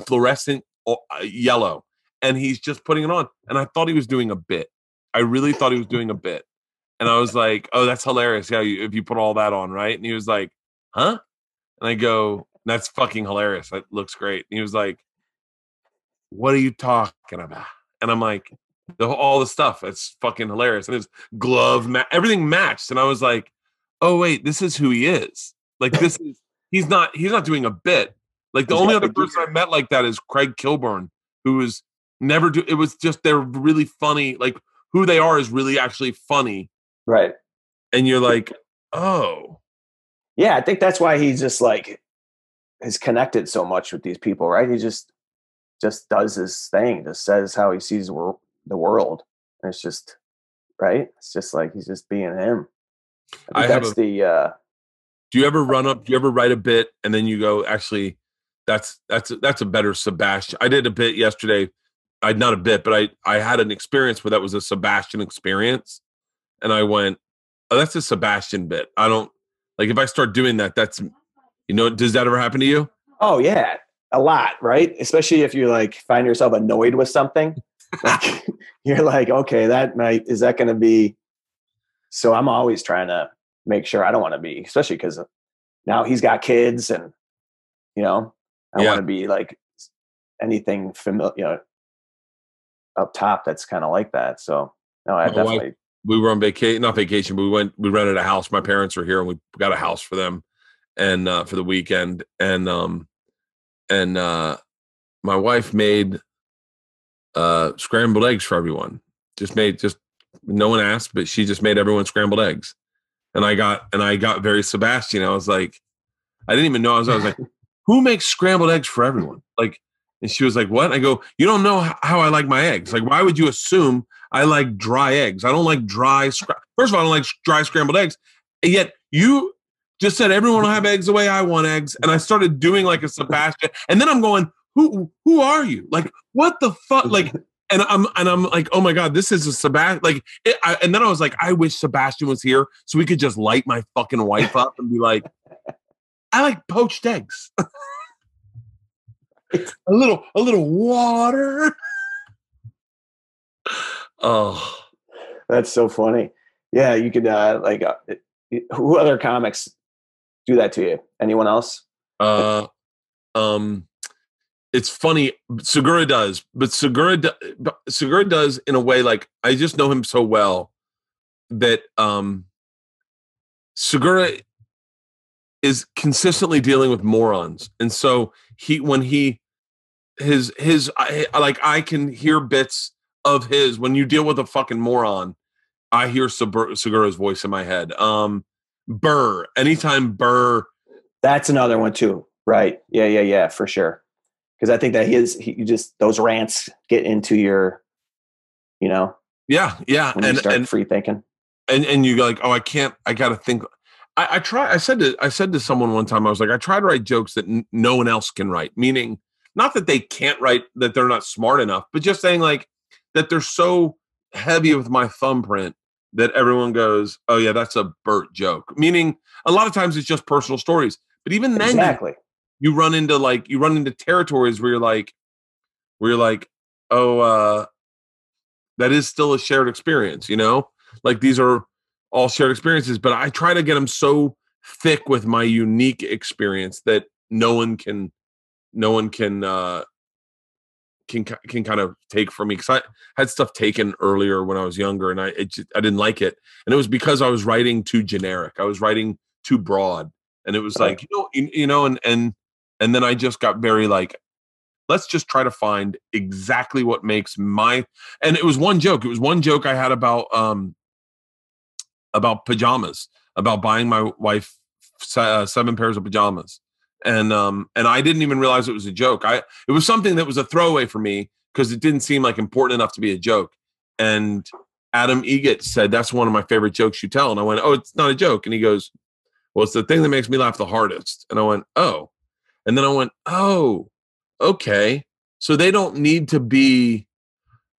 fluorescent yellow, and he's just putting it on. And I thought he was doing a bit. I really thought he was doing a bit. And I was like, "Oh, that's hilarious! Yeah, if you put all that on, right?" And he was like, "Huh?" And I go, "That's fucking hilarious. That looks great." And he was like, "What are you talking about?" And I'm like, "All the stuff. It's fucking hilarious." And his glove, everything matched. And I was like, "Oh wait, this is who he is. Like he's not doing a bit. Like the only other person I met like that is Craig Kilburn, who was never it was just they're really funny. Like who they are is really actually funny." Right. And you're like, "Oh." Yeah, I think that's why he just like has connected so much with these people, right? He just does his thing, just says how he sees the world. And it's just right. It's just like he's just being him. I think do you ever write a bit and then you go, actually, that's a better Sebastian. I did a bit yesterday. Not a bit, but I had an experience where that was a Sebastian experience. And I went, "Oh, that's a Sebastian bit." I don't like if I start doing that, does that ever happen to you? Oh yeah. A lot, right? Especially if you like find yourself annoyed with something. Like, you're like, okay, is that going to be? So I'm always trying to make sure I don't want to be, especially because now he's got kids, and I want to be like anything familiar, up top that's kind of like that. So no, I definitely. We were on not vacation, but we rented a house. My parents were here, and we got a house for them, and for the weekend, and my wife made scrambled eggs for everyone. Just no one asked, but she just made everyone scrambled eggs. And I got very Sebastian. I was like, I didn't even know. I was like, who makes scrambled eggs for everyone? Like, and she was like, what? I go, you don't know how I like my eggs. Like, why would you assume I like dry eggs? I don't like first of all, I don't like dry scrambled eggs. And yet you just said everyone will have eggs the way I want eggs. And I started doing like a Sebastian. And then I'm going, who are you? Like, what the fuck? Like, and I'm like, oh my God, this is a Sebastian. Like, and then I was like, I wish Sebastian was here so we could just light my fucking wife up and be like, I like poached eggs. a little water. Oh, that's so funny. Yeah, you could who other comics do that to you? Anyone else? It's funny. Segura does, but Segura does in a way like I just know him so well that Segura is consistently dealing with morons, and so I can hear bits of his when you deal with a fucking moron. I hear Segura's voice in my head. Burr, anytime Burr. That's another one too, right? Yeah, for sure. Because I think that he just those rants get into your, yeah, when you start free thinking, and you go like, oh, I got to think. I said to someone one time, I was like, I try to write jokes that no one else can write, meaning not that they can't write, that they're not smart enough, but just saying like that they're so heavy with my thumbprint that everyone goes, oh yeah, that's a Bert joke. Meaning a lot of times it's just personal stories, but even then, exactly. You run into territories where you're like, oh, that is still a shared experience, like these are all shared experiences, but I try to get them so thick with my unique experience that no one can kind of take from me. Cause I had stuff taken earlier when I was younger and I didn't like it. And it was because I was writing too generic. I was writing too broad. And it was like, and then I just got very like, let's just try to find exactly what makes and it was one joke. It was one joke I had about pajamas, about buying my wife 7 pairs of pajamas. And I didn't even realize it was a joke. It was something that was a throwaway for me because it didn't seem like important enough to be a joke. and Adam Egget said, that's one of my favorite jokes you tell. And I went, oh, it's not a joke. And he goes, well, it's the thing that makes me laugh the hardest. And I went, oh. And then I went, oh, okay. So they don't need to be,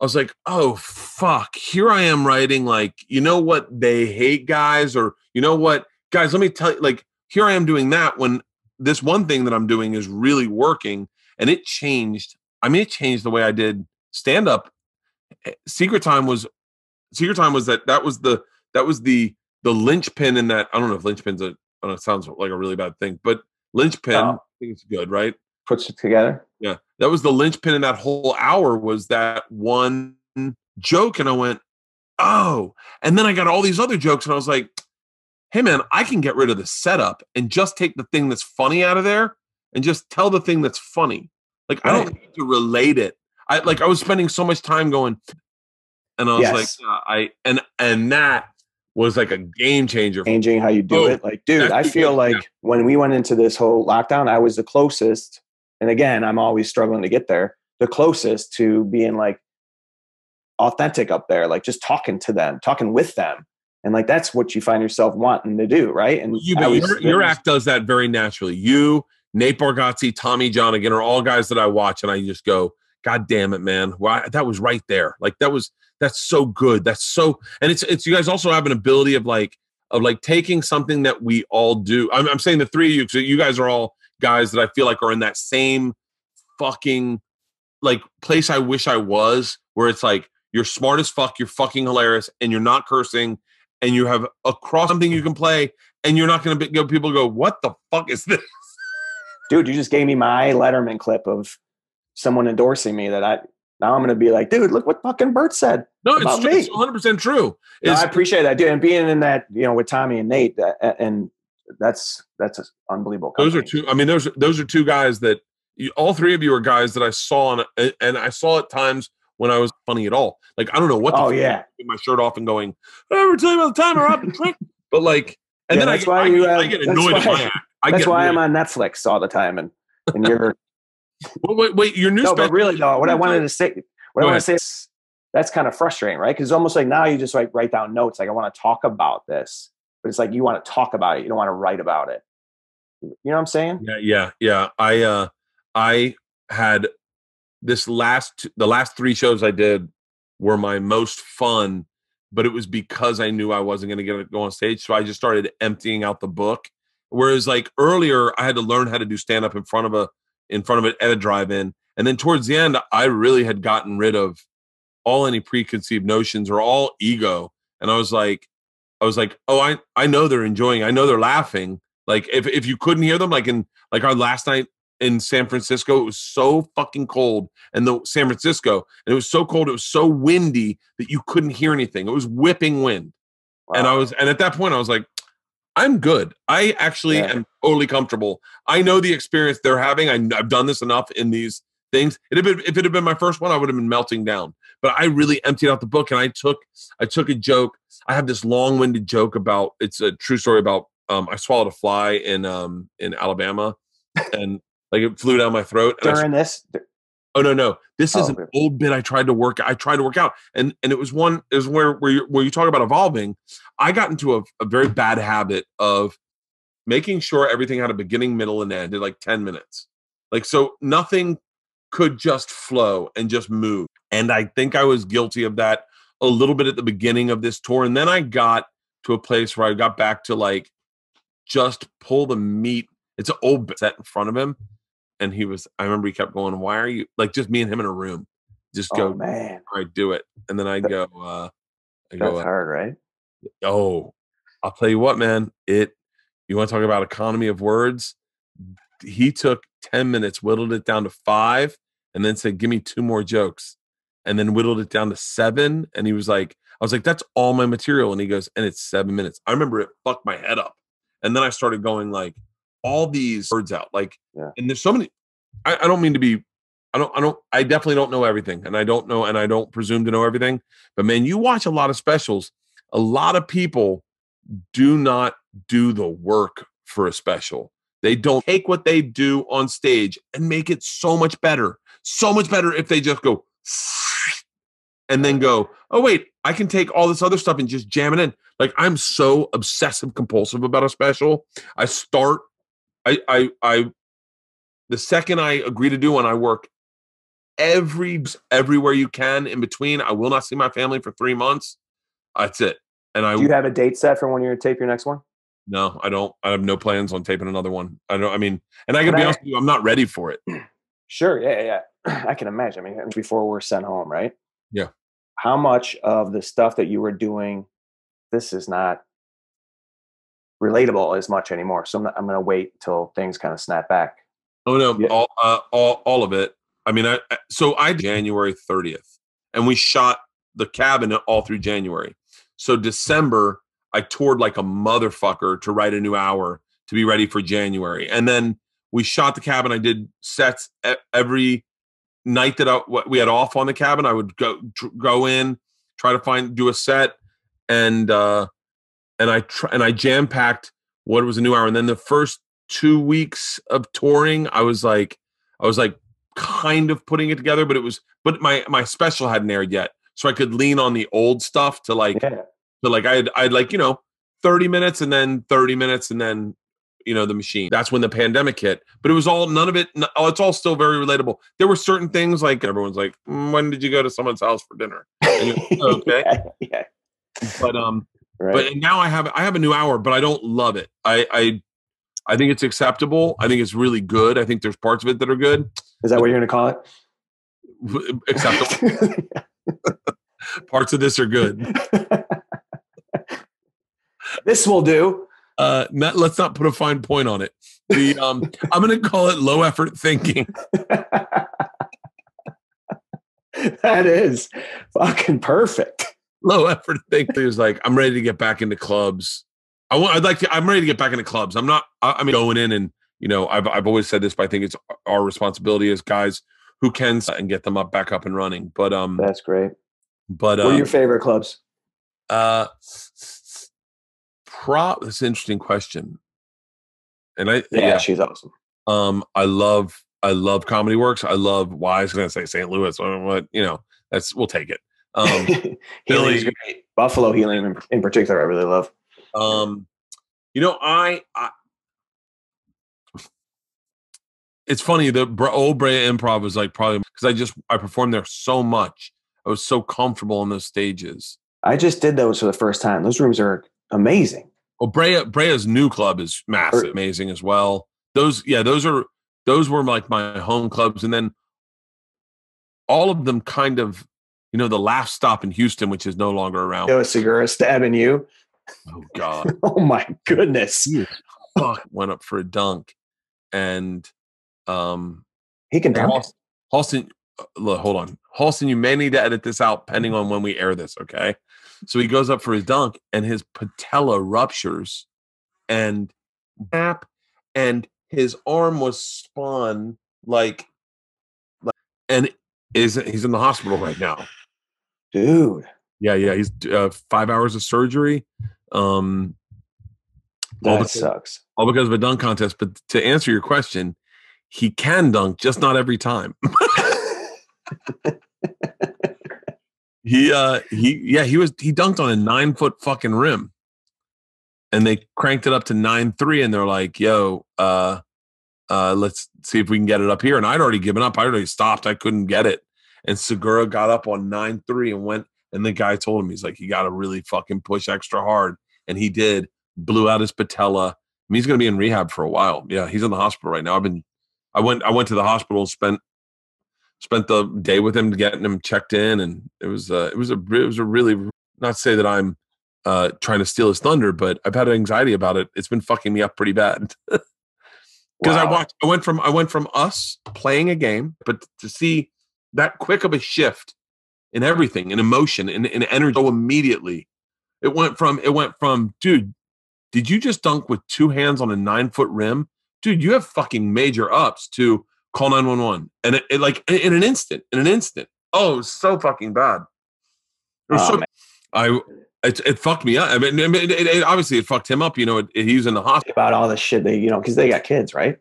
I was like, oh, fuck. Here I am writing like, you know what they hate, guys? Or you know what, guys, let me tell you, like, here I am doing that when this one thing that I'm doing is really working. And it changed. I mean, it changed the way I did stand up. Secret Time was that was the linchpin in that. I don't know if linchpin's I don't know, it sounds like a really bad thing, but linchpin, I think it's good, right? Puts it together. Yeah. That was the linchpin in that whole hour, was that one joke. And I went, oh, and then I got all these other jokes and I was like, hey man, I can get rid of the setup and just take the thing that's funny out of there and just tell the thing that's funny. Like, right. I don't need to relate it. I was spending so much time going, and I was like, and that was like a game changer. Changing how you do it. Like, dude, I feel like when we went into this whole lockdown, I was the closest. And again, I'm always struggling to get there. The closest to being like authentic up there, like just talking to them, talking with them. And like, that's what you find yourself wanting to do. Right. And your act does that very naturally. You, Nate Bargatze, Tommy John, again, are all guys that I watch and I just go, God damn it, man. Well, that was right there. Like that's so good. That's so, and it's, you guys also have an ability of taking something that we all do. I'm saying the three of you, because you guys are all guys that I feel like are in that same fucking like place I wish I was, where it's like, you're smart as fuck, you're fucking hilarious, and you're not cursing, and you have something you can play, and you're not going to go, people go, what the fuck is this? Dude, you just gave me my Letterman clip of someone endorsing me that now I'm going to be like, dude, look what fucking Bert said. No, it's 100% true. No, I appreciate that, dude. And being in that, with Tommy and Nate, and that's unbelievable company. Those are two. I mean, those are two guys that all three of you are guys that I saw, and I saw at times when I was funny at all. Like, I don't know what. Putting my shirt off and going, I never tell you about the time I robbed the trick. But like, and then I get annoyed at my act. That's why I'm on Netflix all the time, and you're. wait, your new. No, but really though, what I wanted to say is that's kind of frustrating, right? Because it's almost like now you just write down notes. Like, I want to talk about this, but it's like you want to talk about it, you don't want to write about it. You know what I'm saying? Yeah. I had the last three shows I did were my most fun, but it was because I knew I wasn't going to go on stage, so I just started emptying out the book. Whereas like earlier, I had to learn how to do stand up in front of it at a drive-in, and then towards the end, I really had gotten rid of all any preconceived notions or all ego, and I was like, oh, I know they're enjoying, I know they're laughing. Like if you couldn't hear them, like our last night in San Francisco, it was so fucking cold, and San Francisco, and it was so cold, it was so windy that you couldn't hear anything. It was whipping wind. Wow. And at that point I was like, I'm good. I actually am totally comfortable. I know the experience they're having. I've done this enough in these things. If it had been my first one, I would have been melting down. But I really emptied out the book, and I took a joke. I have this long-winded joke about, it's a true story about, I swallowed a fly in Alabama, and like it flew down my throat. During this? Oh no! This is an old bit I tried to work out, and it was where you talk about evolving. I got into a very bad habit of making sure everything had a beginning, middle, and end in like 10 minutes. Like, so nothing could just flow and just move. And I think I was guilty of that a little bit at the beginning of this tour, and then I got to a place where I got back to like just pull the meat. It's an old bit set in front of him. And I remember he kept going, why are you, like, just me and him in a room, just go, man, all right, do it. And then I go, that's hard, right? Oh, I'll tell you what, man, you want to talk about economy of words? He took 10 minutes, whittled it down to 5, and then said, give me 2 more jokes. And then whittled it down to 7. And he was like, I was like, that's all my material. And he goes, and it's 7 minutes. I remember it fucked my head up. And then I started going like, all these words out, like, and there's so many. I don't mean to be. I definitely don't know everything, and I don't presume to know everything. But man, you watch a lot of specials. A lot of people do not do the work for a special. They don't take what they do on stage and make it so much better if they just go and then go, oh wait, I can take all this other stuff and just jam it in. Like I'm so obsessive compulsive about a special. The second I agree to do one, I work everywhere you can in between. I will not see my family for 3 months. That's it. And Do you have a date set for when you're going to tape your next one? No, I don't. I have no plans on taping another one. And I can be honest with you, I'm not ready for it. Sure. Yeah. I can imagine. I mean, before we're sent home, right? Yeah. How much of the stuff that you were doing, this is not relatable as much anymore. So I'm going to wait till things kind of snap back. Oh no, Yeah. all of it. I mean, I January 30th, and we shot the cabin all through January. So December, I toured like a motherfucker to write a new hour to be ready for January, and then we shot the cabin. I did sets every night that we had off on the cabin. I would go in, try to do a set, and I jam packed what was a new hour, and then the first 2 weeks of touring, I was like kind of putting it together, but my special hadn't aired yet, so I could lean on the old stuff to I'd like 30 minutes and then 30 minutes and then the machine. That's when the pandemic hit, but it was all none of it. It's all still very relatable. There were certain things like everyone's like, when did you go to someone's house for dinner? And you're like, okay, yeah. But Right. but now I have a new hour, but I don't love it. I think it's acceptable. I think it's really good. I think there's parts of it that are good. Is that what you're going to call it? Acceptable. Parts of this are good. This will do. Let's not put a fine point on it. I'm going to call it low effort thinking. That is fucking perfect. Low effort thinking is like, I'm ready to get back into clubs. I'm ready to get back into clubs. Going in and, I've always said this, but I think it's our responsibility as guys who can and get them back up and running. But, that's great. But, what are your favorite clubs? That's an interesting question. And she's awesome. I love Comedy Works. I love, I was going to say St. Louis, but we'll take it. Healing is great. Buffalo Healing in particular, I really love. It's funny, the old Brea Improv was like probably because I performed there so much. I was so comfortable in those stages. I just did those for the first time. Those rooms are amazing. Well, Brea's new club is massive, amazing as well. Those were like my home clubs, and then all of them kind of, the Laugh Stop in Houston, which is no longer around. Segura stabbing you. Oh God! Oh my goodness! Fuck, went up for a dunk, and he can dunk. Halston, look, hold on, Halston. You may need to edit this out, depending on when we air this. Okay, so he goes up for his dunk, and his patella ruptures, and his arm was spun and he's in the hospital right now, dude. Yeah, he's 5 hours of surgery. That sucks. All because of a dunk contest. But to answer your question, he can dunk, just not every time. He dunked on a 9-foot fucking rim, and they cranked it up to 9.3, and they're like, "Yo, let's see if we can get it up here." And I'd already given up. I already stopped. I couldn't get it. And Segura got up on 9.3 and went. And the guy told him, he's like, "You got to really fucking push extra hard." And he did. Blew out his patella. He's going to be in rehab for a while. Yeah, he's in the hospital right now. I went to the hospital and spent the day with him, getting him checked in, and it was a really, not to say that I'm trying to steal his thunder, but I've had anxiety about it. It's been fucking me up pretty bad. Because Wow. I went from us playing a game, but to see that quick of a shift in everything, in emotion, in energy, so immediately, it went from, dude, did you just dunk with 2 hands on a 9-foot rim? Dude, you have fucking major ups, to call 911. And it like in an instant. Oh, it was so fucking bad. It was it fucked me up. I mean, it obviously it fucked him up. He was in the hospital. About all the shit because they got kids, right?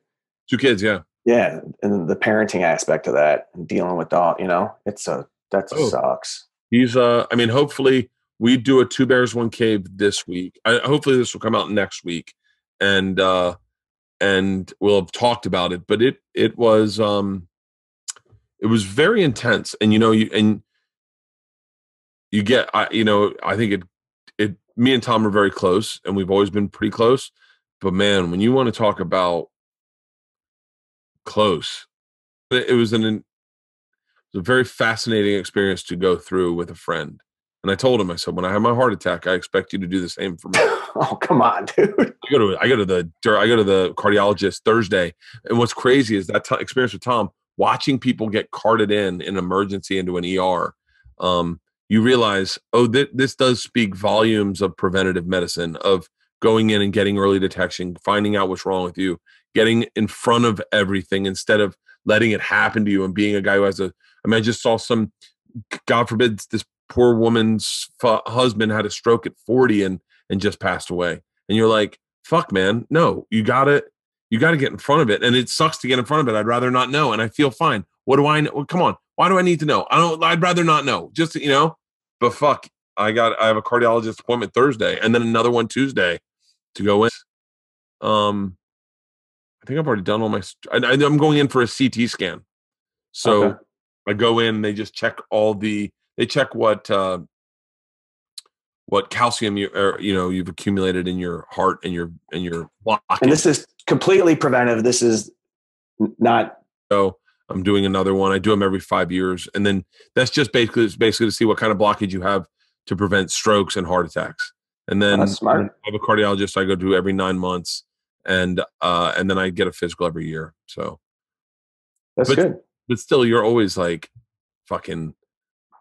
2 kids, yeah. Yeah, and the parenting aspect of that, and dealing with all, that sucks. He's I mean, hopefully we do a Two Bears One Cave this week. Hopefully this will come out next week, and we'll have talked about it. But it was very intense, and you get I think it me and Tom are very close, and we've always been pretty close. But man, when you want to talk about close, it was a very fascinating experience to go through with a friend. And I told him, I said, when I have my heart attack, I expect you to do the same for me. Oh, come on, dude. I go to the cardiologist Thursday, and what's crazy is that experience with Tom, watching people get carted in emergency into an ER. You realize, this does speak volumes of preventative medicine, of going in and getting early detection, finding out what's wrong with you, getting in front of everything instead of letting it happen to you, and being a guy who has I just saw some, God forbid, this poor woman's husband had a stroke at 40 and just passed away. And you're like, fuck, man, no, you gotta get in front of it. And it sucks to get in front of it. I'd rather not know. And I feel fine. What do I know? Well, come on. Why do I need to know? I'd rather not know. Just, but fuck, I have a cardiologist appointment Thursday and then another one Tuesday to go in. I think I've already done all my, I'm going in for a CT scan. So okay. I go in, they just check they check what calcium you've accumulated in your heart and your block. And this is completely preventive. This is not. So I'm doing another one. I do them every 5 years, and then that's just basically to see what kind of blockage you have to prevent strokes and heart attacks. And then that's smart. I have a cardiologist I go to every 9 months, and then I get a physical every year. So that's good. But still, you're always like, fucking,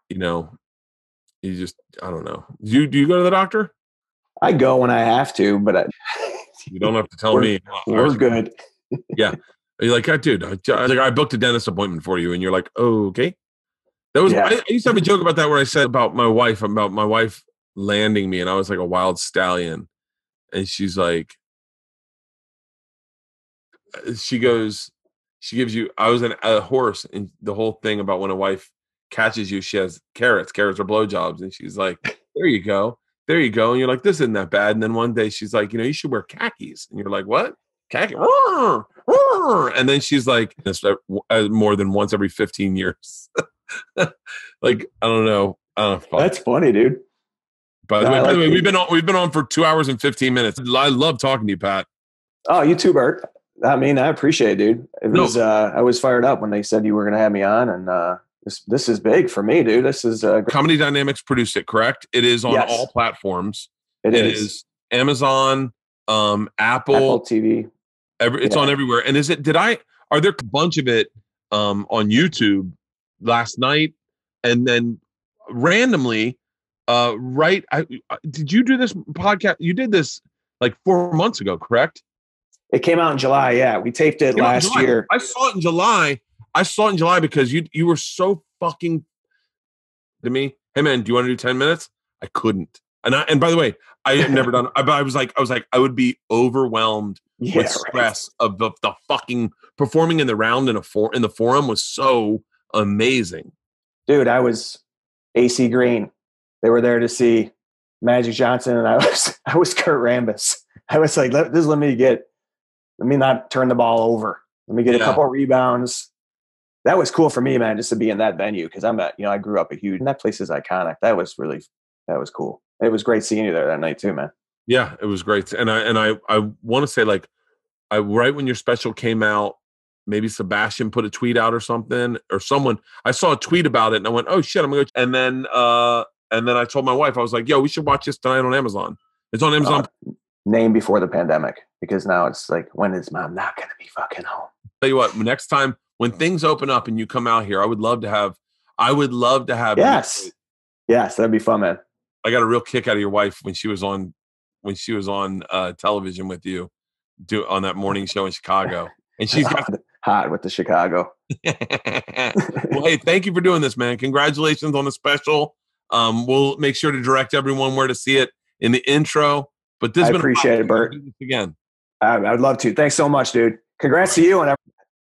you just, I don't know. Do you go to the doctor? I go when I have to, but you don't have to tell me. We're good. Yeah. You're like, dude, I booked a dentist appointment for you. And you're like, oh, okay. That was, I used to have a joke about that where I said about my wife landing me, and I was like a wild stallion. And she's like, she gives you, I was a horse, and the whole thing about when a wife catches you, she has carrots are blowjobs, and she's like, there you go, and you're like, this isn't that bad. And then one day she's like, you should wear khakis, and you're like, what? Khaki? And then she's like, this more than once every 15 years. Like, I don't know. That's funny, dude. By the way, we've been on for 2 hours and 15 minutes. I love talking to you, Pat. Oh, you too, Bert. I mean, I appreciate it, dude. I was fired up when they said you were going to have me on, and this is big for me, dude. This is Comedy Dynamics produced it, correct? It is on all platforms. It is Amazon, Apple TV. It's on everywhere. And are there a bunch of it on YouTube last night, and then randomly, did you do this podcast? You did this like 4 months ago, correct? It came out in July. Yeah, we taped it last year. I saw it in July. Because you were so fucking to me. Hey man, do you want to do 10 minutes? I couldn't. And by the way, I had never done. I was like, I would be overwhelmed with stress of the fucking performing in the round in the forum was so amazing. Dude, I was AC Green. They were there to see Magic Johnson, and I was Kurt Rambis. I was like, let me not turn the ball over. Let me get a couple of rebounds. That was cool for me, man, just to be in that venue, because I grew up and that place is iconic. That was cool. It was great seeing you there that night too, man. Yeah, it was great. And I want to say, like, right when your special came out, maybe Sebastian put a tweet out or something, or someone, I saw a tweet about it and I went, oh shit, I'm going to go. And then I told my wife, I was like, yo, we should watch this tonight on Amazon. It's on Amazon. Name before the pandemic, because now it's like, when is mom not going to be fucking home? Tell you what, next time when things open up and you come out here, I would love to have. Yes, that'd be fun, man. I got a real kick out of your wife when she was on television with you, on that morning show in Chicago, and she's got hot with the Chicago. Well, hey, thank you for doing this, man. Congratulations on the special. We'll make sure to direct everyone where to see it in the intro. But I appreciate it, Bert. Again, I'd love to. Thanks so much, dude. Congrats to you and everyone.